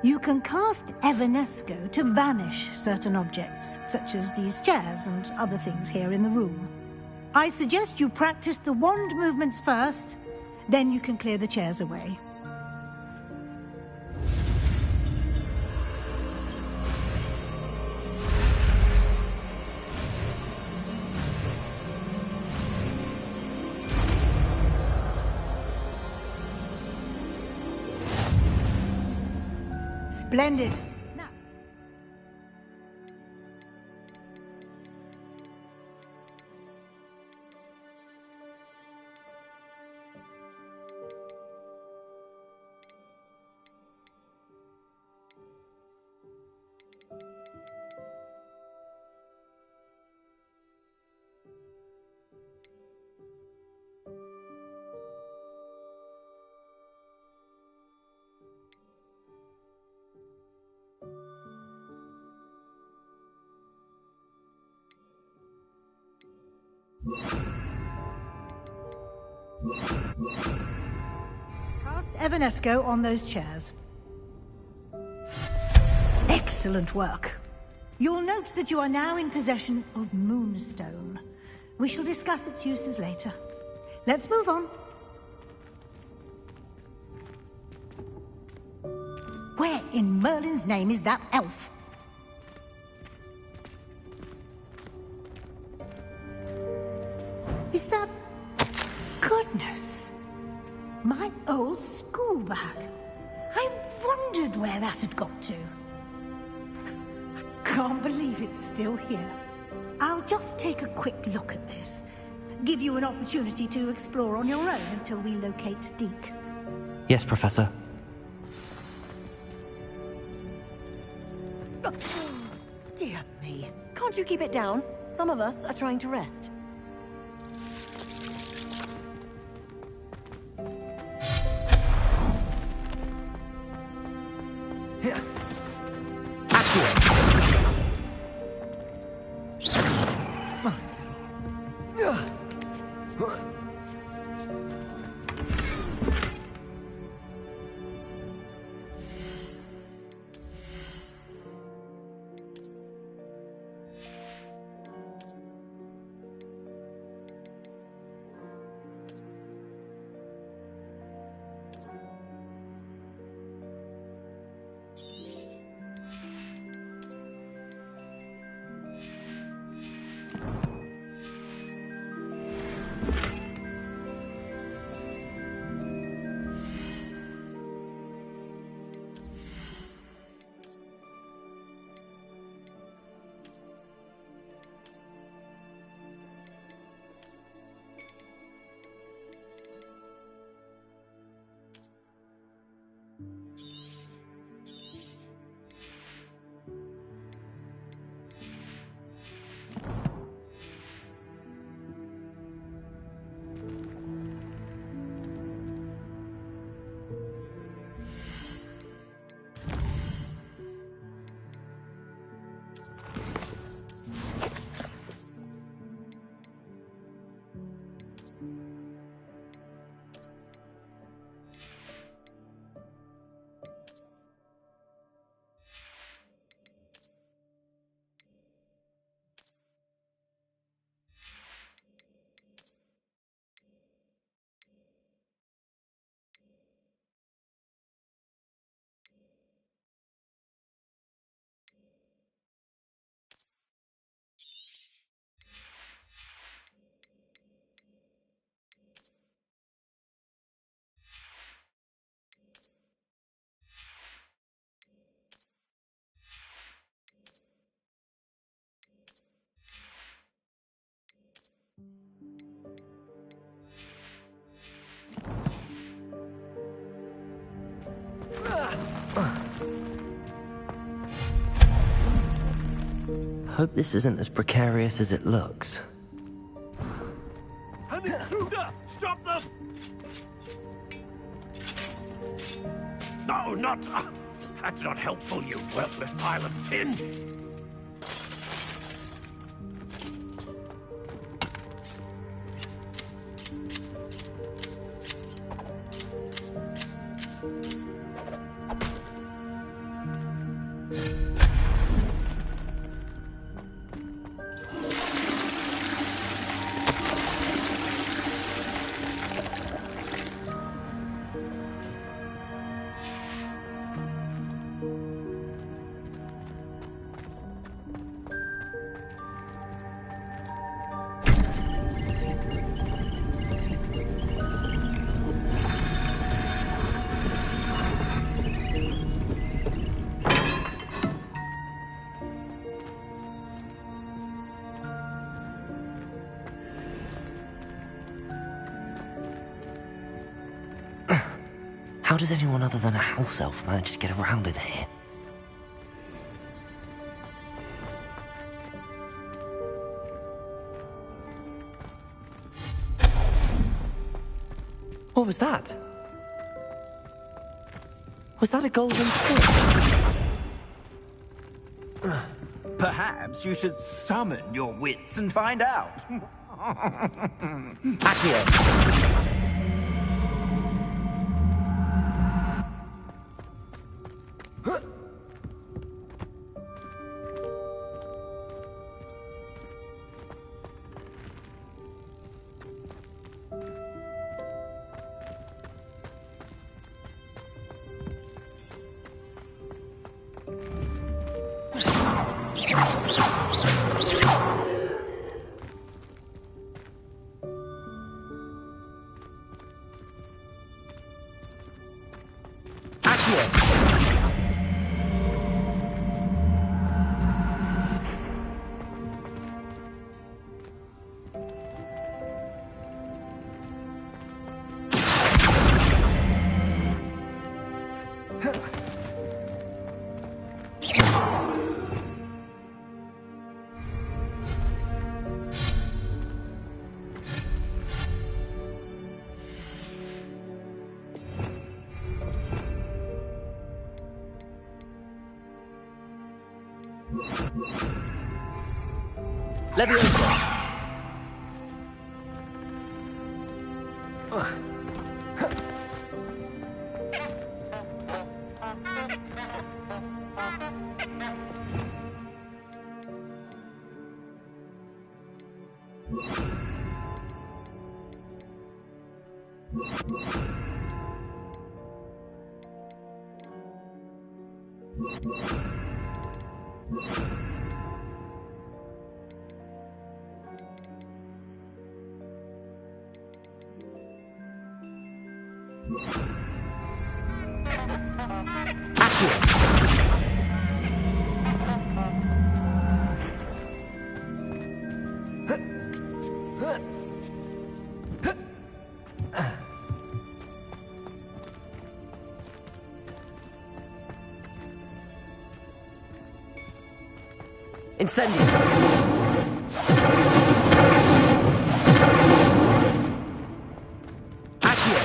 You can cast Evanesco to vanish certain objects, such as these chairs and other things here in the room. I suggest you practice the wand movements first, then you can clear the chairs away. Splendid. Now. Cast Evanesco on those chairs. Excellent work. You'll note that you are now in possession of Moonstone. We shall discuss its uses later. Let's move on. Where in Merlin's name is that elf? Is that... Goodness! My old school bag. I wondered where that had got to. Can't believe it's still here. I'll just take a quick look at this. Give you an opportunity to explore on your own until we locate Deke. Yes, Professor. Dear me. Can't you keep it down? Some of us are trying to rest. Hope this isn't as precarious as it looks. An intruder! Stop them! No, not... that's not helpful, you worthless pile of tin! How does anyone other than a house elf manage to get around in here? What was that? Was that a golden stick? Perhaps you should summon your wits and find out. Accio! Leviosa! Incendio! Accio!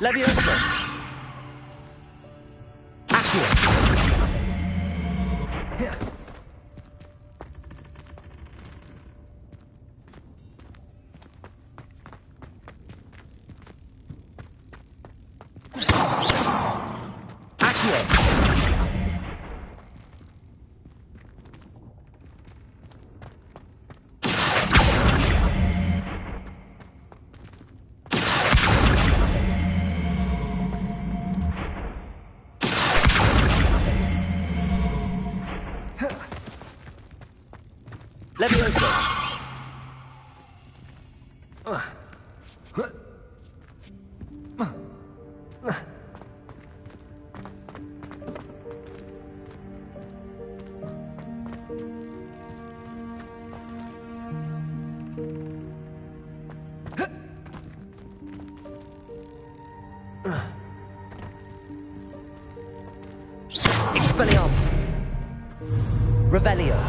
Leviosa! Leviosa! Expelliarmus! Revelio!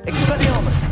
Expelliarmus!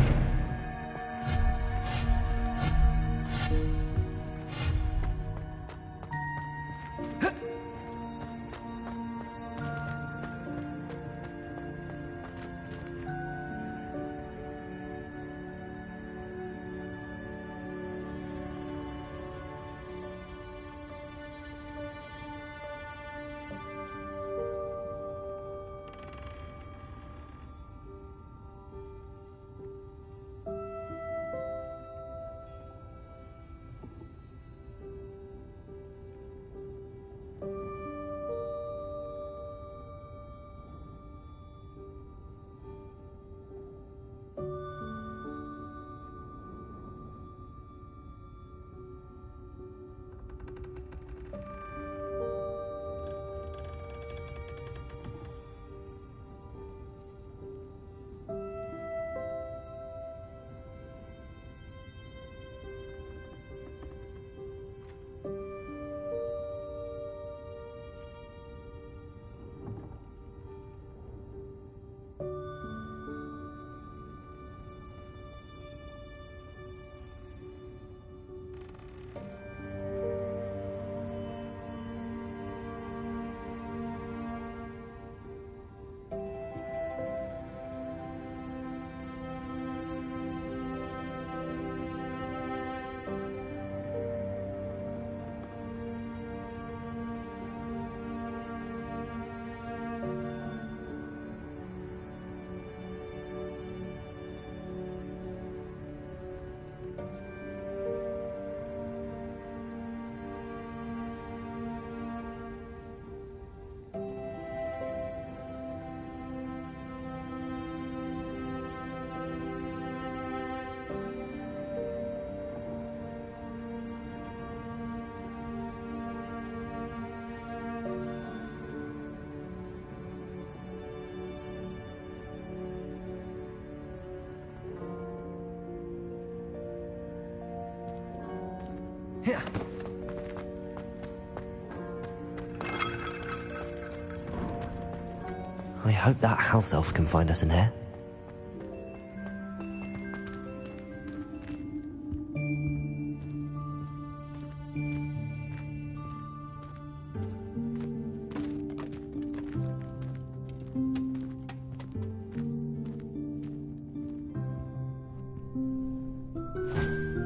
I hope that house elf can find us in here.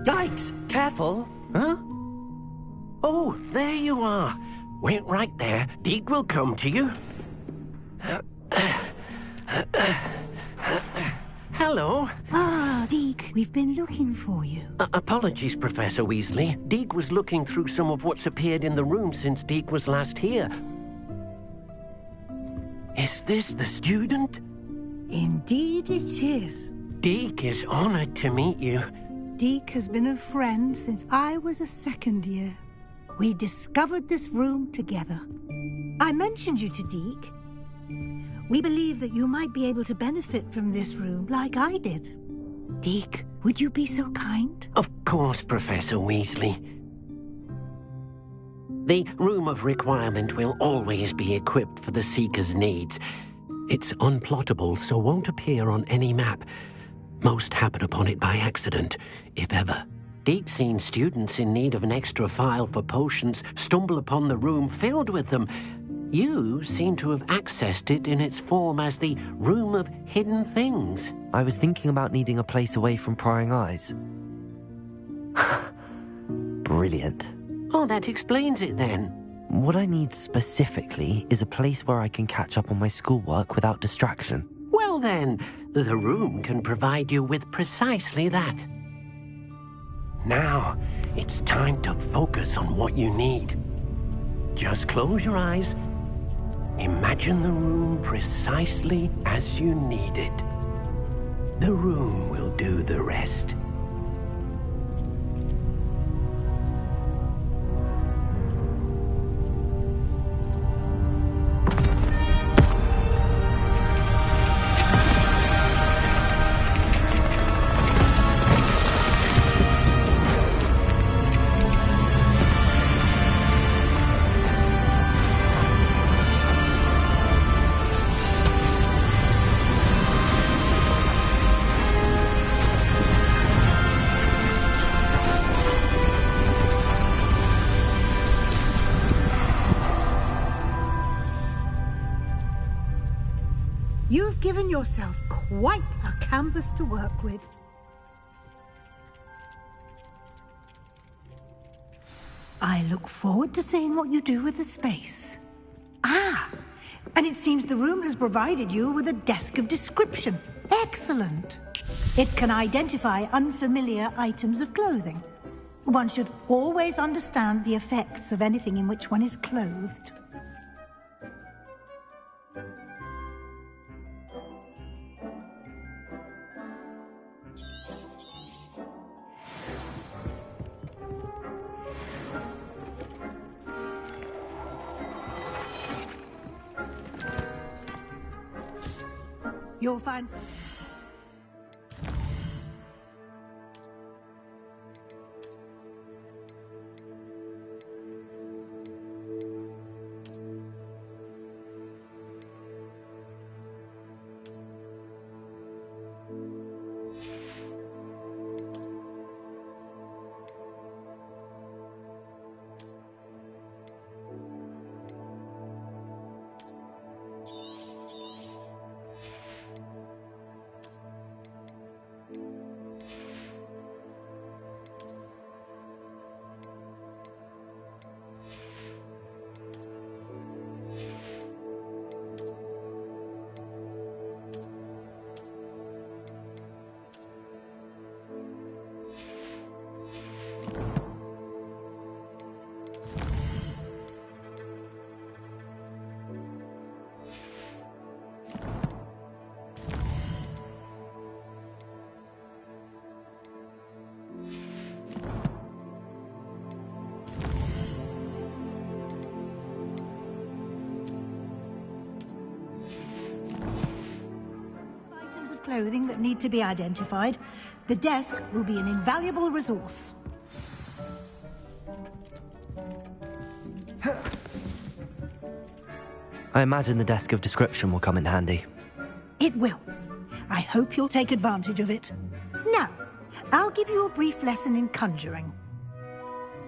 Yikes! Careful! Huh? Oh, there you are. Wait right there. Deke will come to you. Hello. Ah, Deke, we've been looking for you. Apologies, Professor Weasley. Deke was looking through some of what's appeared in the room since Deke was last here. Is this the student? Indeed it is. Deke is honored to meet you. Deke has been a friend since I was a second year. We discovered this room together. I mentioned you to Deke. We believe that you might be able to benefit from this room like I did. Deke, would you be so kind? Of course, Professor Weasley. The Room of Requirement will always be equipped for the Seeker's needs. It's unplottable, so won't appear on any map. Most happen upon it by accident, if ever. Deke's seen students in need of an extra file for potions stumble upon the room filled with them. You seem to have accessed it in its form as the Room of Hidden Things. I was thinking about needing a place away from prying eyes. Brilliant. Oh, that explains it then. What I need specifically is a place where I can catch up on my schoolwork without distraction. Well then, the room can provide you with precisely that. Now, it's time to focus on what you need. Just close your eyes. Imagine the room precisely as you need it. The room will do the rest. You've given yourself quite a canvas to work with. I look forward to seeing what you do with the space. Ah, and it seems the room has provided you with a desk of description. Excellent. It can identify unfamiliar items of clothing. One should always understand the effects of anything in which one is clothed. You'll find... clothing that need to be identified. The desk will be an invaluable resource. I imagine the desk of description will come in handy. It will. I hope you'll take advantage of it. Now, I'll give you a brief lesson in conjuring.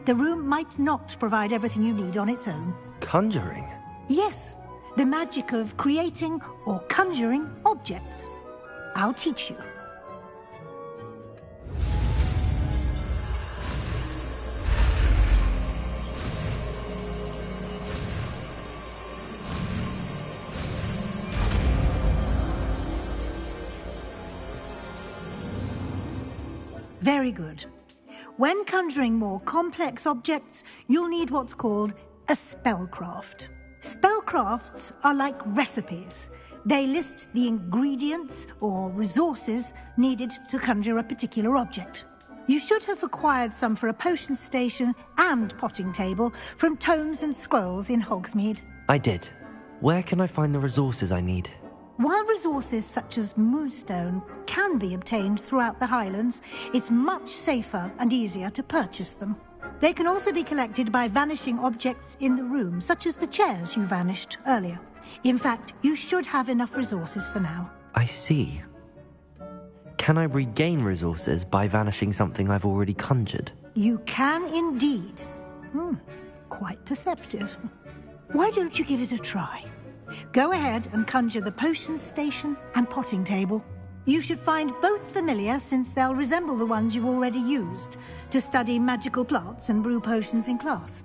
The room might not provide everything you need on its own. Conjuring? Yes, the magic of creating or conjuring objects. I'll teach you. Very good. When conjuring more complex objects, you'll need what's called a spellcraft. Spellcrafts are like recipes. They list the ingredients or resources needed to conjure a particular object. You should have acquired some for a potion station and potting table from tomes and scrolls in Hogsmeade. I did. Where can I find the resources I need? While resources such as moonstone can be obtained throughout the Highlands, it's much safer and easier to purchase them. They can also be collected by vanishing objects in the room, such as the chairs you vanished earlier. In fact, you should have enough resources for now. I see. Can I regain resources by vanishing something I've already conjured? You can indeed. Quite perceptive. Why don't you give it a try? Go ahead and conjure the potion station and potting table. You should find both familiar, since they'll resemble the ones you've already used to study magical plants and brew potions in class.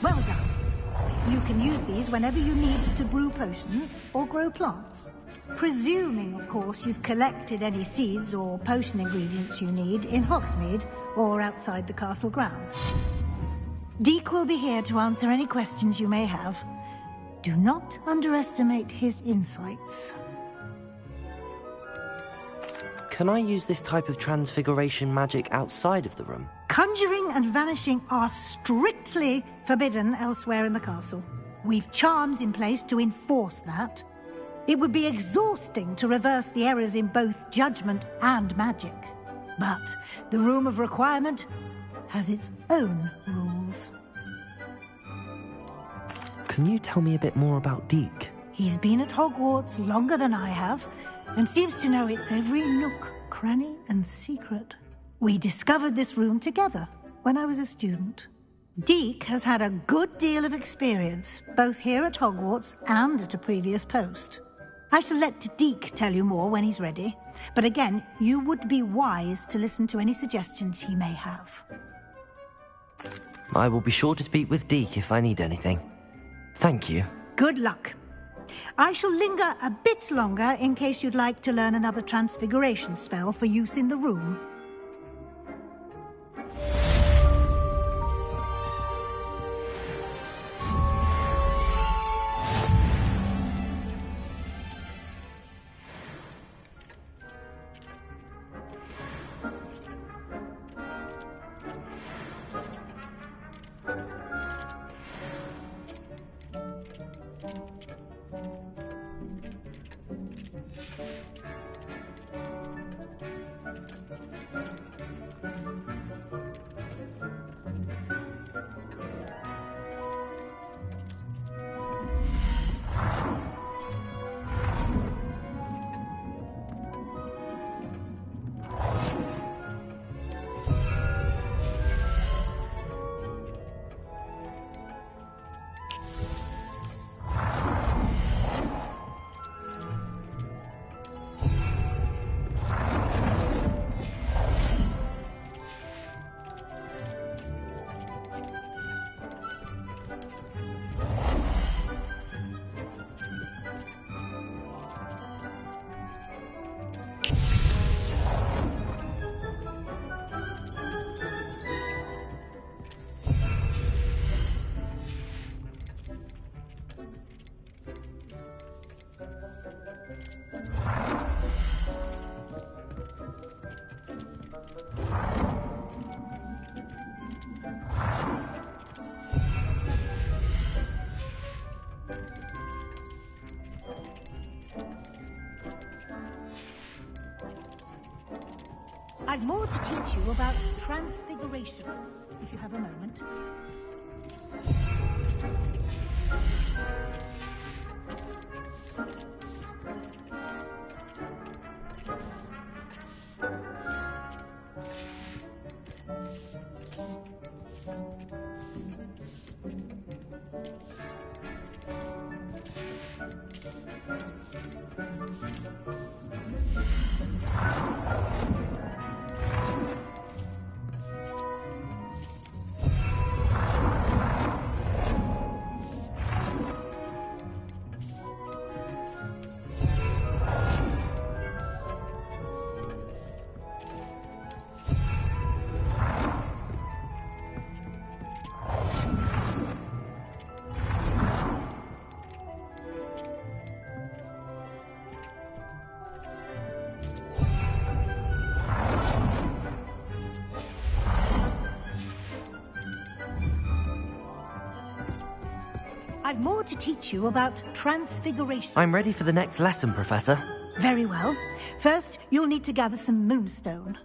Well done. You can use these whenever you need to brew potions or grow plants. Presuming, of course, you've collected any seeds or potion ingredients you need in Hogsmeade or outside the castle grounds. Deek will be here to answer any questions you may have. Do not underestimate his insights. Can I use this type of transfiguration magic outside of the room? Conjuring and vanishing are strictly forbidden elsewhere in the castle. We've charms in place to enforce that. It would be exhausting to reverse the errors in both judgment and magic. But the Room of Requirement has its own rules. Can you tell me a bit more about Deek? He's been at Hogwarts longer than I have, and seems to know its every nook, cranny, and secret. We discovered this room together when I was a student. Deek has had a good deal of experience, both here at Hogwarts and at a previous post. I shall let Deek tell you more when he's ready, but again, you would be wise to listen to any suggestions he may have. I will be sure to speak with Deek if I need anything. Thank you. Good luck. I shall linger a bit longer in case you'd like to learn another transfiguration spell for use in the room. to teach you about transfiguration, if you have a moment. I've more to teach you about transfiguration. I'm ready for the next lesson, Professor. Very well. First, you'll need to gather some moonstone.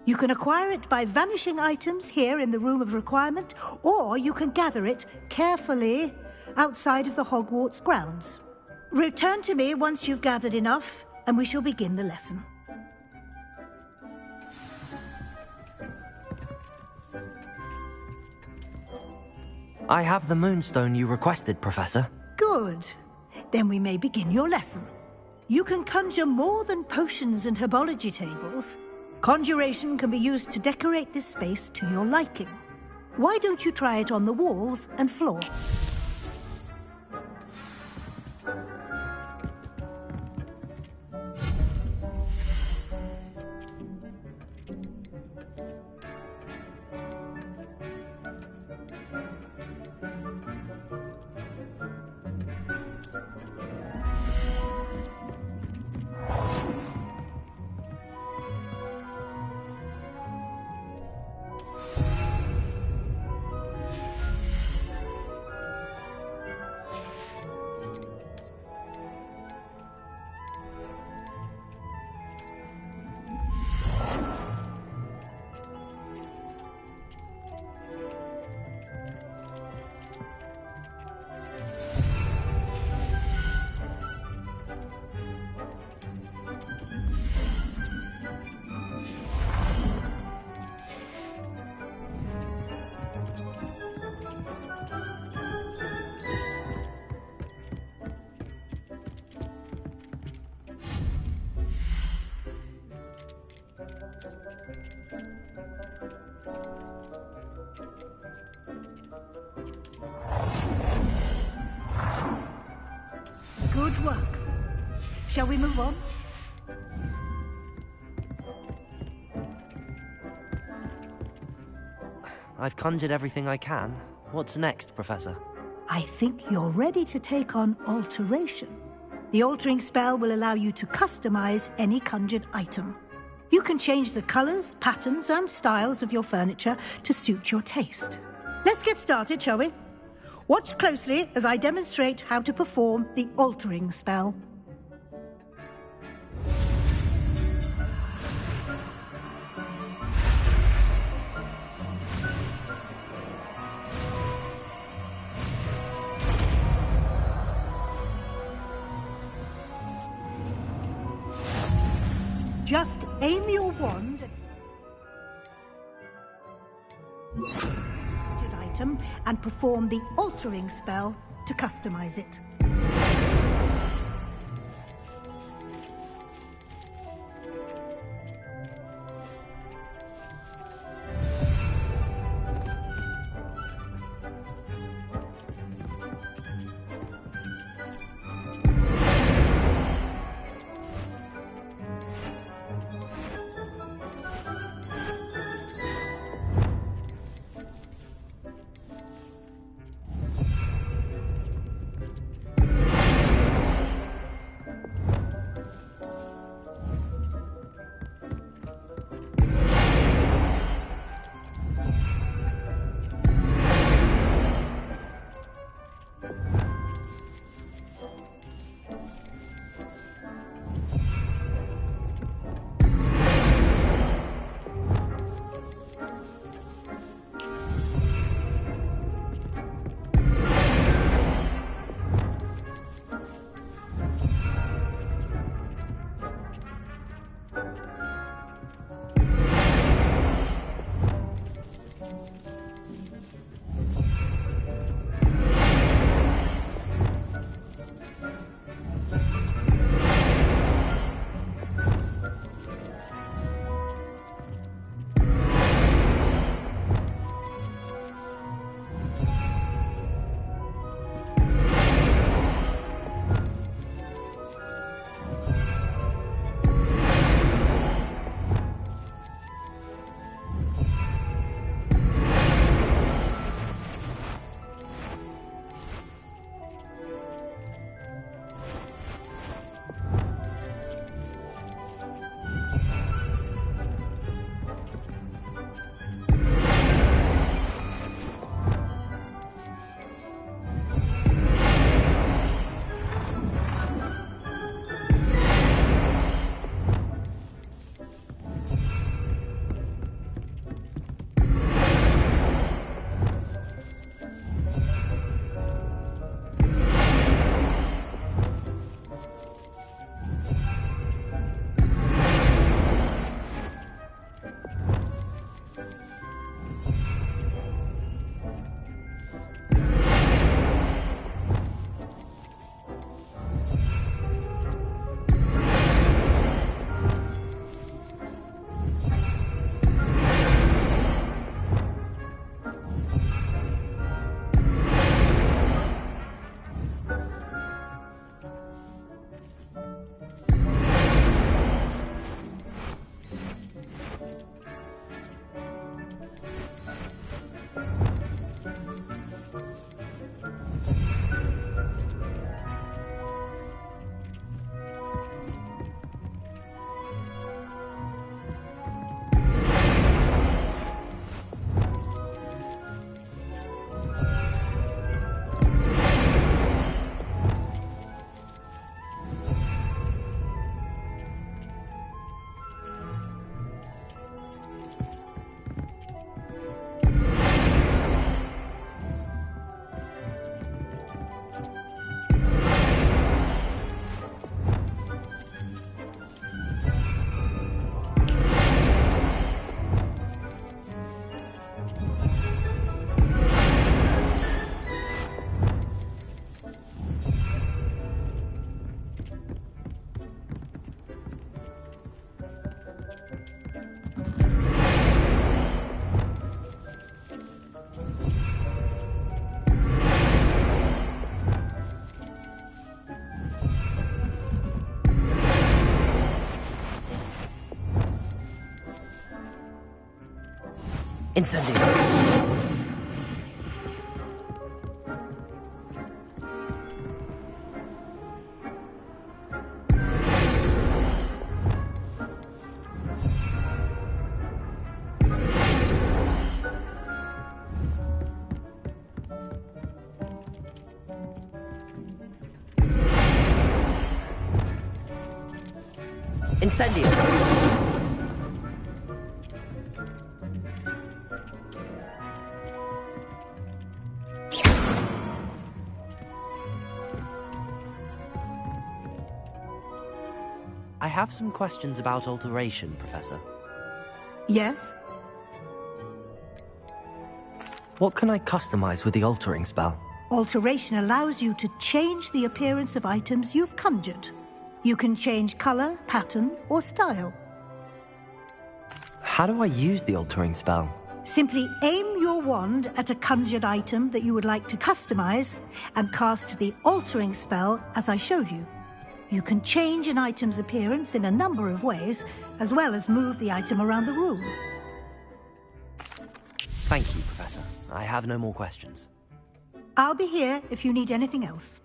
You can acquire it by vanishing items here in the Room of Requirement, or you can gather it carefully outside of the Hogwarts grounds. Return to me once you've gathered enough, and we shall begin the lesson. I have the moonstone you requested, Professor. Good. Then we may begin your lesson. You can conjure more than potions and herbology tables. Conjuration can be used to decorate this space to your liking. Why don't you try it on the walls and floor? Good work. Shall we move on? I've conjured everything I can. What's next, Professor? I think you're ready to take on alteration. The altering spell will allow you to customize any conjured item. You can change the colors, patterns, and styles of your furniture to suit your taste. Let's get started, shall we? Watch closely as I demonstrate how to perform the altering spell. Just aim your wand at item and perform the altering spell to customize it. Incendio. Incendio. I have some questions about alteration, Professor. Yes? What can I customize with the altering spell? Alteration allows you to change the appearance of items you've conjured. You can change color, pattern, or style. How do I use the altering spell? Simply aim your wand at a conjured item that you would like to customize and cast the altering spell as I showed you. You can change an item's appearance in a number of ways, as well as move the item around the room. Thank you, Professor. I have no more questions. I'll be here if you need anything else.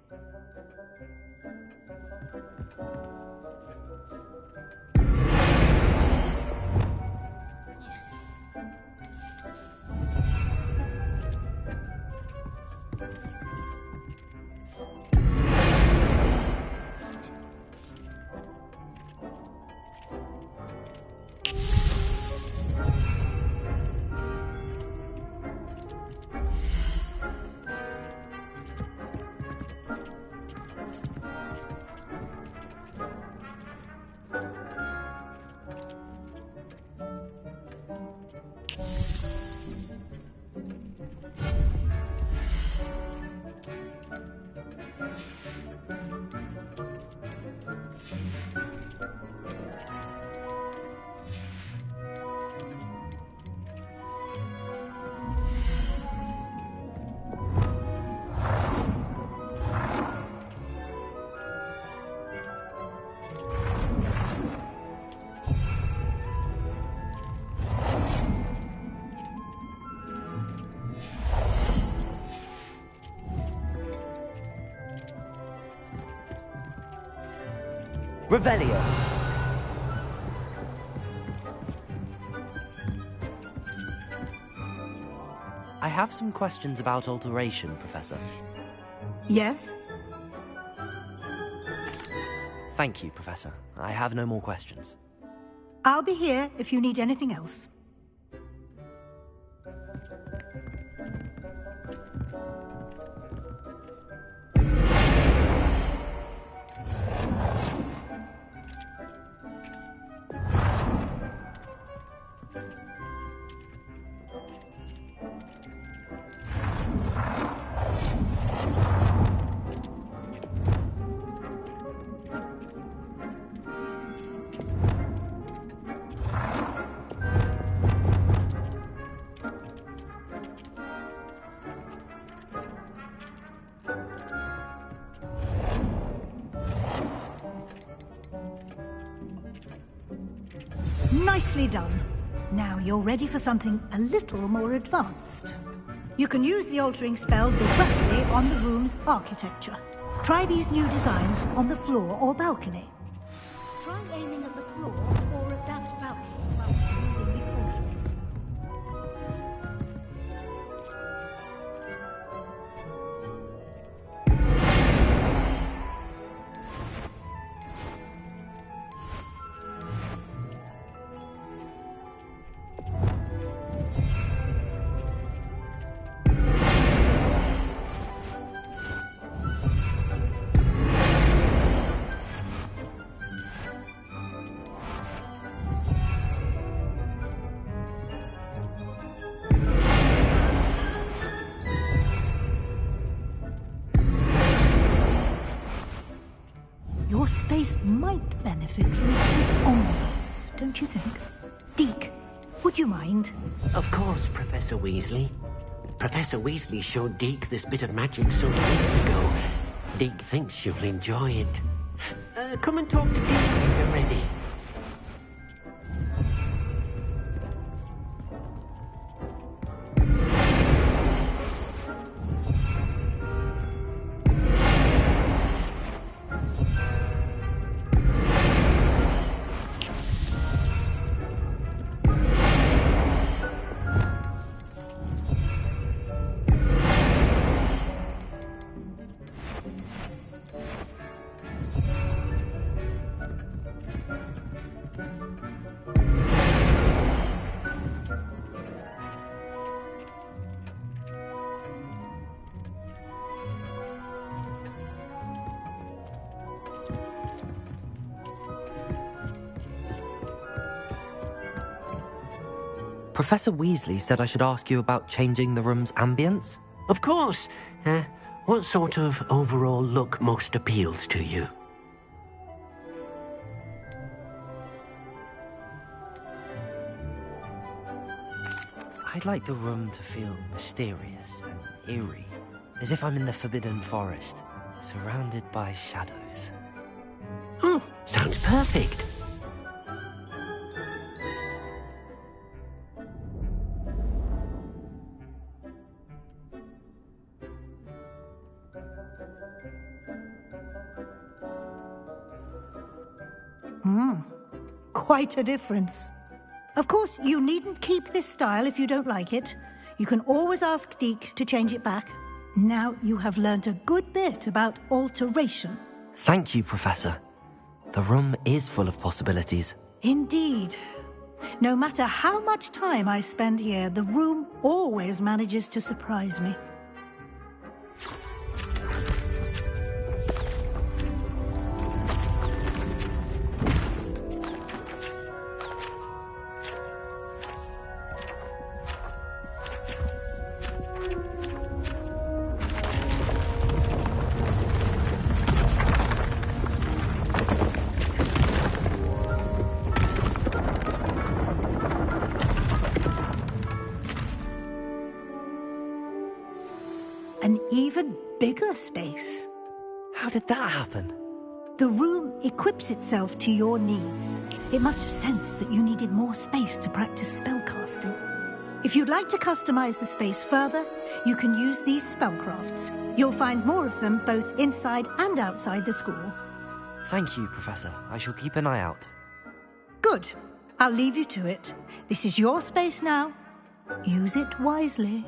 Revelio. I have some questions about alteration, Professor. Yes? Thank you, Professor. I have no more questions. I'll be here if you need anything else. Nicely done. Now you're ready for something a little more advanced. You can use the altering spell directly on the room's architecture. Try these new designs on the floor or balcony. Try aiming at the floor or at that balcony while using the altering spell. Your space might benefit from a bit of ambience, don't you think? Deke, would you mind? Of course, Professor Weasley. Professor Weasley showed Deke this bit of magic some years ago. Deke thinks you'll enjoy it. Come and talk to Deke when you're ready. Professor Weasley said I should ask you about changing the room's ambience. Of course. What sort of overall look most appeals to you? I'd like the room to feel mysterious and eerie, as if I'm in the Forbidden Forest, surrounded by shadows. Oh, sounds perfect. Quite a difference. Of course, you needn't keep this style if you don't like it. You can always ask Deke to change it back. Now you have learnt a good bit about alteration. Thank you, Professor. The room is full of possibilities. Indeed. No matter how much time I spend here, the room always manages to surprise me. An even bigger space. How did that happen? The room equips itself to your needs. It must have sensed that you needed more space to practice spellcasting. If you'd like to customize the space further, you can use these spellcrafts. You'll find more of them both inside and outside the school. Thank you, Professor. I shall keep an eye out. Good. I'll leave you to it. This is your space now. Use it wisely.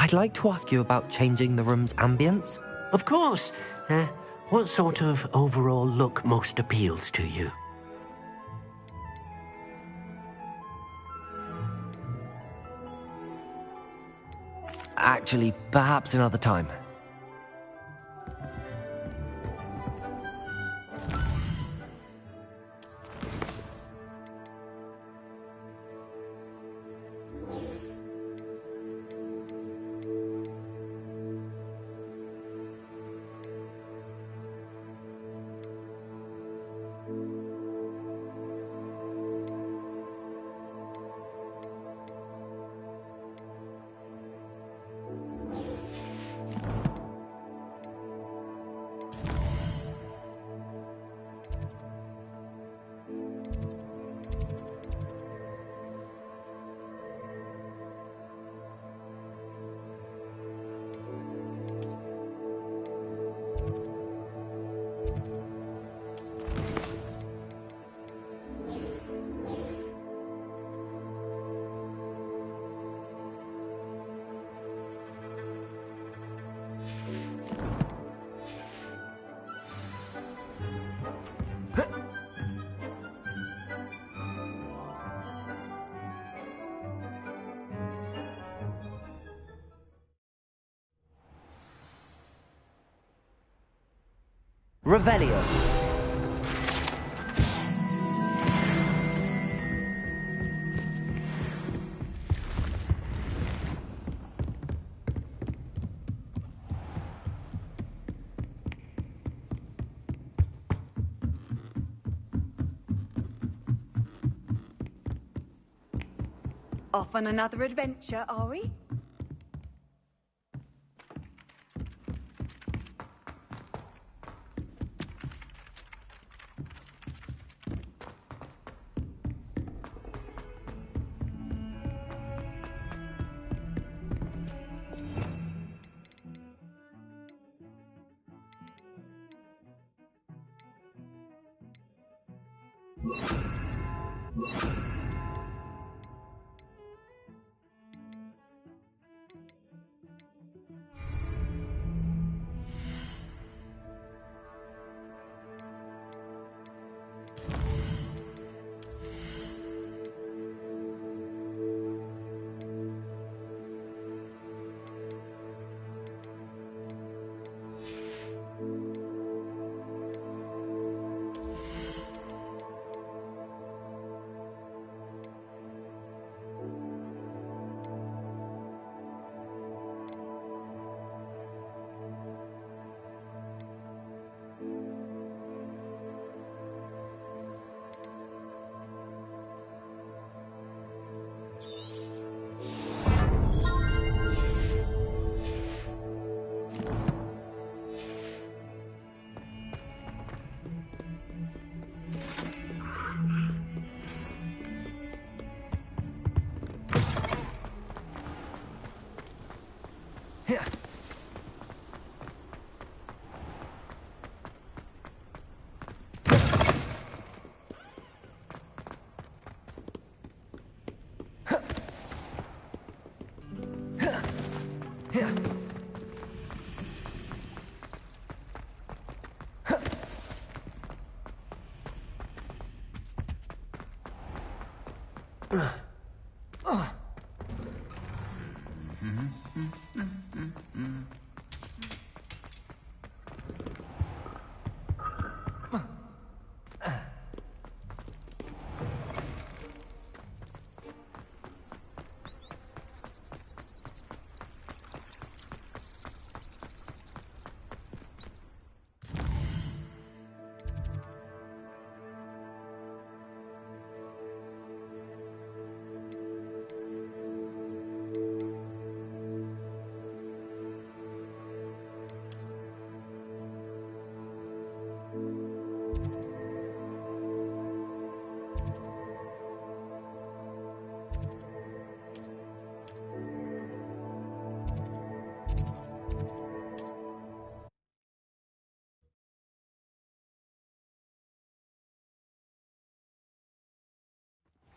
I'd like to ask you about changing the room's ambience. Of course. What sort of overall look most appeals to you? Actually, perhaps another time. Revelio. Off on another adventure, are we?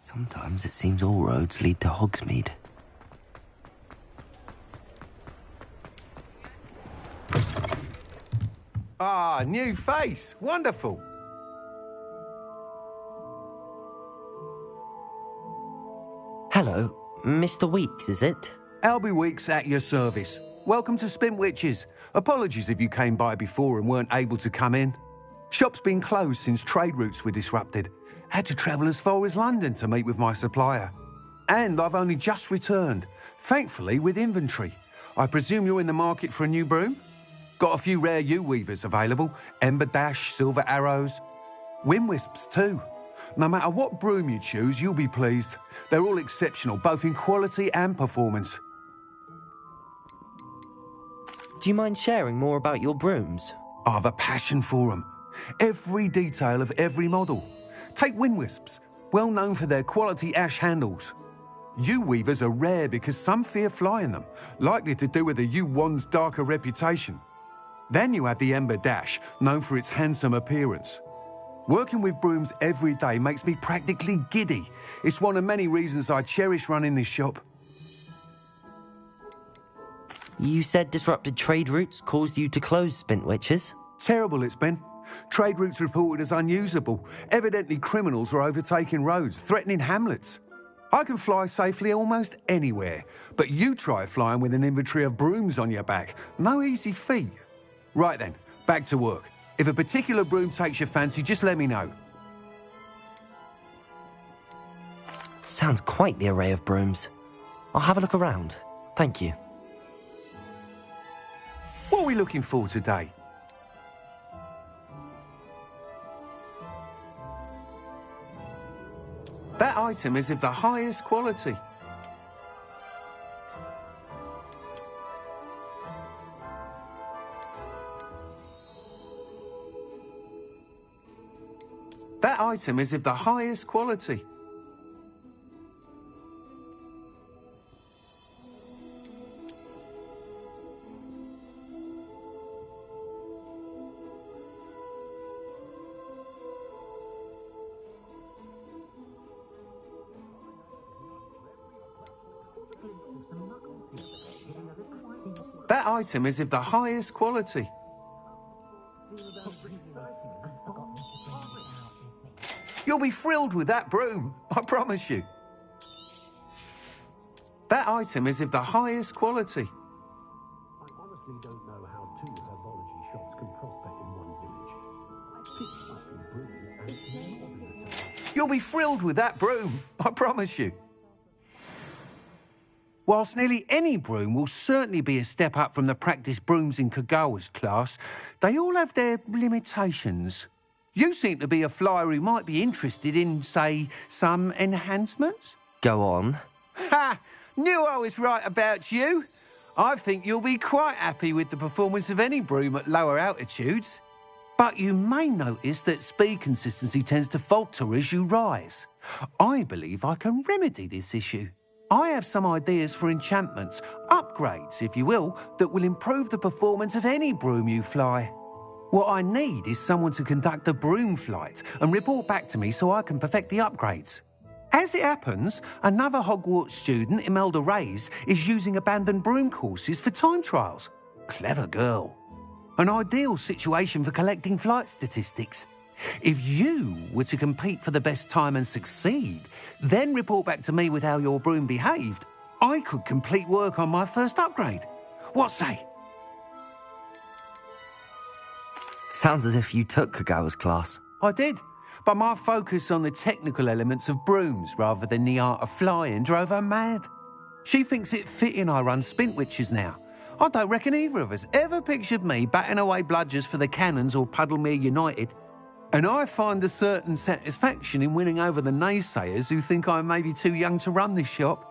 Sometimes it seems all roads lead to Hogsmeade. Ah, new face. Wonderful. Hello, Mr. Weeks, is it? Albie Weeks at your service. Welcome to Spintwitches. Apologies if you came by before and weren't able to come in. Shop's been closed since trade routes were disrupted. Had to travel as far as London to meet with my supplier. And I've only just returned, thankfully with inventory. I presume you're in the market for a new broom? Got a few rare yew-weavers available. Ember Dash, Silver Arrows. Wind Wisps too. No matter what broom you choose, you'll be pleased. They're all exceptional, both in quality and performance. Do you mind sharing more about your brooms? I've a passion for them. Every detail of every model. Take Wind Wisps, well known for their quality ash handles. Yew weavers are rare because some fear flying them, likely to do with the yew wand's darker reputation. Then you have the Ember Dash, known for its handsome appearance. Working with brooms every day makes me practically giddy. It's one of many reasons I cherish running this shop. You said disrupted trade routes caused you to close Spintwitches? Terrible it's been. Trade routes reported as unusable. Evidently criminals are overtaking roads, threatening hamlets. I can fly safely almost anywhere, but you try flying with an inventory of brooms on your back. No easy feat. Right then, back to work. If a particular broom takes your fancy, just let me know. Sounds quite the array of brooms. I'll have a look around. Thank you. What are we looking for today? That item is of the highest quality. That item is of the highest quality. That item is of the highest quality. You'll be thrilled with that broom, I promise you. That item is of the highest quality. I honestly don't know how two herbology shops can prospect in one village. You'll be thrilled with that broom, I promise you. Whilst nearly any broom will certainly be a step up from the practice brooms in Kagawa's class, they all have their limitations. You seem to be a flyer who might be interested in, say, some enhancements? Go on. Ha! Knew I was right about you. I think you'll be quite happy with the performance of any broom at lower altitudes. But you may notice that speed consistency tends to falter as you rise. I believe I can remedy this issue. I have some ideas for enchantments, upgrades, if you will, that will improve the performance of any broom you fly. What I need is someone to conduct a broom flight and report back to me so I can perfect the upgrades. As it happens, another Hogwarts student, Imelda Reyes, is using abandoned broom courses for time trials. Clever girl. An ideal situation for collecting flight statistics. If you were to compete for the best time and succeed, then report back to me with how your broom behaved, I could complete work on my first upgrade. What say? Sounds as if you took Kagawa's class. I did, but my focus on the technical elements of brooms rather than the art of flying drove her mad. She thinks it fitting I run Spintwitches now. I don't reckon either of us ever pictured me batting away bludgers for the Cannons or Puddlemere United. And I find a certain satisfaction in winning over the naysayers who think I may be too young to run this shop.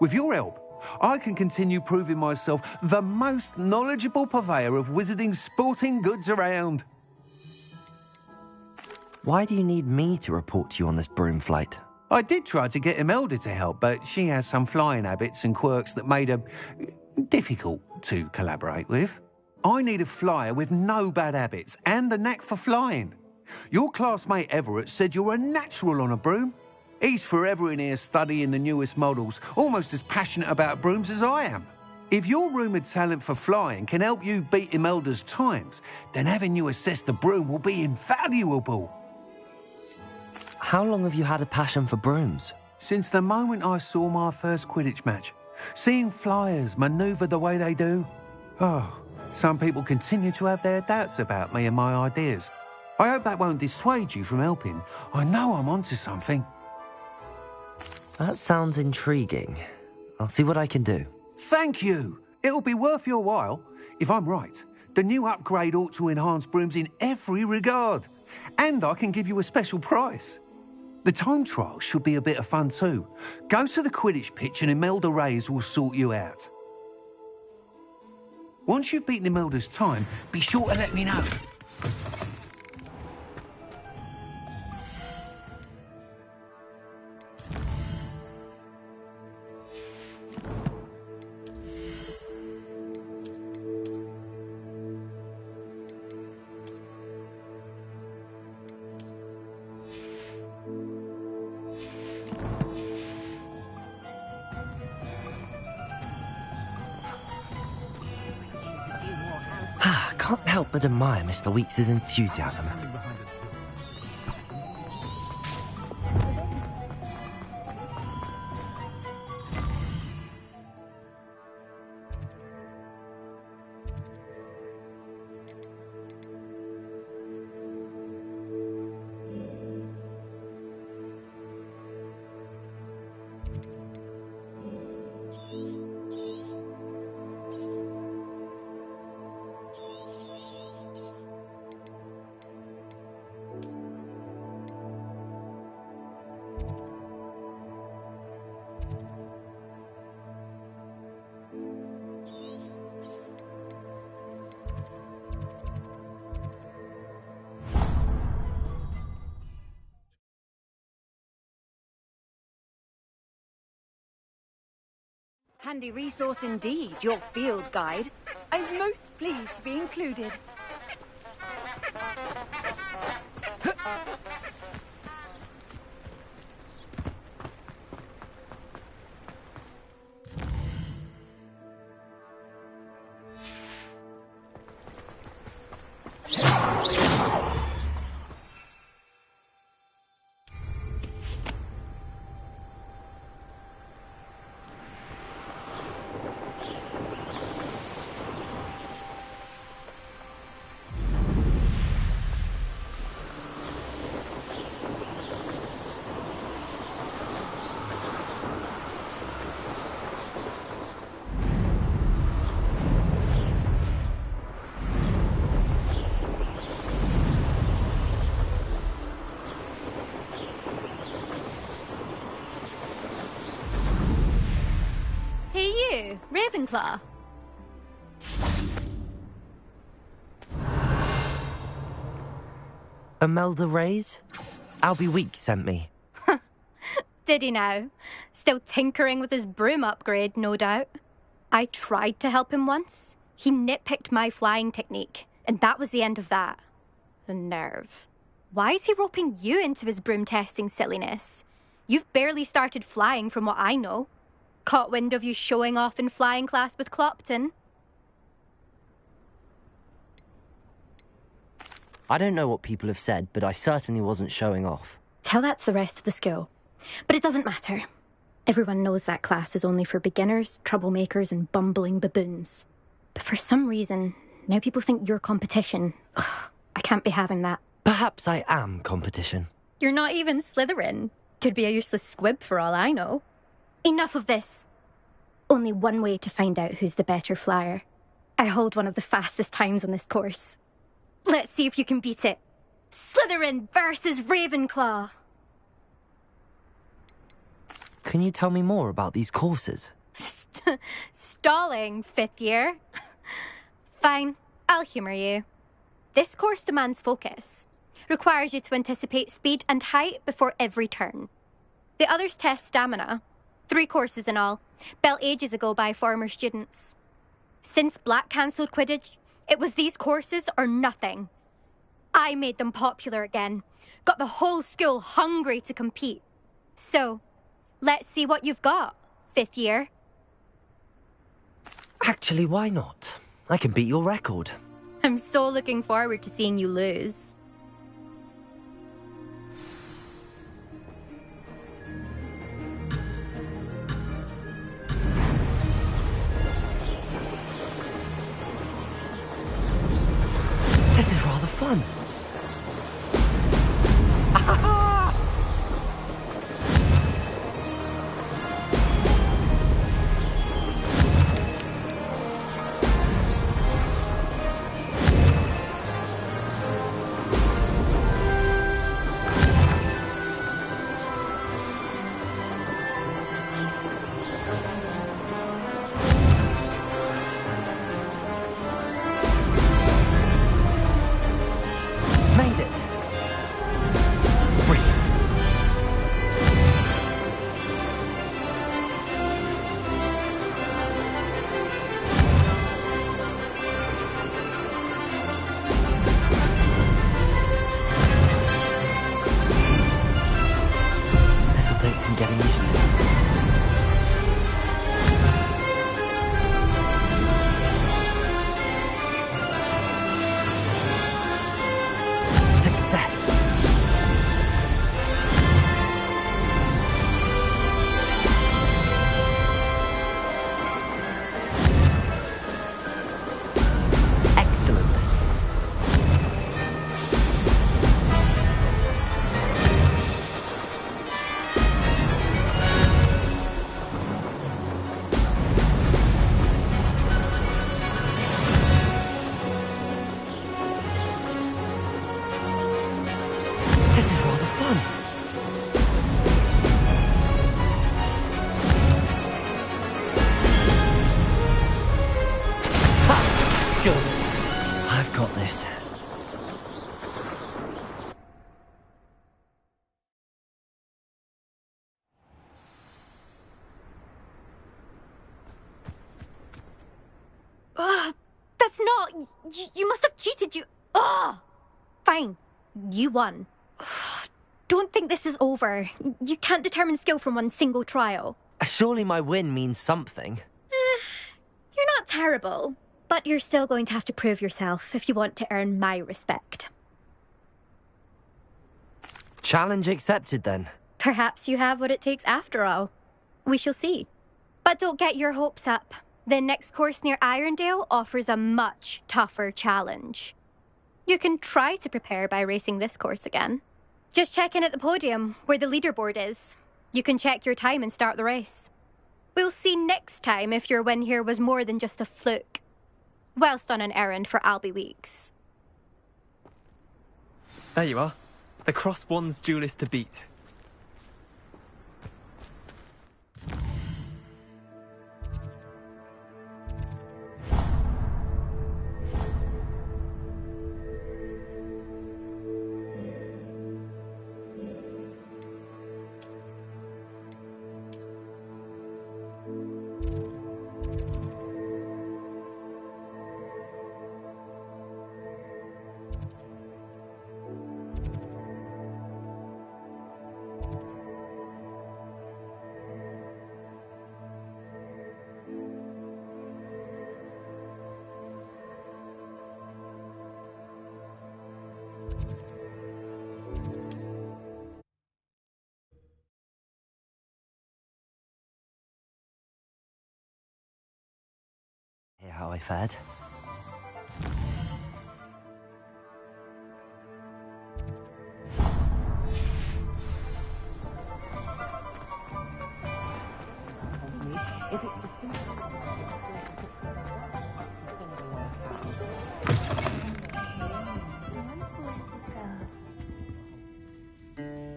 With your help, I can continue proving myself the most knowledgeable purveyor of wizarding sporting goods around. Why do you need me to report to you on this broom flight? I did try to get Imelda to help, but she has some flying habits and quirks that made her difficult to collaborate with. I need a flyer with no bad habits and the knack for flying. Your classmate Everett said you're a natural on a broom. He's forever in here studying the newest models, almost as passionate about brooms as I am. If your rumoured talent for flying can help you beat Imelda's times, then having you assess the broom will be invaluable. How long have you had a passion for brooms? Since the moment I saw my first Quidditch match. Seeing flyers manoeuvre the way they do. Oh, some people continue to have their doubts about me and my ideas. I hope that won't dissuade you from helping. I know I'm onto something. That sounds intriguing. I'll see what I can do. Thank you. It'll be worth your while. If I'm right, the new upgrade ought to enhance brooms in every regard. And I can give you a special price. The time trial should be a bit of fun too. Go to the Quidditch pitch and Imelda Reyes will sort you out. Once you've beaten Imelda's time, be sure to let me know. Can't help but admire Mr. Weeks' enthusiasm. Handy resource indeed, your field guide. I'm most pleased to be included. Hey you, Ravenclaw. Imelda Reyes? Albie Weeks sent me. Did he now? Still tinkering with his broom upgrade, no doubt. I tried to help him once. He nitpicked my flying technique, and that was the end of that. The nerve. Why is he roping you into his broom testing silliness? You've barely started flying from what I know. Caught wind of you showing off in flying class with Clopton? I don't know what people have said, but I certainly wasn't showing off. Tell that to the rest of the school. But it doesn't matter. Everyone knows that class is only for beginners, troublemakers, and bumbling baboons. But for some reason, now people think you're competition. Ugh, I can't be having that. Perhaps I am competition. You're not even Slytherin. Could be a useless squib for all I know. Enough of this. Only one way to find out who's the better flyer. I hold one of the fastest times on this course. Let's see if you can beat it. Slytherin versus Ravenclaw. Can you tell me more about these courses? Stalling, 5th year. Fine, I'll humour you. This course demands focus. Requires you to anticipate speed and height before every turn. The others test stamina. 3 courses in all, built ages ago by former students. Since Black cancelled Quidditch, it was these courses or nothing. I made them popular again, got the whole school hungry to compete. So, let's see what you've got, 5th year. Actually, why not? I can beat your record. I'm so looking forward to seeing you lose. This is rather fun. Made it. Brilliant. This'll take some getting used to. Success. Excellent. This is rather fun. Ha! Good. I've got this. Ugh, that's not... You must have cheated, you... Ugh! Fine. You won. Ugh, don't think this is over. You can't determine skill from one single trial. Surely my win means something. You're not terrible, but you're still going to have to prove yourself if you want to earn my respect. Challenge accepted then. Perhaps you have what it takes after all. We shall see. But don't get your hopes up. The next course near Irondale offers a much tougher challenge. You can try to prepare by racing this course again. Just check in at the podium, where the leaderboard is. You can check your time and start the race. We'll see next time if your win here was more than just a fluke. Whilst on an errand for Albie Weeks. There you are. The Cross Wands duelist to beat. Hear how I fared?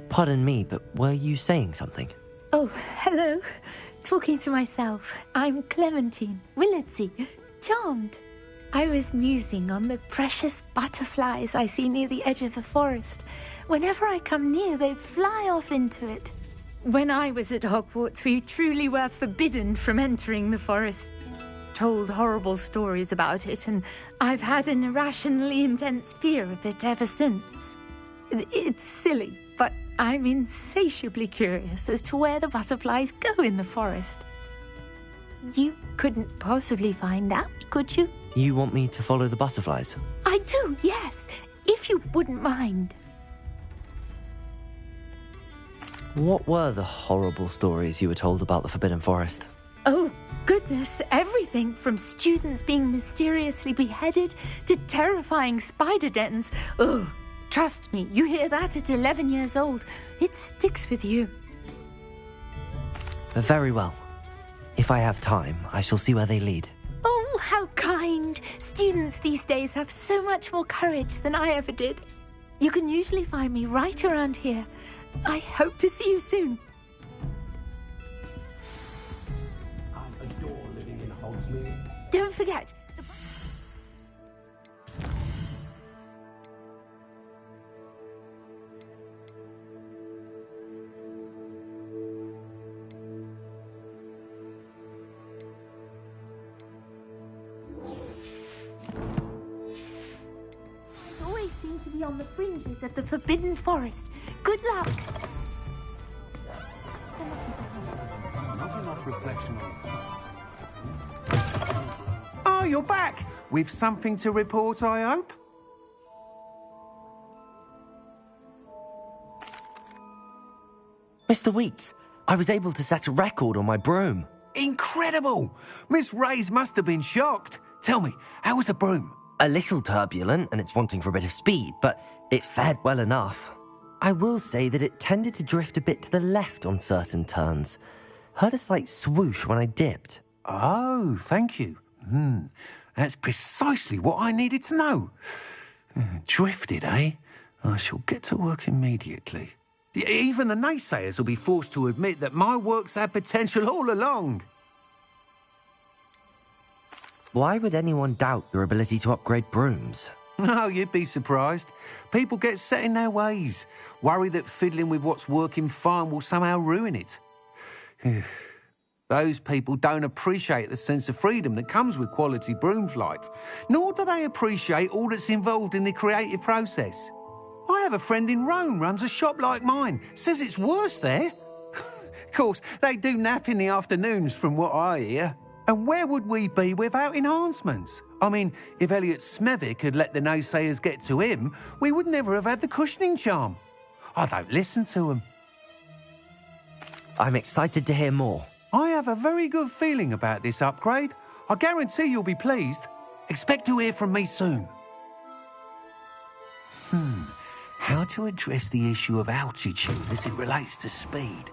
Pardon me, but were you saying something? Oh, hello. Talking to myself. I'm Clementine Willardsey. Charmed. I was musing on the precious butterflies I see near the edge of the forest. Whenever I come near, they fly off into it. When I was at Hogwarts, we truly were forbidden from entering the forest. Told horrible stories about it, and I've had an irrationally intense fear of it ever since. It's silly, but I'm insatiably curious as to where the butterflies go in the forest. You couldn't possibly find out, could you? You want me to follow the butterflies? I do, yes. If you wouldn't mind. What were the horrible stories you were told about the Forbidden Forest? Oh, goodness, everything from students being mysteriously beheaded to terrifying spider dens. Oh, trust me, you hear that at 11 years old. It sticks with you. Very well. If I have time, I shall see where they lead. Oh, how kind. Students these days have so much more courage than I ever did. You can usually find me right around here. I hope to see you soon. I adore living in Hogsmeade. Don't forget. Always seem to be on the fringes of the Forbidden Forest. Good luck. Not enough reflection on. Oh, you're back! With something to report, I hope? Mr. Weeks, I was able to set a record on my broom. Incredible! Miss Reyes must have been shocked. Tell me, how was the broom? A little turbulent, and it's wanting for a bit of speed, but it fared well enough. I will say that it tended to drift a bit to the left on certain turns. Heard a slight swoosh when I dipped. Oh, thank you. That's precisely what I needed to know. Drifted, eh? I shall get to work immediately. Even the naysayers will be forced to admit that my work's had potential all along. Why would anyone doubt your ability to upgrade brooms? No, you'd be surprised. People get set in their ways, worry that fiddling with what's working fine will somehow ruin it. Those people don't appreciate the sense of freedom that comes with quality broom flight, nor do they appreciate all that's involved in the creative process. I have a friend in Rome runs a shop like mine, says it's worse there. Of course, they do nap in the afternoons from what I hear. And where would we be without enhancements? I mean, if Elliot Smethwick had let the naysayers get to him, we would never have had the cushioning charm. I don't listen to them. I'm excited to hear more. I have a very good feeling about this upgrade. I guarantee you'll be pleased. Expect to hear from me soon. How to address the issue of altitude as it relates to speed?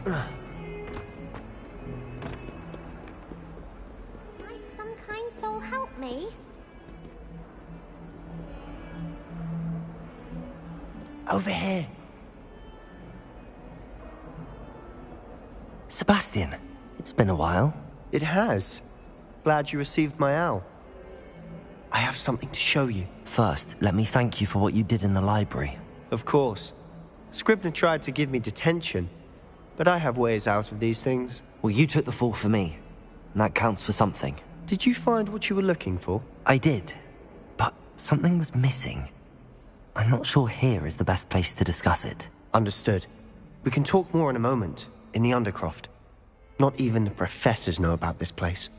Might some kind soul help me? Over here. Sebastian, it's been a while. It has. Glad you received my owl. I have something to show you. First, let me thank you for what you did in the library. Of course. Scribner tried to give me detention, but I have ways out of these things. Well, you took the fall for me, and that counts for something. Did you find what you were looking for? I did, but something was missing. I'm not sure here is the best place to discuss it. Understood. We can talk more in a moment, in the Undercroft. Not even the professors know about this place.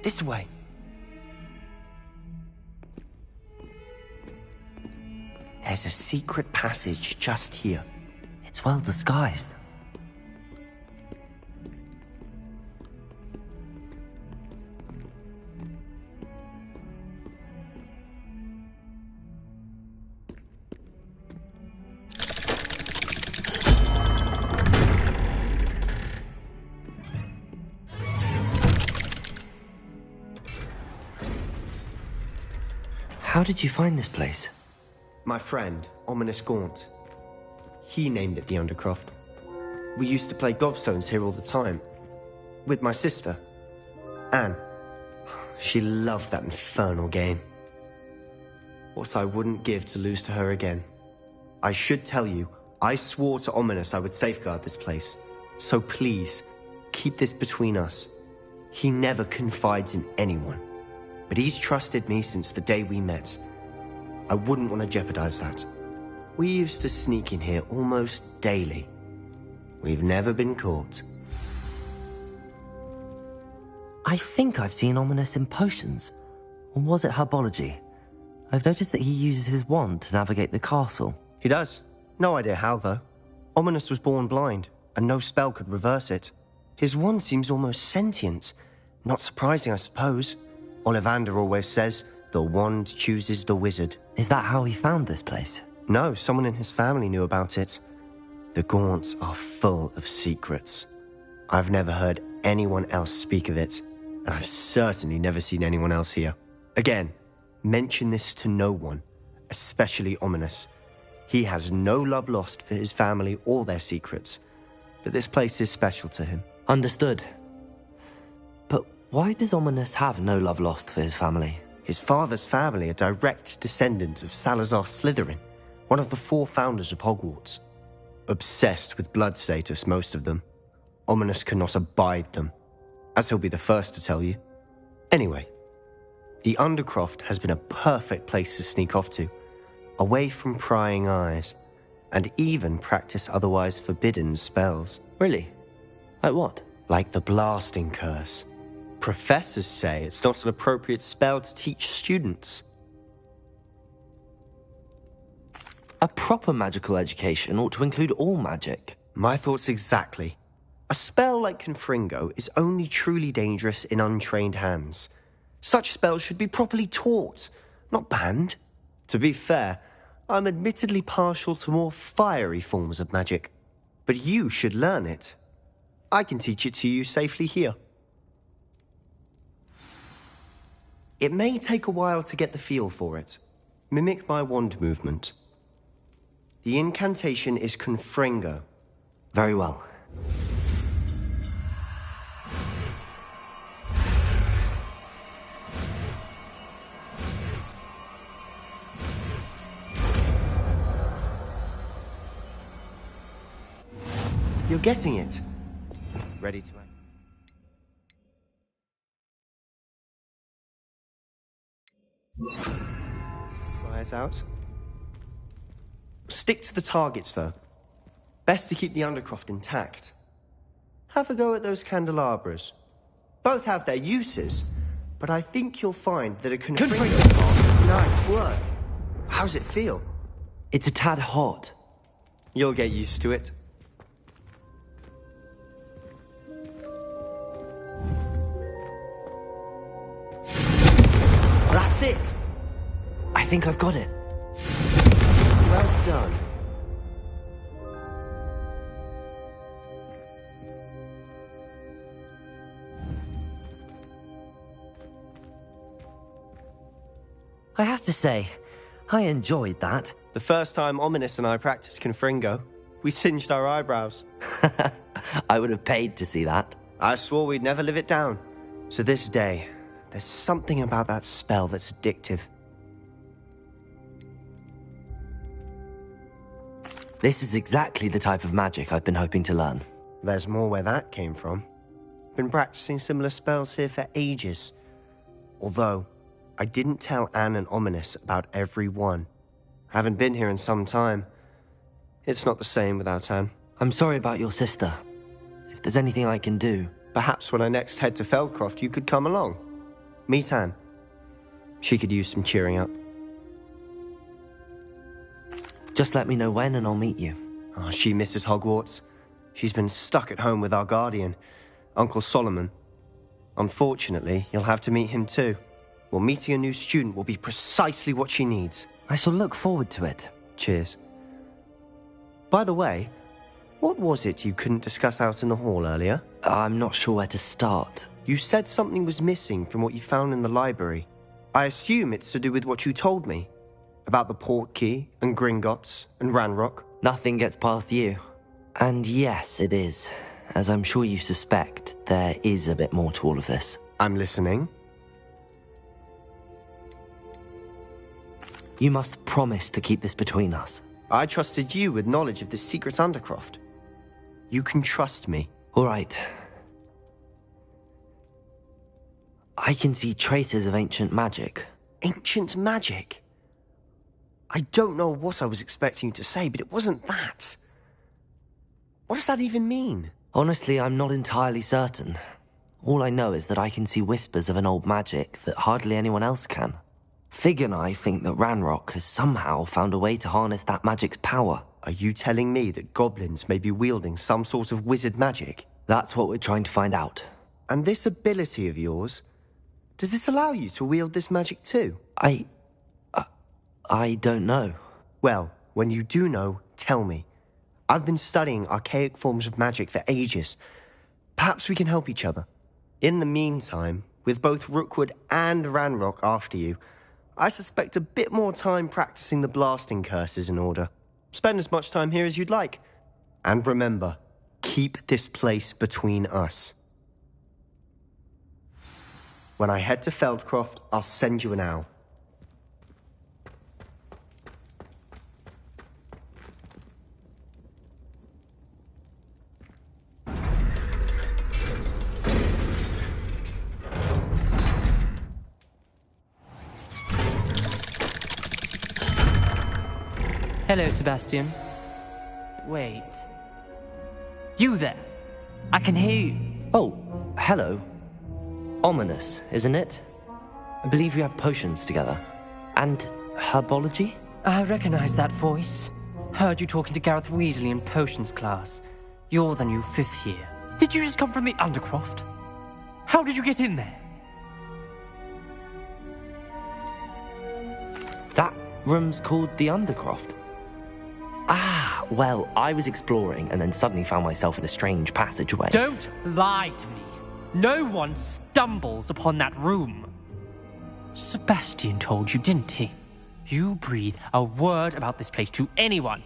This way. There's a secret passage just here. It's well disguised. How did you find this place? My friend, Ominous Gaunt. He named it the Undercroft. We used to play gobstones here all the time. With my sister, Anne. She loved that infernal game. What I wouldn't give to lose to her again. I should tell you, I swore to Ominous I would safeguard this place. So please, keep this between us. He never confides in anyone. But he's trusted me since the day we met. I wouldn't want to jeopardize that. We used to sneak in here almost daily. We've never been caught. I think I've seen Ominous in potions. Or was it herbology? I've noticed that he uses his wand to navigate the castle. He does. No idea how, though. Ominous was born blind, and no spell could reverse it. His wand seems almost sentient. Not surprising, I suppose. Ollivander always says, the wand chooses the wizard. Is that how he found this place? No, someone in his family knew about it. The Gaunts are full of secrets. I've never heard anyone else speak of it, and I've certainly never seen anyone else here. Again, mention this to no one, especially Ominous. He has no love lost for his family or their secrets, but this place is special to him. Understood. But why does Ominous have no love lost for his family? His father's family are direct descendants of Salazar Slytherin, one of the 4 founders of Hogwarts. Obsessed with blood status, most of them. Ominous cannot abide them, as he'll be the first to tell you. Anyway, the Undercroft has been a perfect place to sneak off to, away from prying eyes, and even practice otherwise forbidden spells. Really? Like what? Like the blasting curse. Professors say it's not an appropriate spell to teach students. A proper magical education ought to include all magic. My thoughts exactly. A spell like Confringo is only truly dangerous in untrained hands. Such spells should be properly taught, not banned. To be fair, I'm admittedly partial to more fiery forms of magic. But you should learn it. I can teach it to you safely here. It may take a while to get the feel for it. Mimic my wand movement. The incantation is Confringo. Very well. You're getting it. Ready to act. Try it out. Stick to the targets, though. Best to keep the Undercroft intact. Have a go at those candelabras. Both have their uses, but I think you'll find that a Confringo... Nice work. How's it feel? It's a tad hot. You'll get used to it. That's it! I think I've got it. Well done. I have to say, I enjoyed that. The first time Ominous and I practiced Confringo, we singed our eyebrows. I would have paid to see that. I swore we'd never live it down. So this day, there's something about that spell that's addictive. This is exactly the type of magic I've been hoping to learn. There's more where that came from. Been practicing similar spells here for ages. Although, I didn't tell Anne and Ominous about every one. Haven't been here in some time. It's not the same without Anne. I'm sorry about your sister. If there's anything I can do... Perhaps when I next head to Feldcroft, you could come along. Meet Anne. She could use some cheering up. Just let me know when and I'll meet you. Oh, she misses Hogwarts. She's been stuck at home with our guardian, Uncle Solomon. Unfortunately, you'll have to meet him too. Well, meeting a new student will be precisely what she needs. I shall look forward to it. Cheers. By the way, what was it you couldn't discuss out in the hall earlier? I'm not sure where to start. You said something was missing from what you found in the library. I assume it's to do with what you told me. About the Portkey, and Gringotts, and Ranrock. Nothing gets past you. And yes, it is. As I'm sure you suspect, there is a bit more to all of this. I'm listening. You must promise to keep this between us. I trusted you with knowledge of this secret Undercroft. You can trust me. All right. I can see traces of ancient magic. Ancient magic? I don't know what I was expecting you to say, but it wasn't that. What does that even mean? Honestly, I'm not entirely certain. All I know is that I can see whispers of an old magic that hardly anyone else can. Fig and I think that Ranrock has somehow found a way to harness that magic's power. Are you telling me that goblins may be wielding some sort of wizard magic? That's what we're trying to find out. And this ability of yours, does it allow you to wield this magic too? I don't know. Well, when you do know, tell me. I've been studying archaic forms of magic for ages. Perhaps we can help each other. In the meantime, with both Rookwood and Ranrock after you, I suspect a bit more time practicing the blasting curse is in order. Spend as much time here as you'd like. And remember, keep this place between us. When I head to Feldcroft, I'll send you an owl. Hello, Sebastian. Wait. You there? I can hear you. Oh, hello. Ominous, isn't it? I believe you have potions together. And herbology? I recognize that voice. Heard you talking to Gareth Weasley in potions class. You're the new 5th year. Did you just come from the Undercroft? How did you get in there? That room's called the Undercroft. Ah, well, I was exploring and then suddenly found myself in a strange passageway. Don't lie to me. No one stumbles upon that room. Sebastian told you, didn't he? You breathe a word about this place to anyone,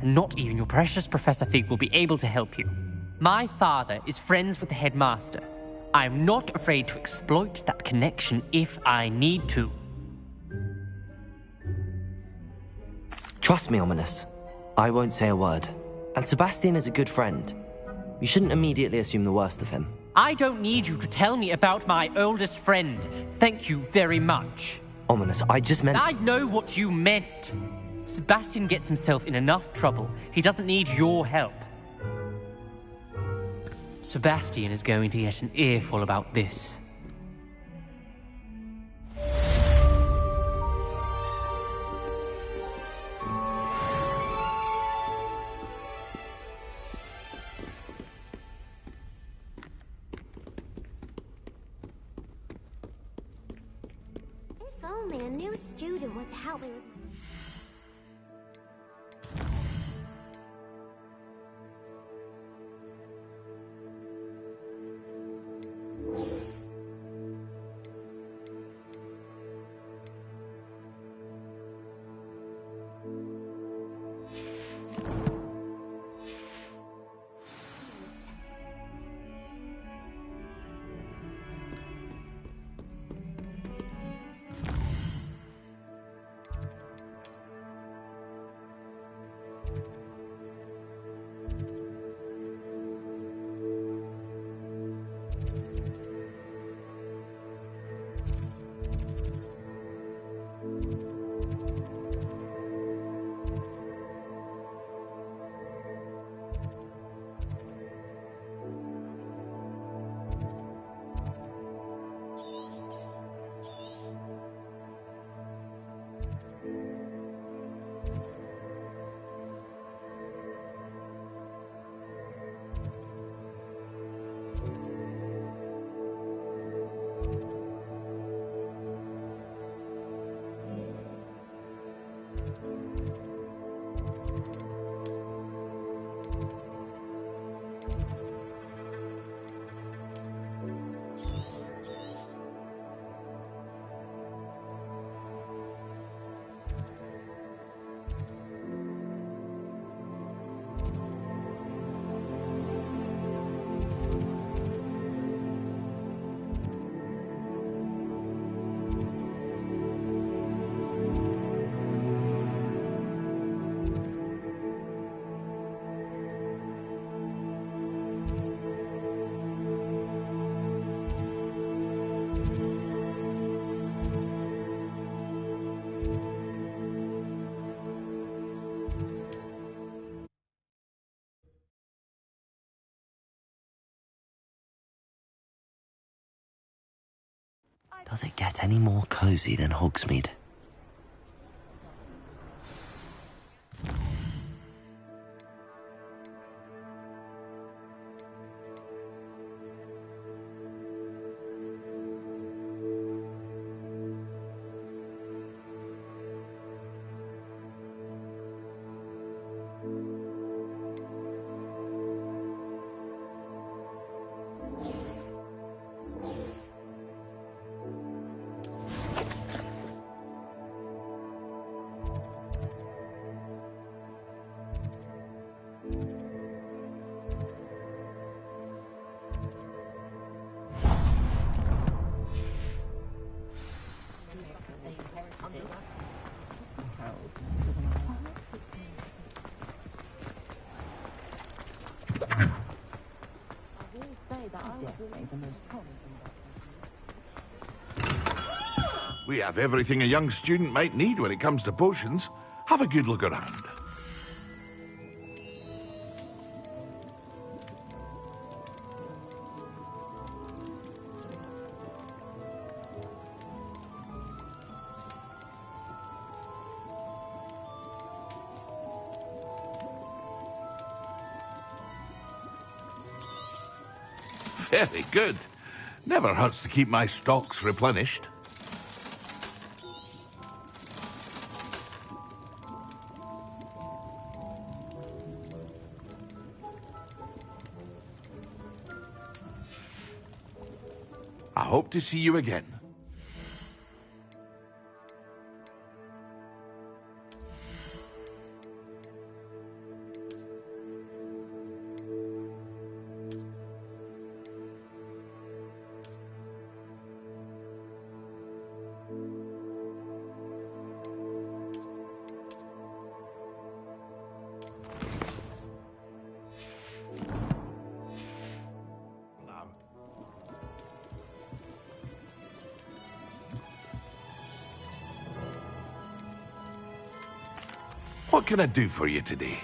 and not even your precious Professor Fig will be able to help you. My father is friends with the headmaster. I am not afraid to exploit that connection if I need to. Trust me, Ominous. I won't say a word. And Sebastian is a good friend. You shouldn't immediately assume the worst of him. I don't need you to tell me about my oldest friend. Thank you very much. Ominous, I just meant... I know what you meant. Sebastian gets himself in enough trouble. He doesn't need your help. Sebastian is going to get an earful about this. If only a new student were to help me with my... Does it get any more cozy than Hogsmeade? We have everything a young student might need when it comes to potions. Have a good look around. Very good. Never hurts to keep my stocks replenished. I hope to see you again. What can I do for you today?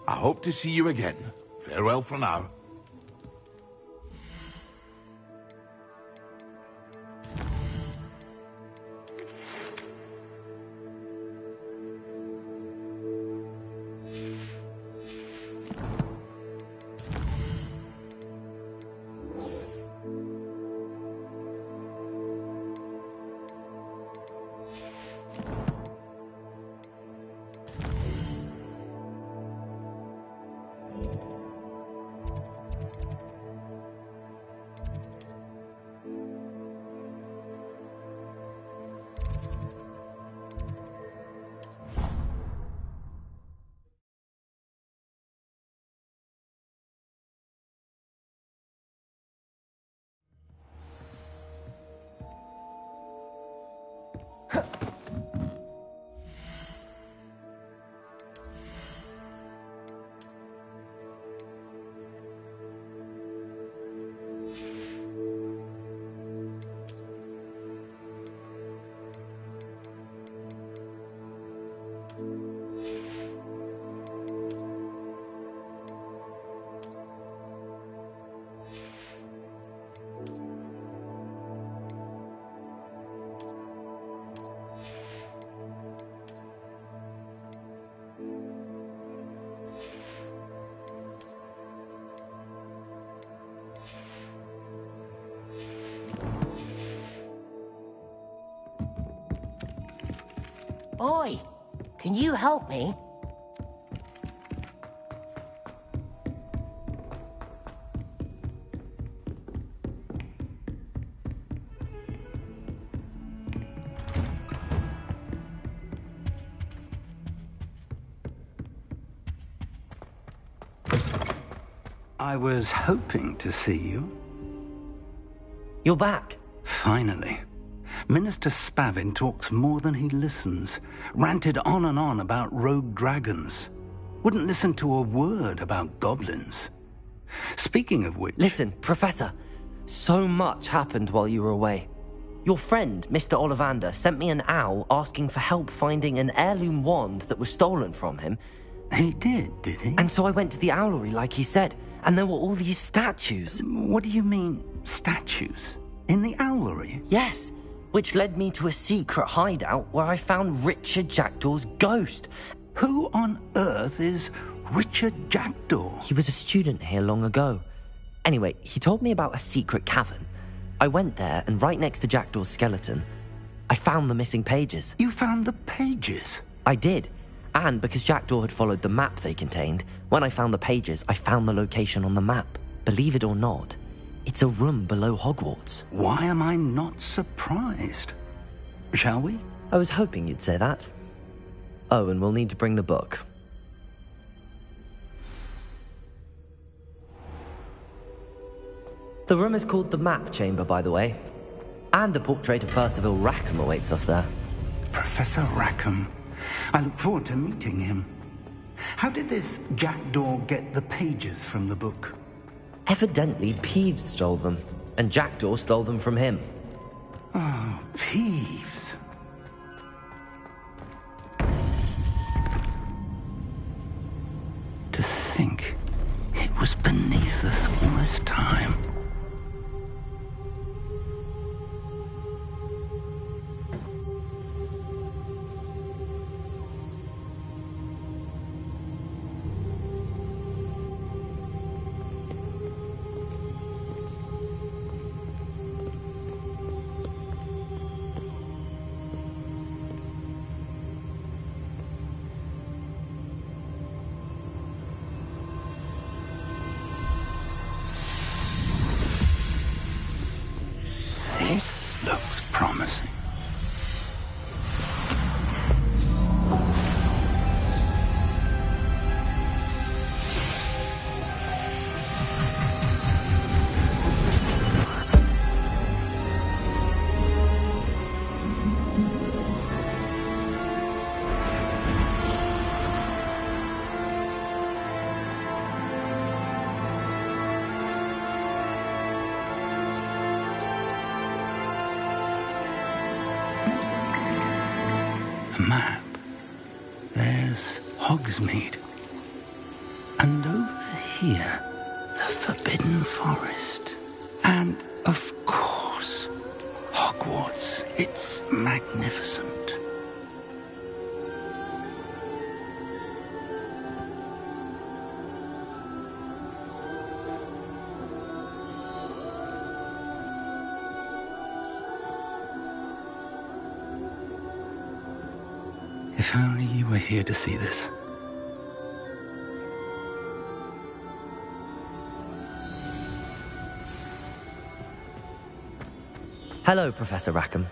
I hope to see you again. Farewell for now. Oi, can you help me? I was hoping to see you. You're back. Finally. Minister Spavin talks more than he listens. Ranted on and on about rogue dragons. Wouldn't listen to a word about goblins. Speaking of which... Listen, Professor. So much happened while you were away. Your friend, Mr. Ollivander, sent me an owl asking for help finding an heirloom wand that was stolen from him. He did he? And so I went to the owlery like he said, and there were all these statues. What do you mean, statues? In the owlery? Yes, which led me to a secret hideout where I found Richard Jackdaw's ghost. Who on earth is Richard Jackdaw? He was a student here long ago. Anyway, he told me about a secret cavern. I went there, and right next to Jackdaw's skeleton, I found the missing pages. You found the pages? I did. And because Jackdaw had followed the map they contained, when I found the pages, I found the location on the map. Believe it or not, it's a room below Hogwarts. Why am I not surprised? Shall we? I was hoping you'd say that. Oh, and we'll need to bring the book. The room is called the Map Chamber, by the way. And a portrait of Percival Rackham awaits us there. Professor Rackham. I look forward to meeting him. How did this Jackdaw get the pages from the book? Evidently, Peeves stole them, and Jackdaw stole them from him. Oh, Peeves. To think it was beneath us all this time. This looks promising. Map. There's Hogsmeade. And over here, the Forbidden Forest. And, of course, Hogwarts. It's magnificent. If only you were here to see this. Hello, Professor Rackham.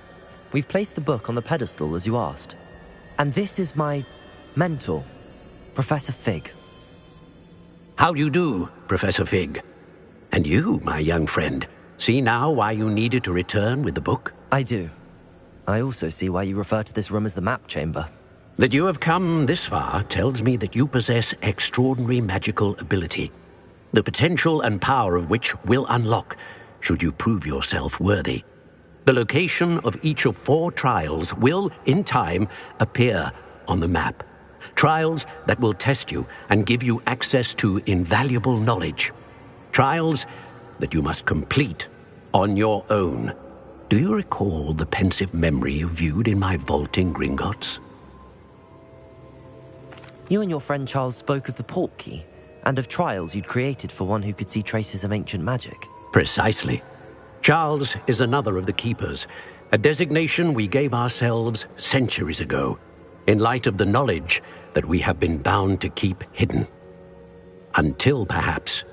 We've placed the book on the pedestal as you asked. And this is my mentor, Professor Fig. How do you do, Professor Fig? And you, my young friend, see now why you needed to return with the book? I do. I also see why you refer to this room as the Map Chamber. That you have come this far tells me that you possess extraordinary magical ability, the potential and power of which will unlock, should you prove yourself worthy. The location of each of 4 trials will, in time, appear on the map. Trials that will test you and give you access to invaluable knowledge. Trials that you must complete on your own. Do you recall the pensive memory you viewed in my vault in Gringotts? You and your friend Charles spoke of the Portkey, and of trials you'd created for one who could see traces of ancient magic. Precisely. Charles is another of the Keepers, a designation we gave ourselves centuries ago, in light of the knowledge that we have been bound to keep hidden. Until, perhaps,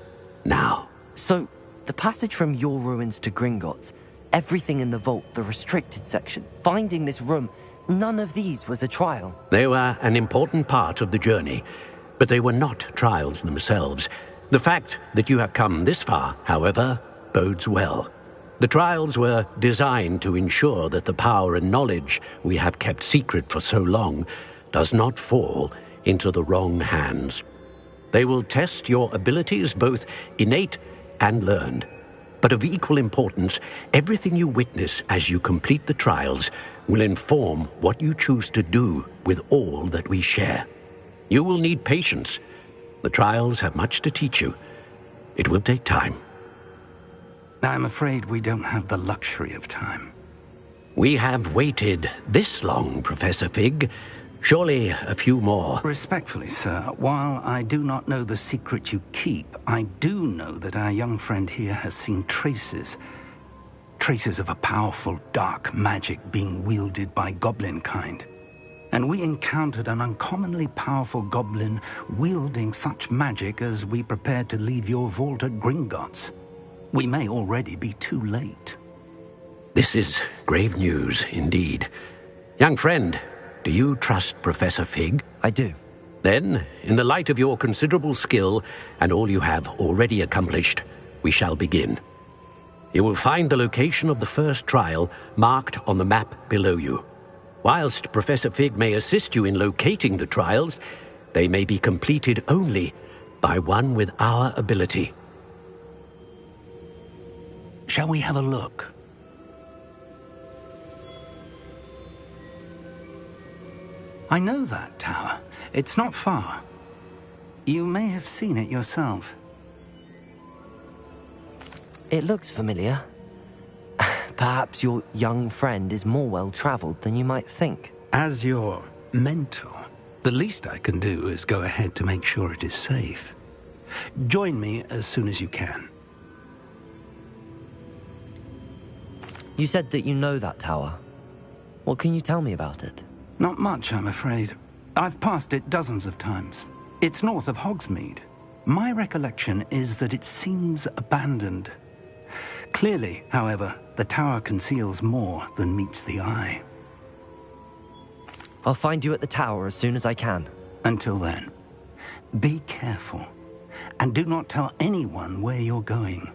now. So, the passage from your ruins to Gringotts, everything in the vault, the restricted section, finding this room, none of these was a trial. They were an important part of the journey, but they were not trials themselves. The fact that you have come this far, however, bodes well. The trials were designed to ensure that the power and knowledge we have kept secret for so long does not fall into the wrong hands. They will test your abilities, both innate and learned. But of equal importance, everything you witness as you complete the trials will inform what you choose to do with all that we share. You will need patience. The trials have much to teach you. It will take time. I'm afraid we don't have the luxury of time. We have waited this long, Professor Fig. Surely a few more. Respectfully, sir, while I do not know the secret you keep, I do know that our young friend here has seen traces of a powerful dark magic being wielded by goblin kind. And we encountered an uncommonly powerful goblin wielding such magic as we prepared to leave your vault at Gringotts. We may already be too late. This is grave news indeed. Young friend, do you trust Professor Fig? I do. Then, in the light of your considerable skill and all you have already accomplished, we shall begin. You will find the location of the first trial marked on the map below you. Whilst Professor Fig may assist you in locating the trials, they may be completed only by one with our ability. Shall we have a look? I know that tower. It's not far. You may have seen it yourself. It looks familiar. Perhaps your young friend is more well-traveled than you might think. As your mentor, the least I can do is go ahead to make sure it is safe. Join me as soon as you can. You said that you know that tower. What can you tell me about it? Not much, I'm afraid. I've passed it dozens of times. It's north of Hogsmeade. My recollection is that it seems abandoned. Clearly, however, the tower conceals more than meets the eye. I'll find you at the tower as soon as I can. Until then, be careful, and do not tell anyone where you're going.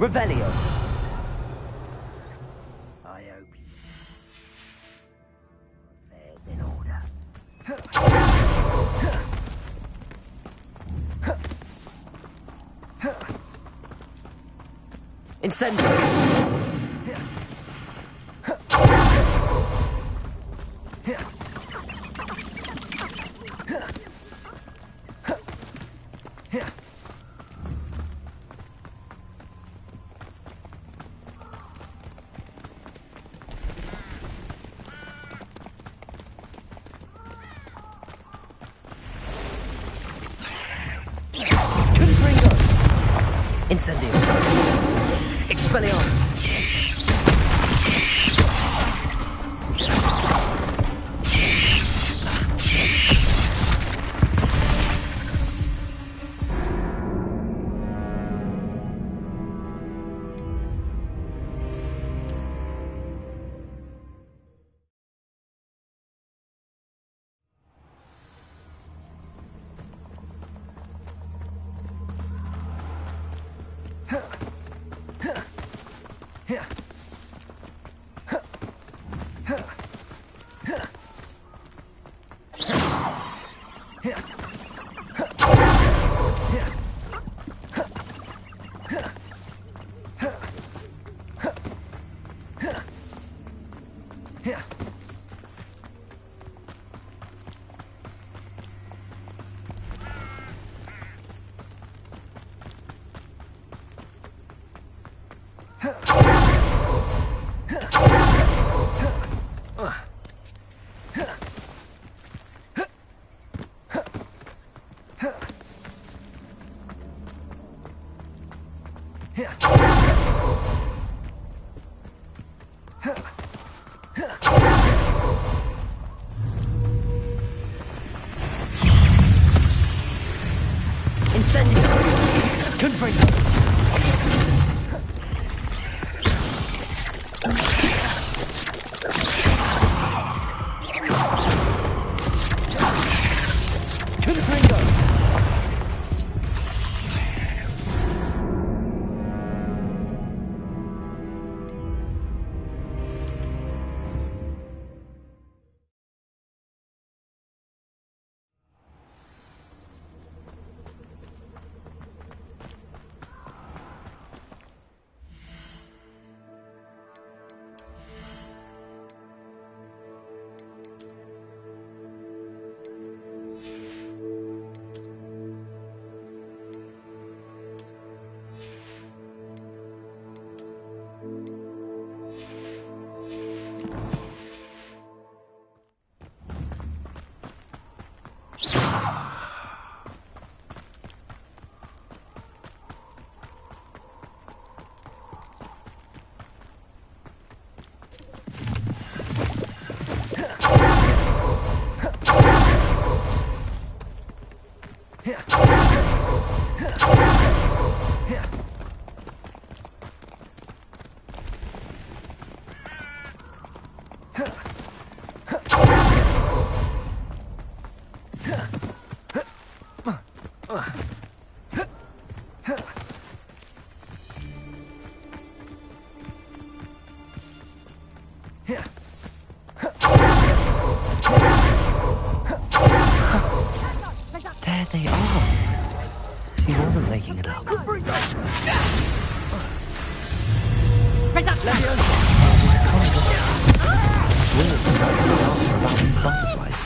Revelio. I hope affairs in order. Incendio. Incendio. Expelliarmus. There they are. She wasn't making it up. About these butterflies.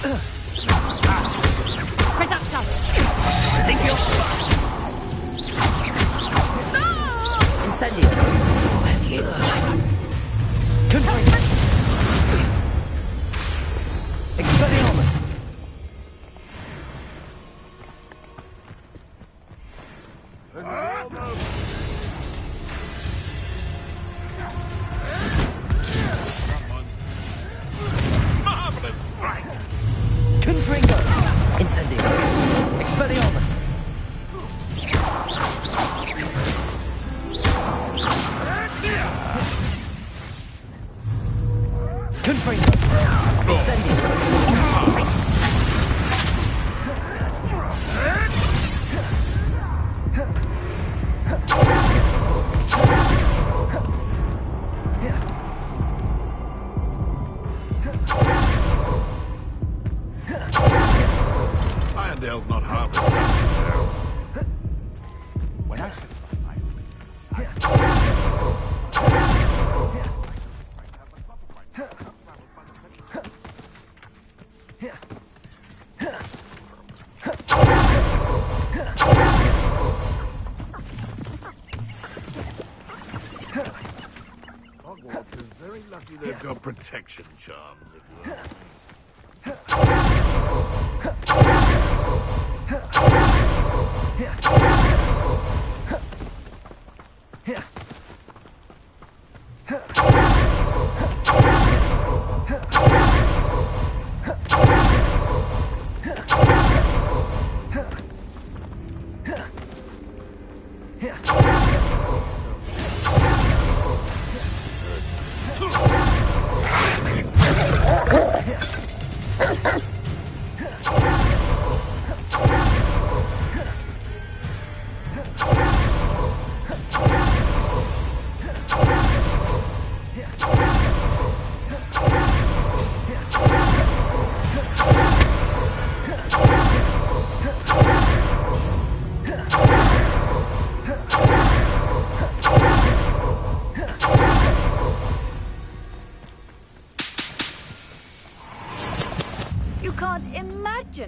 Incendio. Expelliarmus. Marvelous strike! Confringo. Incendio. Expelliarmus. Confringo. Incendio. Very lucky they've got protection charms, if you like.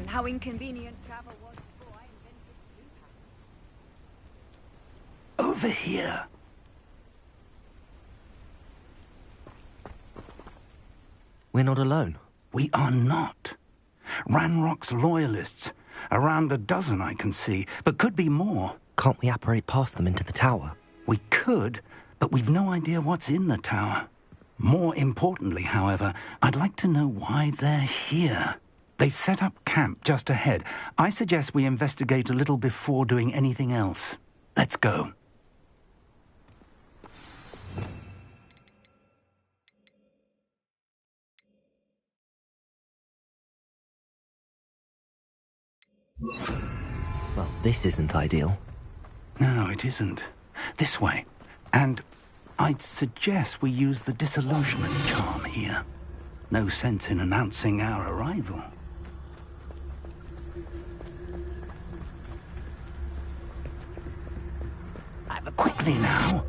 How inconvenient travel was before I invented Over here. We're not alone. We are not. Ranrock's loyalists. Around a dozen I can see, but could be more. Can't we apparate past them into the tower? We could, but we've no idea what's in the tower. More importantly, however, I'd like to know why they're here. They've set up camp just ahead. I suggest we investigate a little before doing anything else. Let's go. Well, this isn't ideal. No, it isn't. This way. And I'd suggest we use the disillusionment charm here. No sense in announcing our arrival. Quickly now.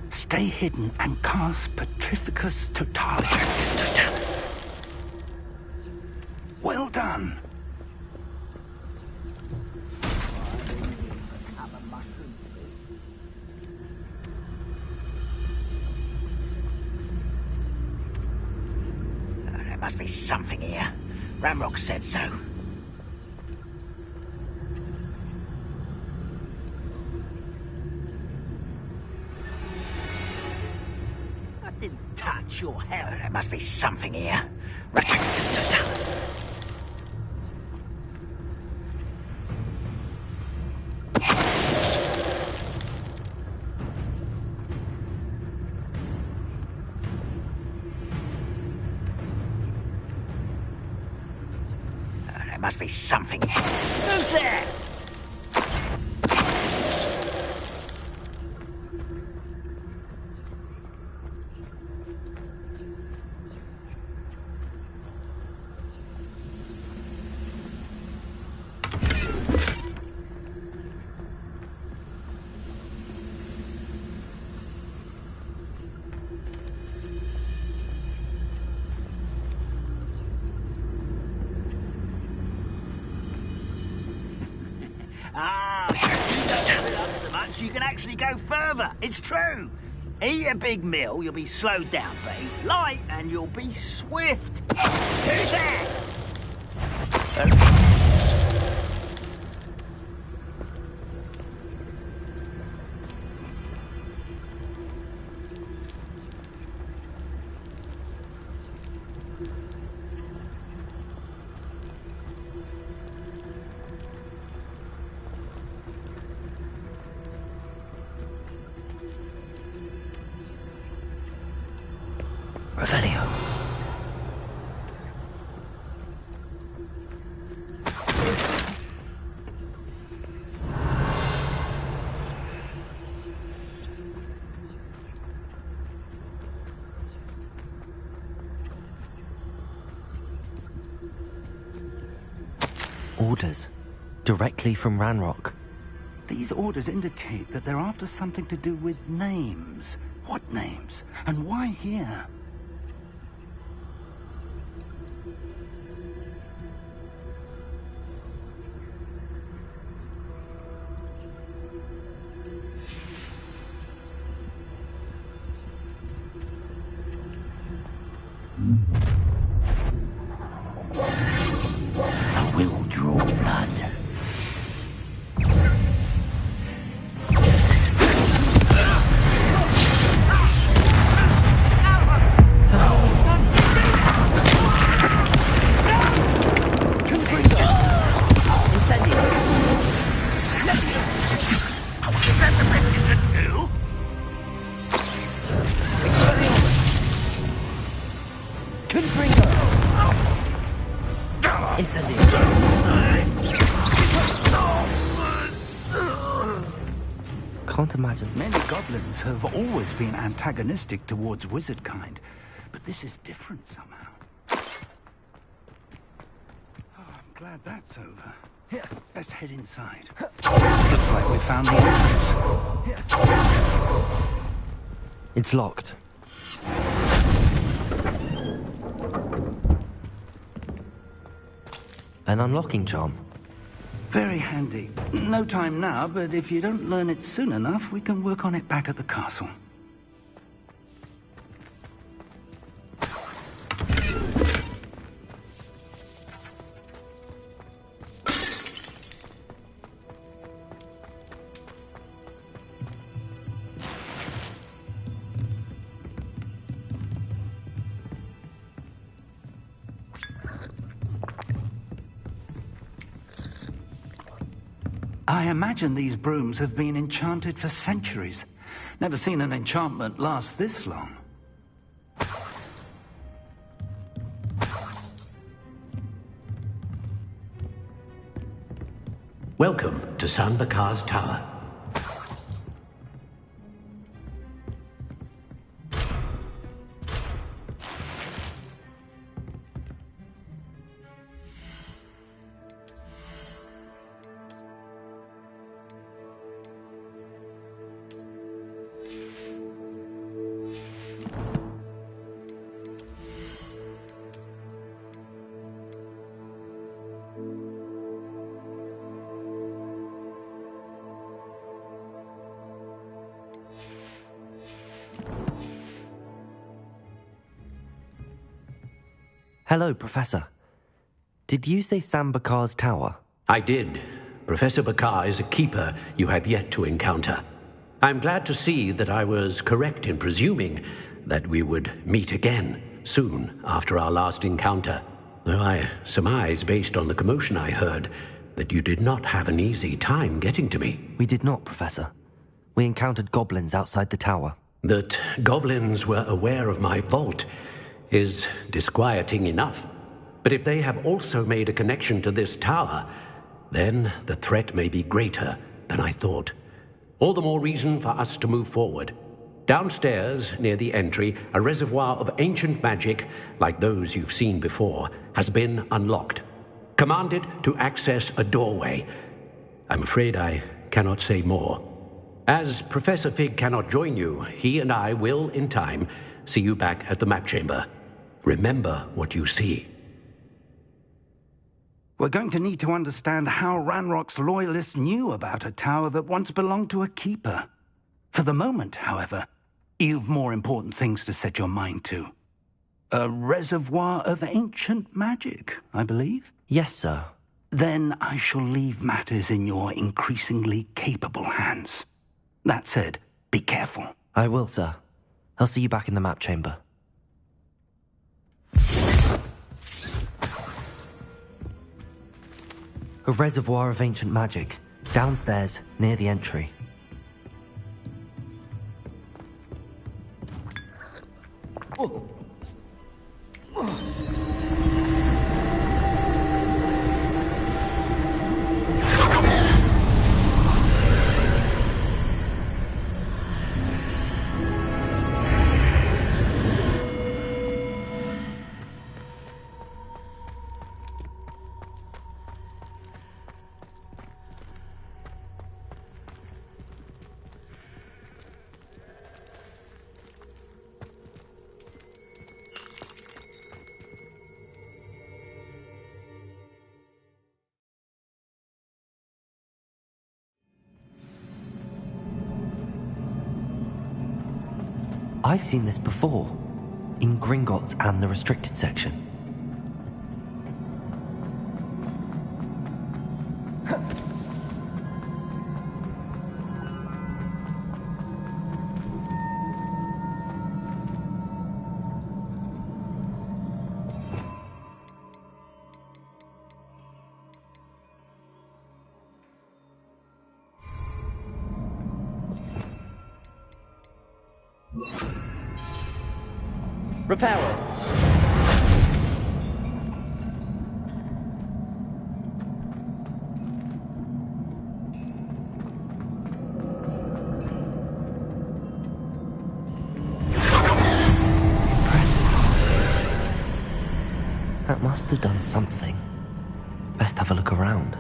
Stay hidden and cast Petrificus Totalis. Well done. There must be something here. Ranrock said so. I didn't touch your hair. There must be something here. Petrificus Totalis. There must be something. Who's there? So much you can actually go further. It's true. Eat a big meal, you'll be slowed down, but eat light and you'll be swift. Who's that? Revelio. Orders. Directly from Ranrock. These orders indicate that they're after something to do with names. What names? And why here? Incendio. Can't imagine. Many goblins have always been antagonistic towards wizard kind, but this is different somehow. Oh, I'm glad that's over. Let's head inside. Looks like we found the entrance. It's locked. An unlocking charm. Very handy. No time now, but if you don't learn it soon enough, we can work on it back at the castle. I imagine these brooms have been enchanted for centuries. Never seen an enchantment last this long. Welcome to San Bakar's Tower. Hello, Professor. Did you say San Bakar's Tower? I did. Professor Bakar is a keeper you have yet to encounter. I'm glad to see that I was correct in presuming that we would meet again soon after our last encounter. Though I surmise, based on the commotion I heard, that you did not have an easy time getting to me. We did not, Professor. We encountered goblins outside the tower. That goblins were aware of my vault is disquieting enough. But if they have also made a connection to this tower, then the threat may be greater than I thought. All the more reason for us to move forward. Downstairs, near the entry, a reservoir of ancient magic, like those you've seen before, has been unlocked. Commanded to access a doorway. I'm afraid I cannot say more. As Professor Fig cannot join you, he and I will, in time, see you back at the map chamber. Remember what you see. We're going to need to understand how Ranrock's loyalists knew about a tower that once belonged to a keeper. For the moment, however, you've more important things to set your mind to. A reservoir of ancient magic, I believe? Yes, sir. Then I shall leave matters in your increasingly capable hands. That said, be careful. I will, sir. I'll see you back in the map chamber. A reservoir of ancient magic, downstairs, near the entry. Oh. I've seen this before, in Gringotts and the restricted section. Reparo. must have done something. Best have a look around.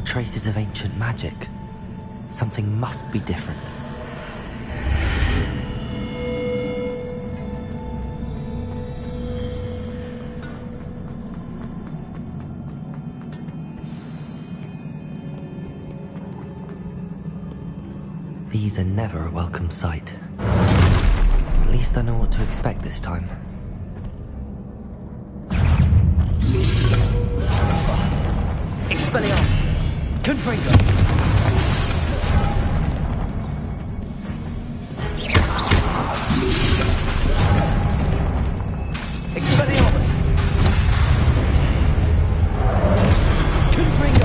Traces of ancient magic. Something must be different. These are never a welcome sight. At least I know what to expect this time. Expelliarmus! Confringo! Expelliarmus! Confringo!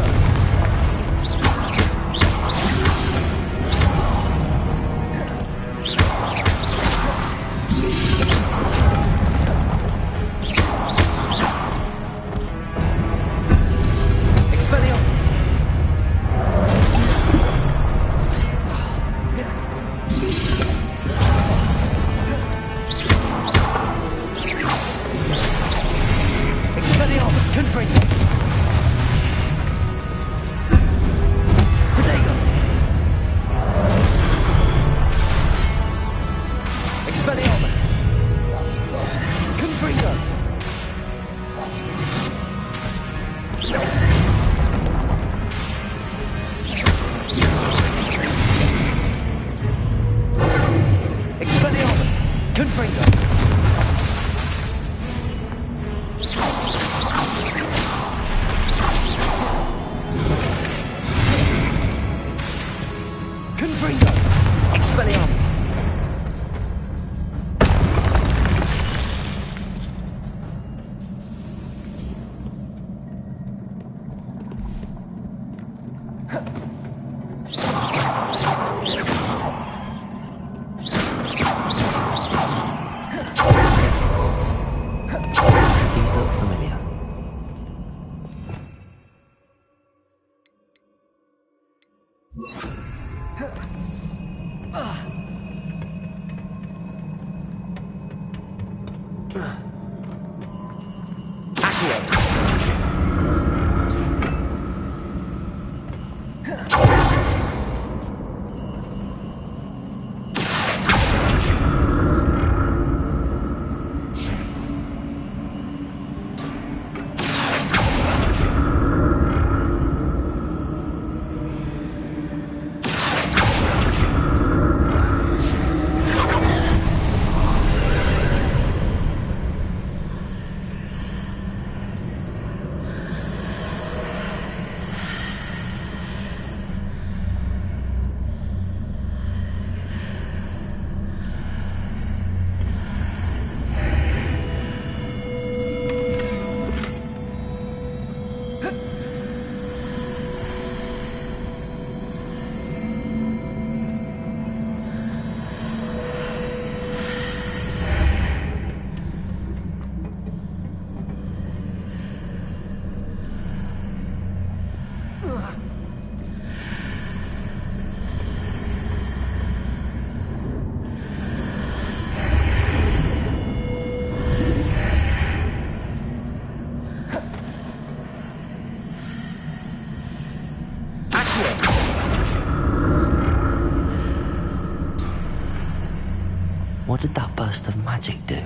What did that burst of magic do?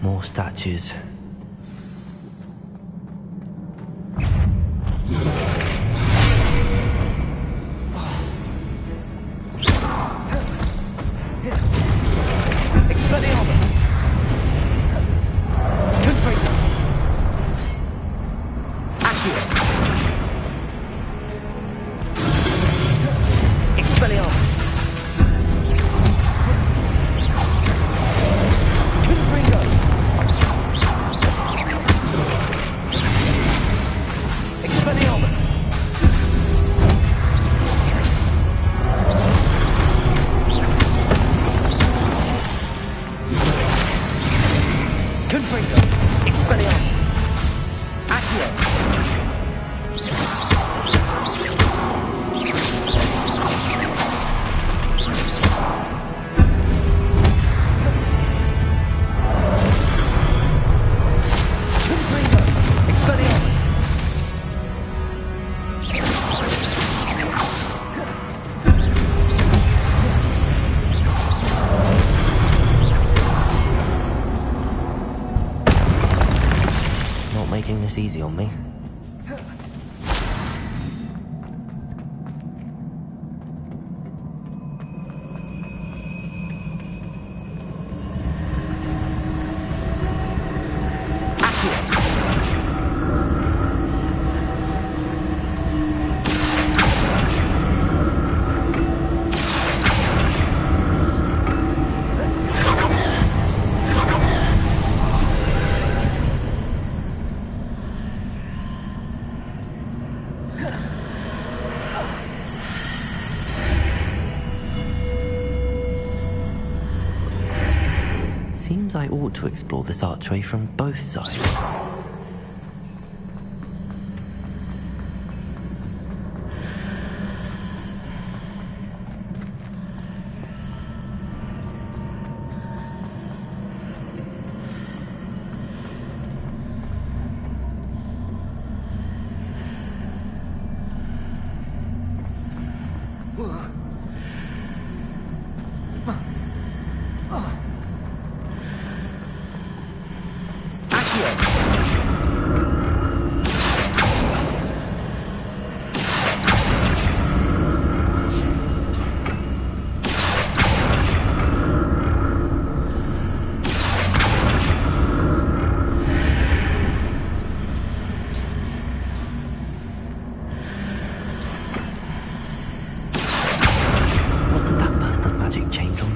More statues. Expelliarmus! Confringo! Accio! Expelliarmus! Confringo! Expelliarmus! Confringo! Expelliarmus! Accio! Confringo! Expelliarmus! Not making this easy on me. Seems I ought to explore this archway from both sides.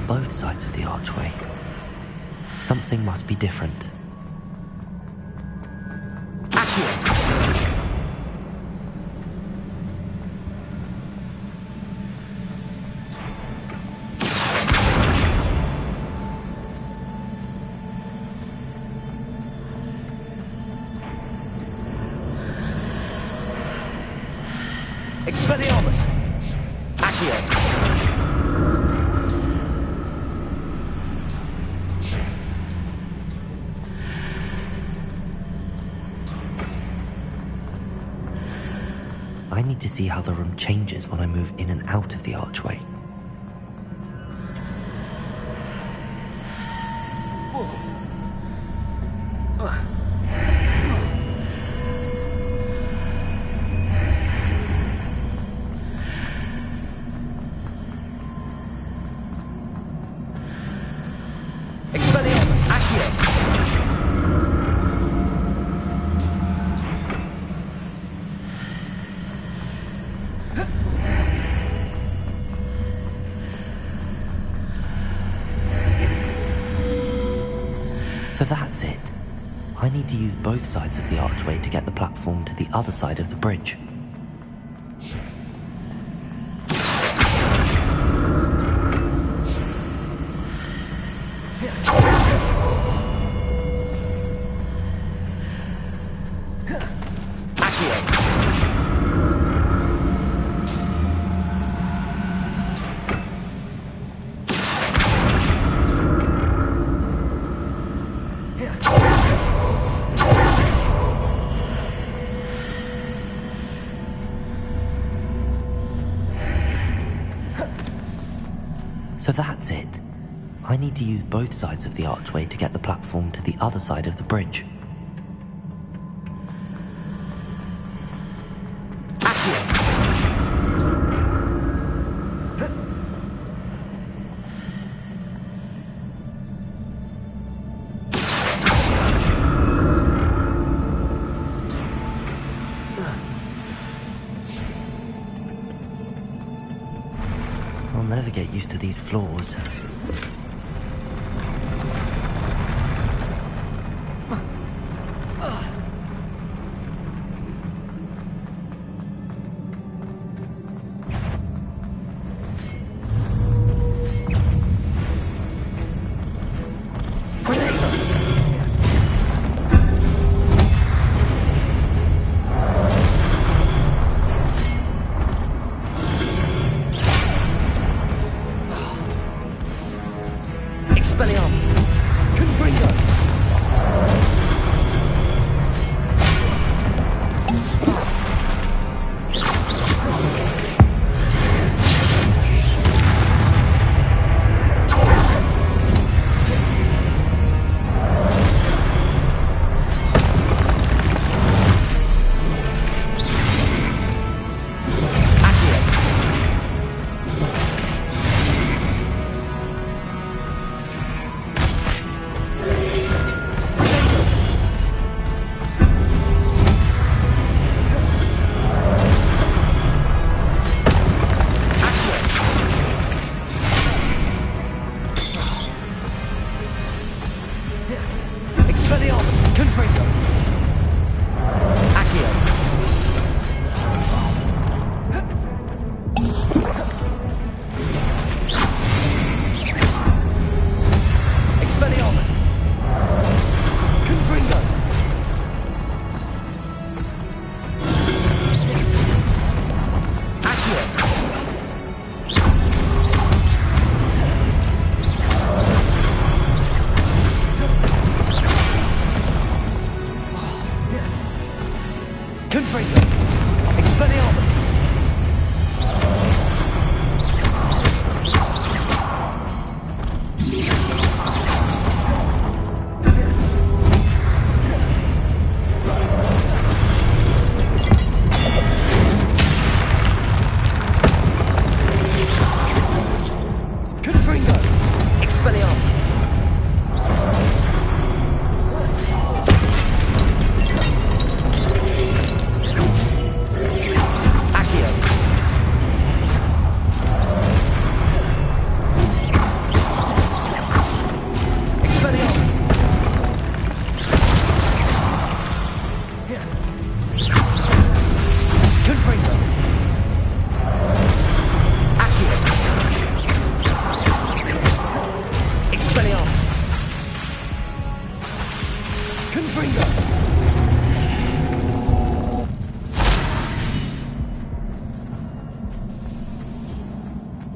Both sides of the archway. Something must be different. Expelliarmus! Accio! I need to see how the room changes when I move in and out of the archway. Expelliarmus! Accio! So that's it. I need to use both sides of the archway to get the platform to the other side of the bridge. So that's it. I need to use both sides of the archway to get the platform to the other side of the bridge. I'll never get used to these floors.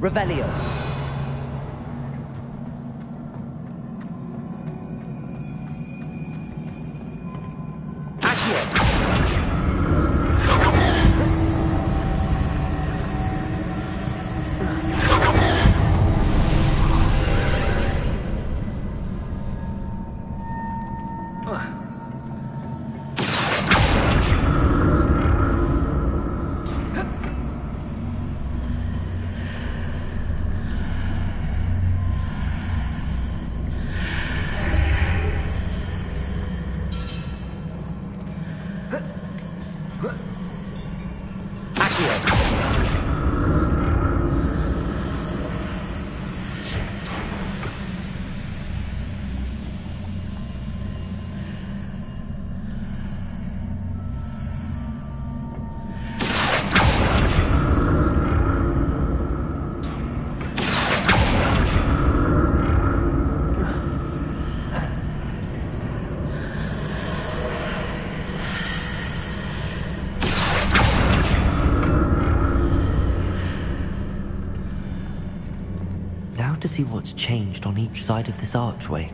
Revelio. To see what's changed on each side of this archway.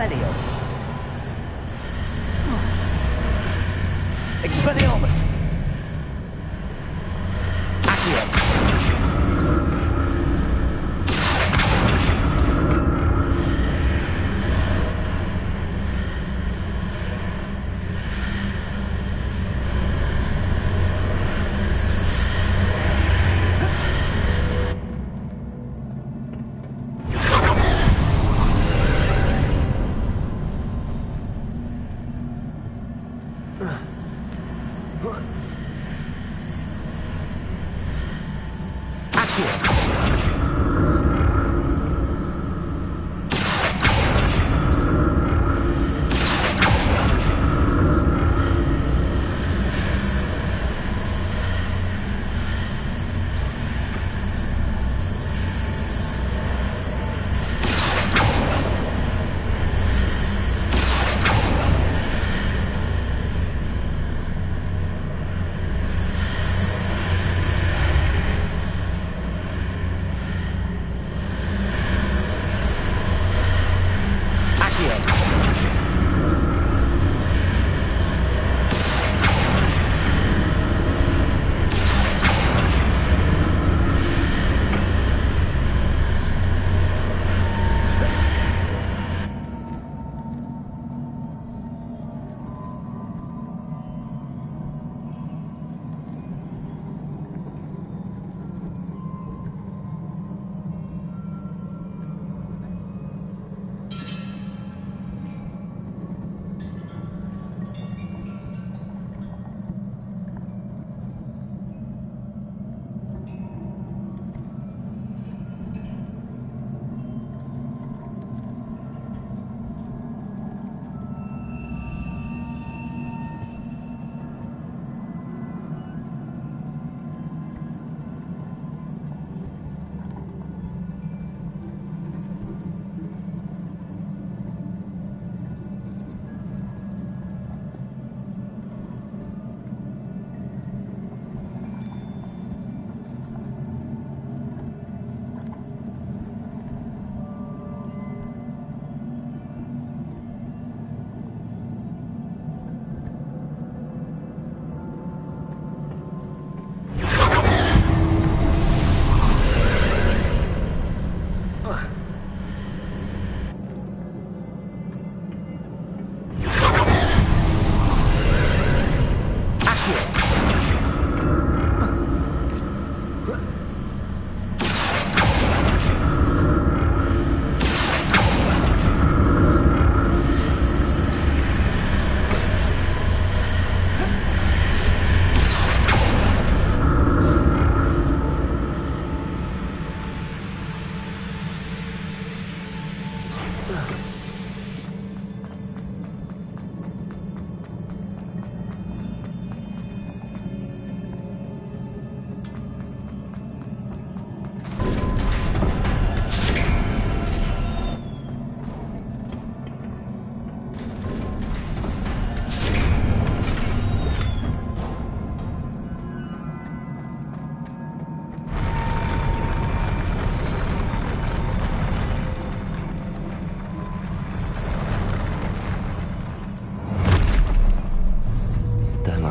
Revelio. Expelliarmus. Accio.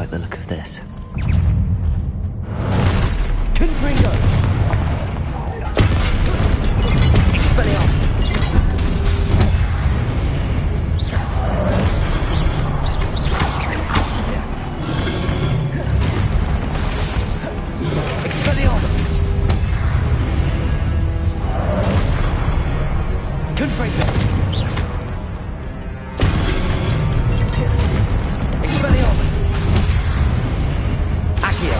The look of this. Confringo! Expelliarmus! Expelliarmus! Confringo! Expelliarmus! Accio!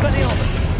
Expelliarmus!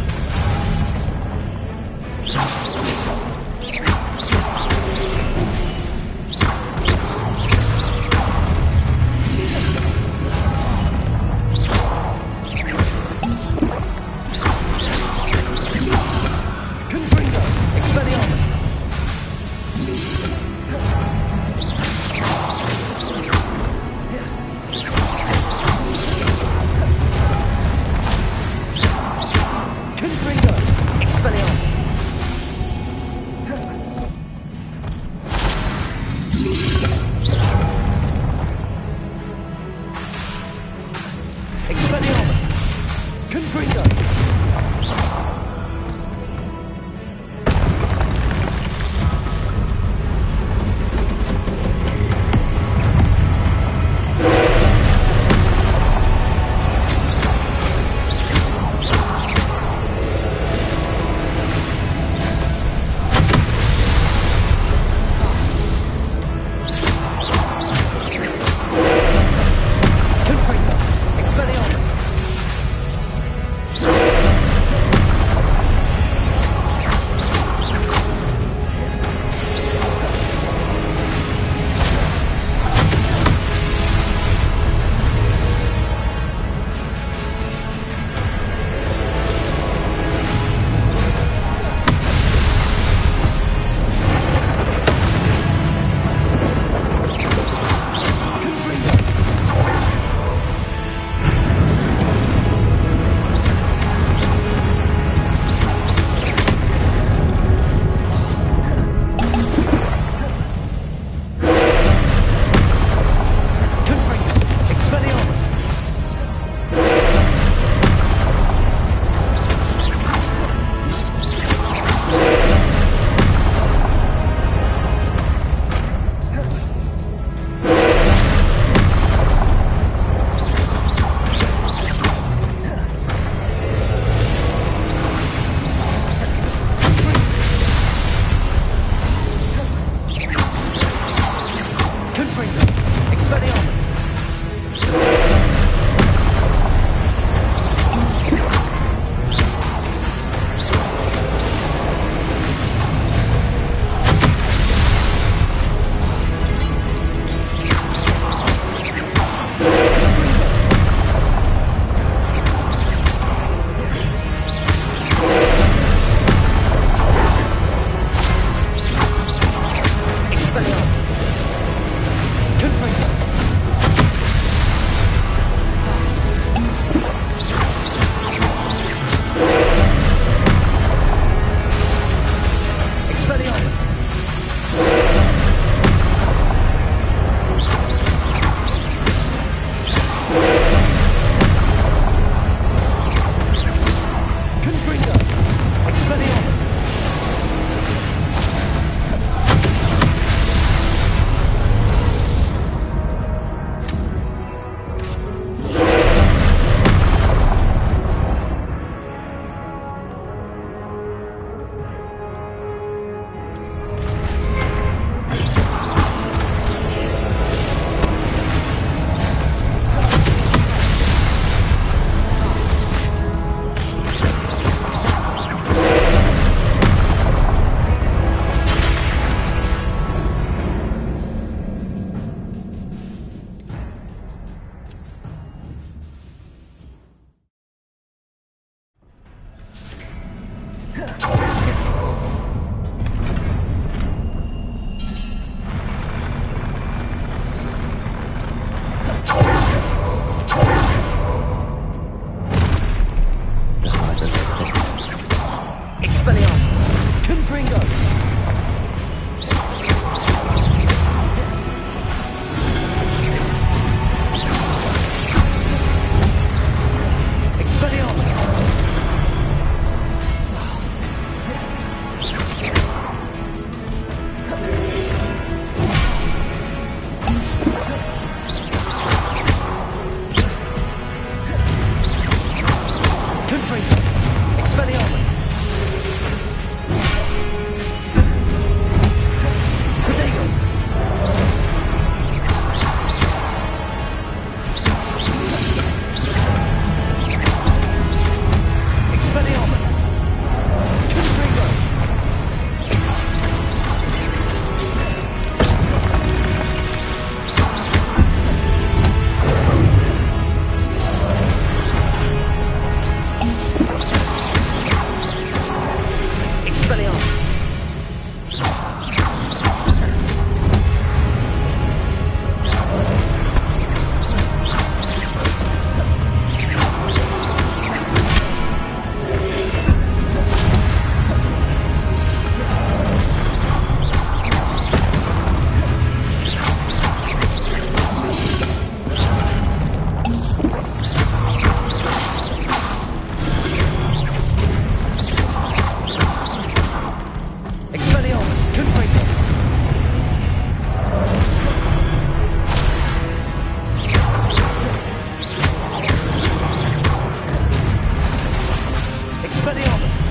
Expelliarmus!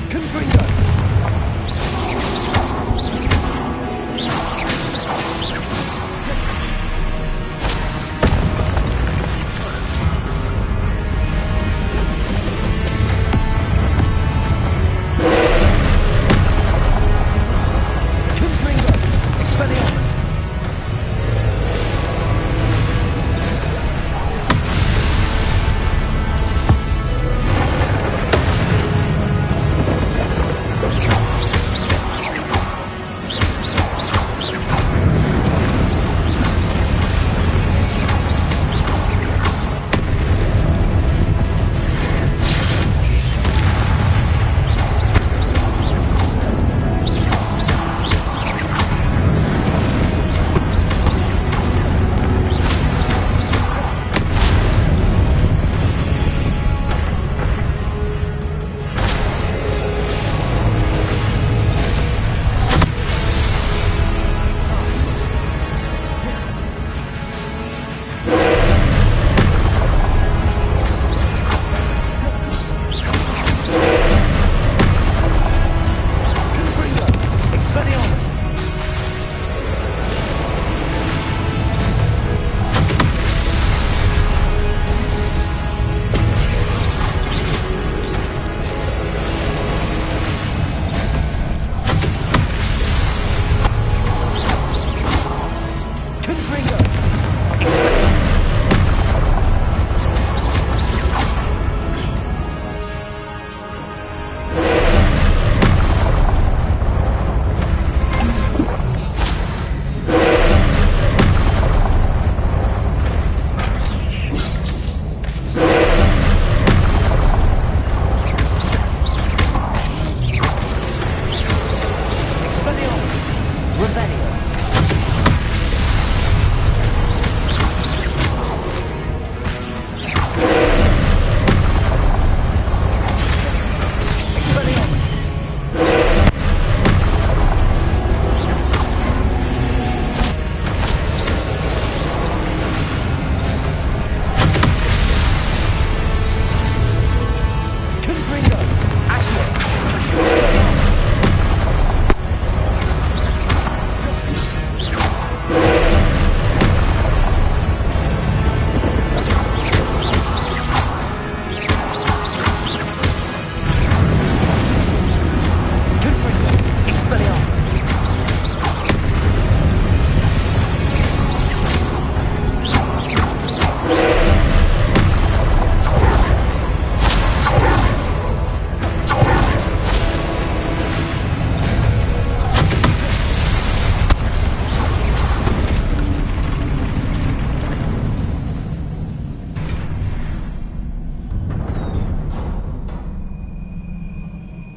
Confringo!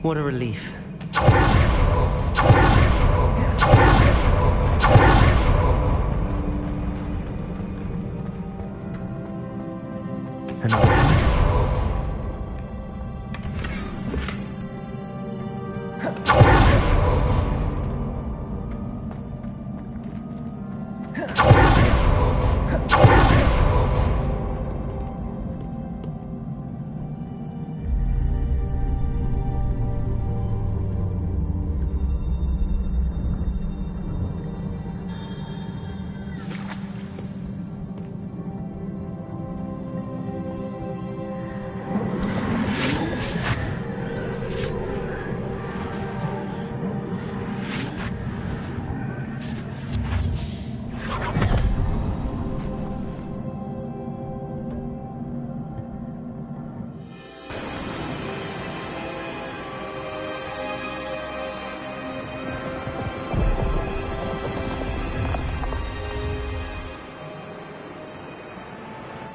What a relief. Another pencil.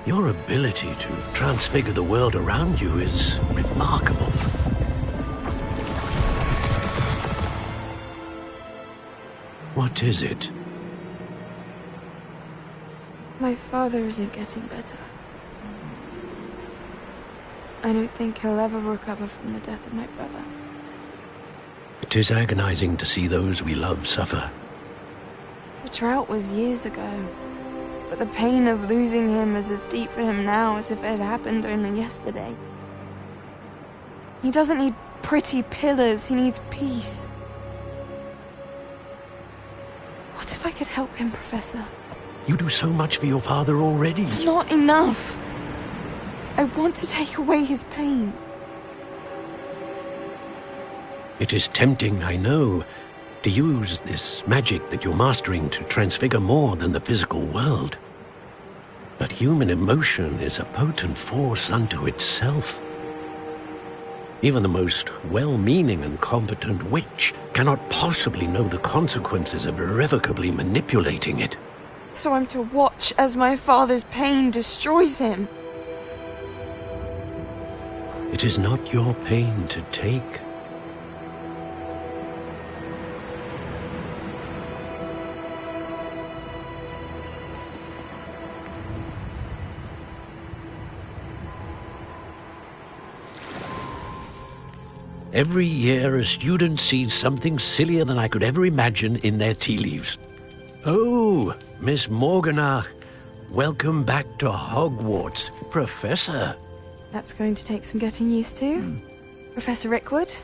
Your ability to transfigure the world around you is remarkable. What is it? My father isn't getting better. I don't think he'll ever recover from the death of my brother. It is agonizing to see those we love suffer. The drought was years ago, but the pain of losing him is as deep for him now as if it had happened only yesterday. He doesn't need pretty pillars, he needs peace. What if I could help him, Professor? You do so much for your father already. It's not enough. I want to take away his pain. It is tempting, I know, to use this magic that you're mastering to transfigure more than the physical world. But human emotion is a potent force unto itself. Even the most well-meaning and competent witch cannot possibly know the consequences of irrevocably manipulating it. So I'm to watch as my father's pain destroys him. It is not your pain to take. Every year, a student sees something sillier than I could ever imagine in their tea leaves. Oh, Miss Morganach, welcome back to Hogwarts, Professor. That's going to take some getting used to. Professor Rickwood?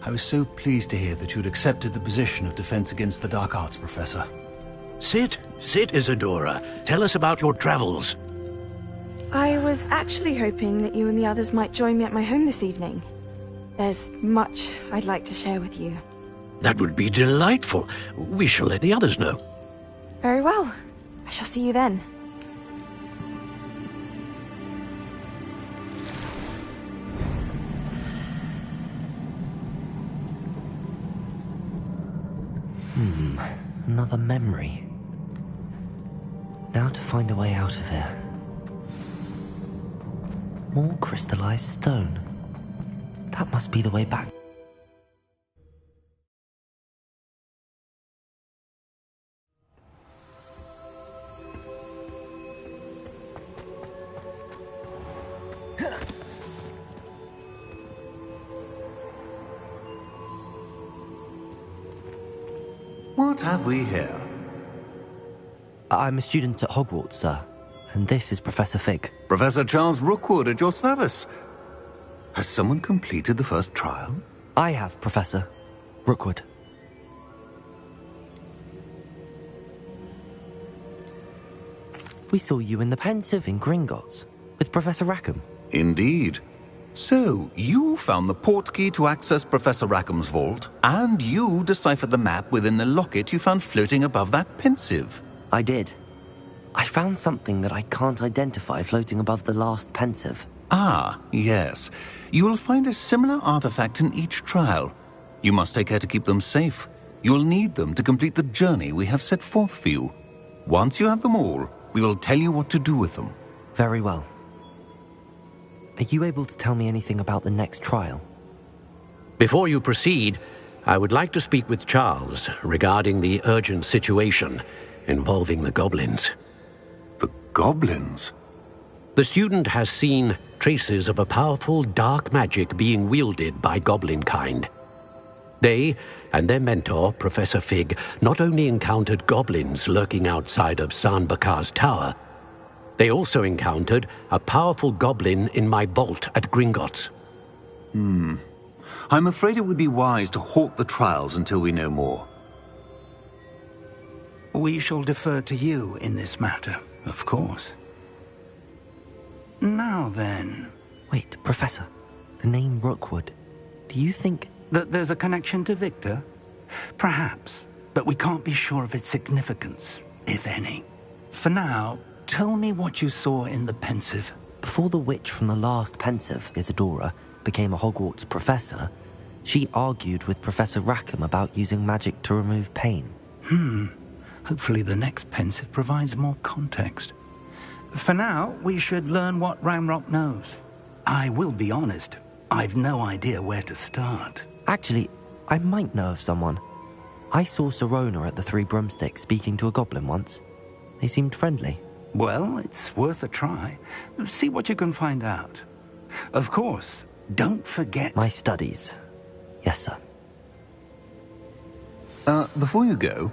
I was so pleased to hear that you'd accepted the position of Defense Against the Dark Arts, Professor. Sit, Isadora. Tell us about your travels. I was actually hoping that you and the others might join me at my home this evening. There's much I'd like to share with you. That would be delightful. We shall let the others know. Very well. I shall see you then. Another memory. Now to find a way out of here. More crystallized stone. That must be the way back. What have we here? I'm a student at Hogwarts, sir. And this is Professor Fig. Professor Charles Rookwood at your service. Has someone completed the first trial? I have, Professor Rookwood. We saw you in the Pensive in Gringotts with Professor Rackham. Indeed. So, you found the portkey to access Professor Rackham's vault, and you deciphered the map within the locket you found floating above that Pensive. I did. I found something that I can't identify floating above the last Pensive. Ah, yes. You will find a similar artifact in each trial. You must take care to keep them safe. You will need them to complete the journey we have set forth for you. Once you have them all, we will tell you what to do with them. Very well. Are you able to tell me anything about the next trial? Before you proceed, I would like to speak with Charles regarding the urgent situation involving the goblins. The goblins? The student has seen traces of a powerful dark magic being wielded by goblin kind. They and their mentor, Professor Fig, not only encountered goblins lurking outside of San Bakar's tower, they also encountered a powerful goblin in my vault at Gringotts. I'm afraid it would be wise to halt the trials until we know more. We shall defer to you in this matter, of course. Now then... Wait, Professor. The name Rookwood. Do you think... that there's a connection to Victor? Perhaps, but we can't be sure of its significance, if any. For now, tell me what you saw in the Pensive. Before the witch from the last Pensive, Isadora, became a Hogwarts professor, she argued with Professor Rackham about using magic to remove pain. Hopefully the next Pensive provides more context. For now, we should learn what Ramrock knows. I will be honest, I've no idea where to start. Actually, I might know of someone. I saw Sirona at the Three Broomsticks speaking to a goblin once. They seemed friendly. Well, it's worth a try. See what you can find out. Of course, don't forget... My studies. Yes, sir. Before you go...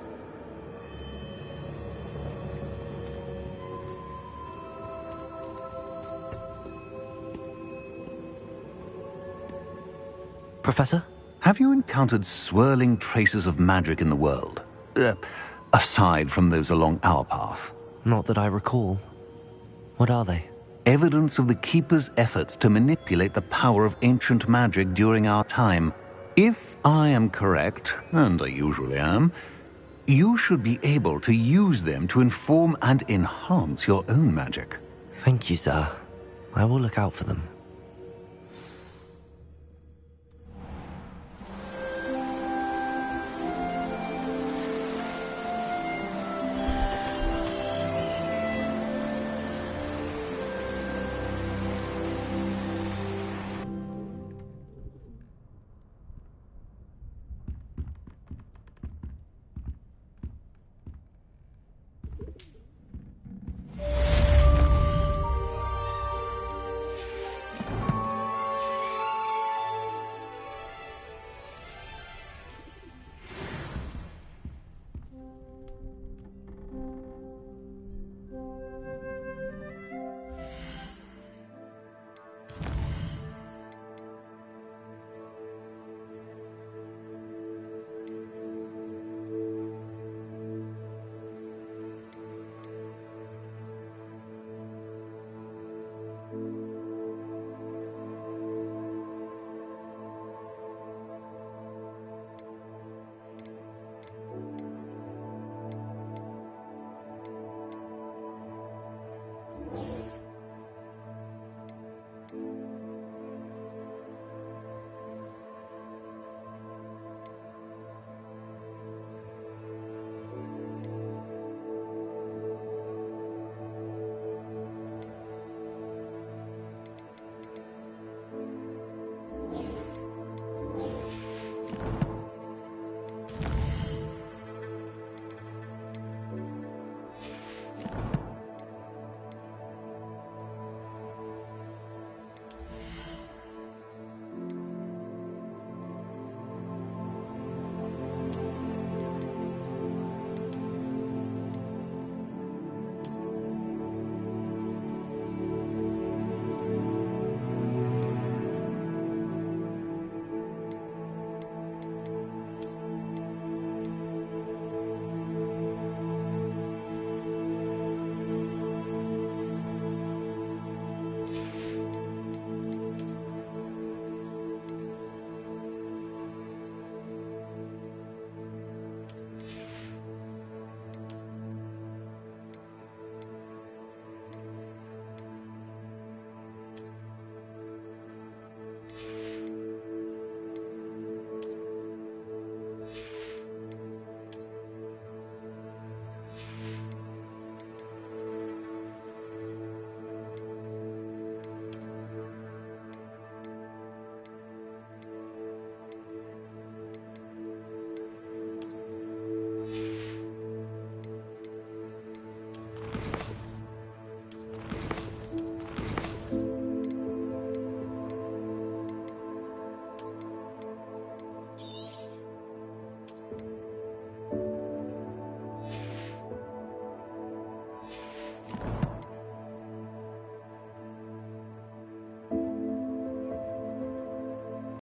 Professor? Have you encountered swirling traces of magic in the world? Aside from those along our path? Not that I recall. What are they? Evidence of the Keeper's efforts to manipulate the power of ancient magic during our time. If I am correct, and I usually am, you should be able to use them to inform and enhance your own magic. Thank you, sir. I will look out for them.